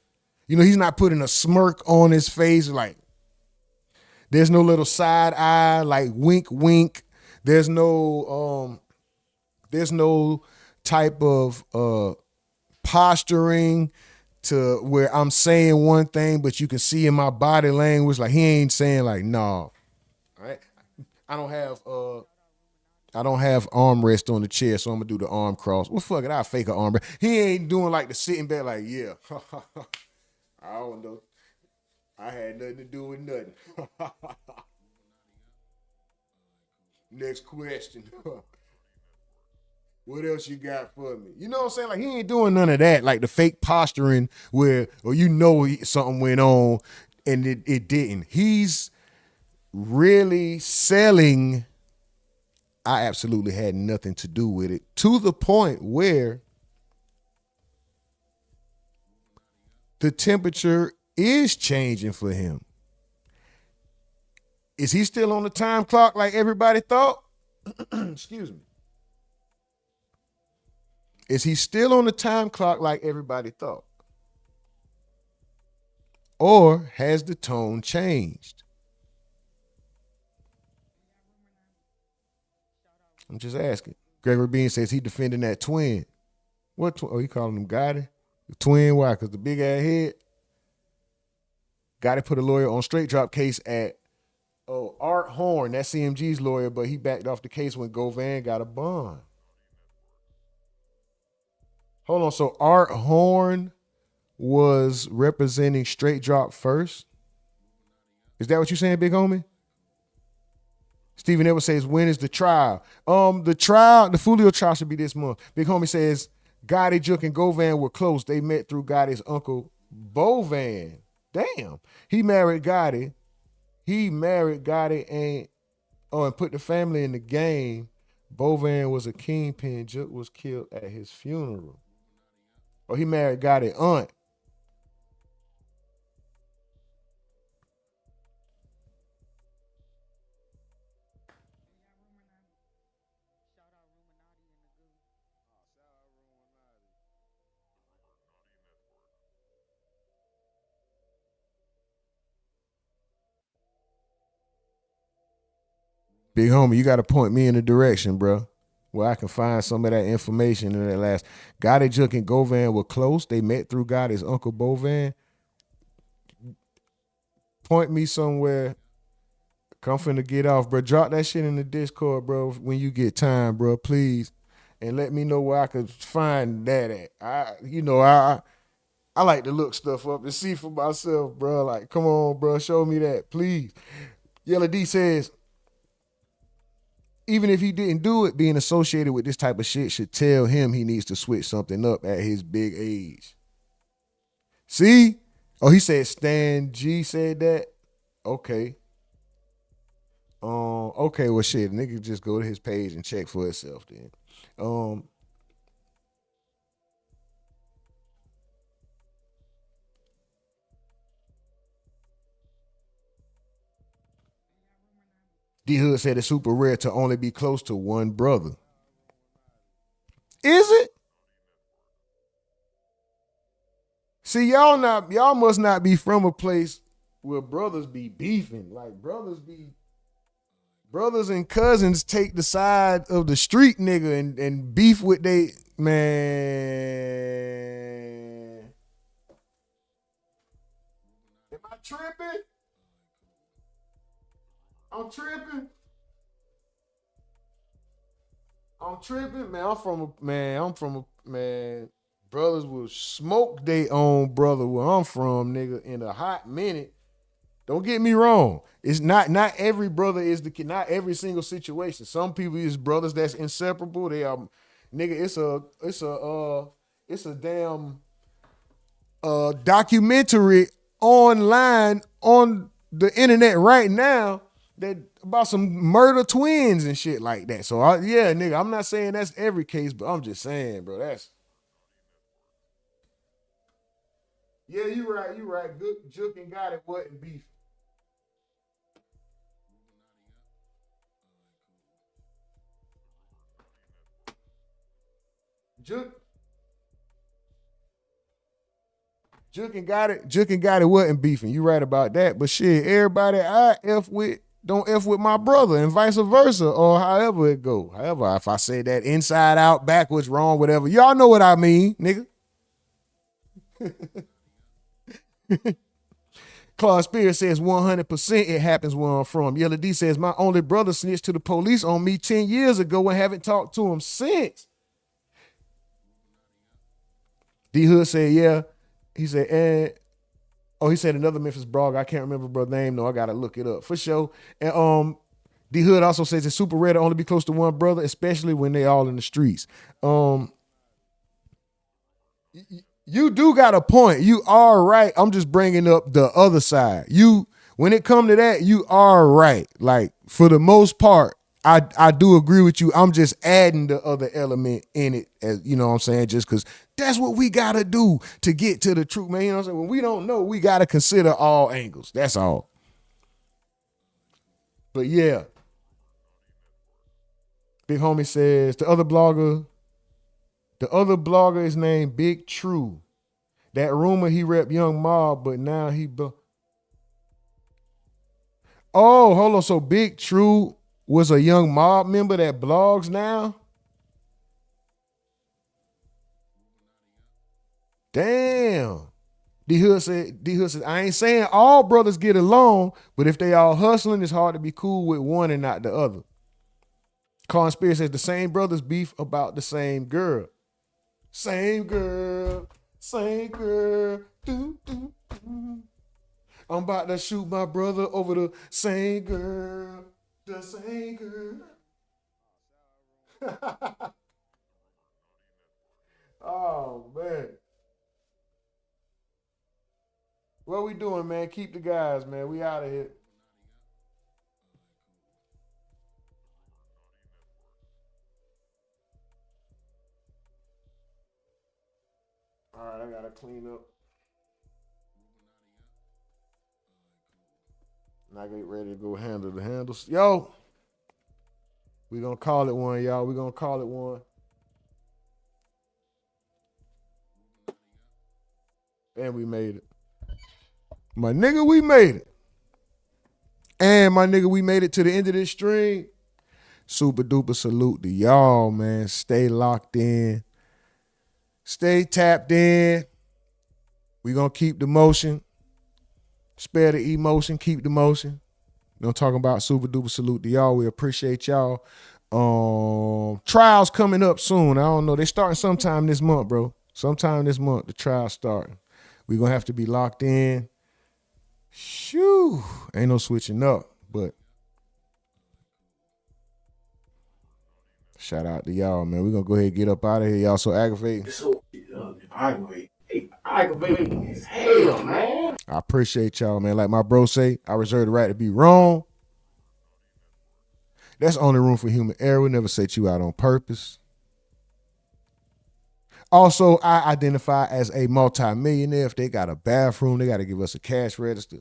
You know, he's not putting a smirk on his face. Like, there's no little side eye, like wink, wink. There's no type of posturing to where I'm saying one thing, but you can see in my body language, like he ain't saying like, nah. Right? I don't have armrest on the chair, so I'm gonna do the arm cross. Well, fuck it, I'll fake an armrest. He ain't doing like the sitting back, like, yeah. I don't know. I had nothing to do with nothing. Next question. What else you got for me? You know what I'm saying? Like, he ain't doing none of that, like the fake posturing where, or something went on and it didn't. He's really selling, I absolutely had nothing to do with it, to the point where the temperature is changing for him. Is he still on the time clock like everybody thought? Excuse me. Is he still on the time clock like everybody thought? Or has the tone changed? I'm just asking. Gregory Bean says he defending that twin. What twin? Oh, he calling him Gotti? The twin, why? Because the big ass head? Gotti put a lawyer on straight drop case at Art Horn, that's CMG's lawyer, but he backed off the case when Govan got a bond. Hold on, so Art Horn was representing straight drop first? Is that what you're saying, big homie? Stephen Edwards says, when is the trial? The Fulio trial should be this month. Big homie says, Gotti, Juke, and Govan were close. They met through Gotti's uncle, Bovan. Damn. He married Gotti and put the family in the game. Bovan was a kingpin. Juke was killed at his funeral. He married Gotti aunt. Big homie, you got to point me in a direction, bro, where I can find some of that information in that last. Gotti, Juke, and Govan were close. They met through Gotti's uncle Bovan. Point me somewhere. I'm finna get off, bro. Drop that shit in the Discord, bro, when you get time, bro, please. And let me know where I could find that at. I like to look stuff up and see for myself, bro. Like, come on, bro, show me that, please. Yellow D says, even if he didn't do it, being associated with this type of shit should tell him he needs to switch something up at his big age. See? Oh, he said Stan G said that? Okay. Okay, well shit, nigga just go to his page and check for itself then. D Hood said it's super rare to only be close to one brother. Is it? See, y'all must not be from a place where brothers be beefing. Like brothers and cousins take the side of the street nigga and beef with they man. Am I tripping? I'm tripping, man. Brothers will smoke their own brother where I'm from, nigga, in a hot minute. Don't get me wrong. It's not every brother is not every single situation. Some people is brothers that's inseparable. They are, nigga. It's a damn documentary online on the internet right now that about some murder twins and shit like that. So yeah, nigga, I'm not saying that's every case, but I'm just saying, bro, that's. Yeah, you right. Good Juke and got it wasn't beef. Juke and got it wasn't beefing. You right about that. But shit, everybody I F with don't F with my brother and vice versa, or however it go. However, if I say that inside out, backwards, wrong, whatever, y'all know what I mean, nigga. Claude Spears says 100% it happens where I'm from. Yellow D says my only brother snitched to the police on me 10 years ago and haven't talked to him since. D Hood said, yeah. He said, he said another Memphis blog. I can't remember brother's name. No, I gotta look it up for sure. And D Hood also says it's super rare to only be close to one brother, especially when they all in the streets. You do got a point. You are right. I'm just bringing up the other side. When it come to that, you are right. Like for the most part, I do agree with you. I'm just adding the other element in it, as you know what I'm saying, just because that's what we got to do to get to the truth, man. You know what I'm saying? When we don't know, we got to consider all angles. That's all. But yeah. Big homie says, the other blogger The other blogger is named Big True. That rumor he rep Young Mob, but now he... Oh, hold on. So Big True was a Young Mob member that blogs now? Damn. D-Hood said, I ain't saying all brothers get along, but if they all hustling, it's hard to be cool with one and not the other. Conspiracy says the same brothers beef about the same girl. Same girl, same girl. Doo, doo, doo. I'm about to shoot my brother over the same girl, the same girl. Oh, man. What we doing, man? Keep the guys, man. We out of here. All right, I gotta clean up. And I get ready to go handle the handles. Yo, we gonna call it one, y'all. We gonna call it one. And we made it. My nigga, we made it. And my nigga, we made it to the end of this stream. Super duper salute to y'all, man. Stay locked in. Stay tapped in. We gonna keep the motion. Spare the emotion, keep the motion. You know, talking about super duper salute to y'all. We appreciate y'all. Trials coming up soon. I don't know. They starting sometime this month, bro. Sometime this month, the trials starting. We gonna have to be locked in. Shoo. Ain't no switching up, but shout out to y'all, man. We gonna go ahead and get up out of here. Y'all so aggravating. So aggravating as hell, man. I appreciate y'all, man. Like my bro say, I reserve the right to be wrong. That's only room for human error. We never set you out on purpose. Also, I identify as a multi-millionaire. If they got a bathroom, they got to give us a cash register.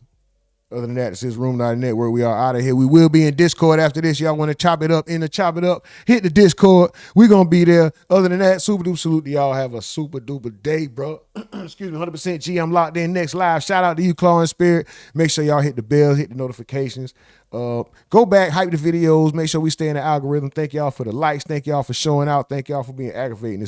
Other than that, this is Rumornati Network. We are out of here. We will be in Discord after this. Y'all want to chop it up, hit the Discord. We going to be there. Other than that, super duper salute to y'all. Have a super duper day, bro. Excuse me, 100% G. I'm locked in. Next live. Shout out to you, Claw and Spirit. Make sure y'all hit the bell, hit the notifications. Go back, hype the videos. Make sure we stay in the algorithm. Thank y'all for the likes. Thank y'all for showing out. Thank y'all for being aggravating this.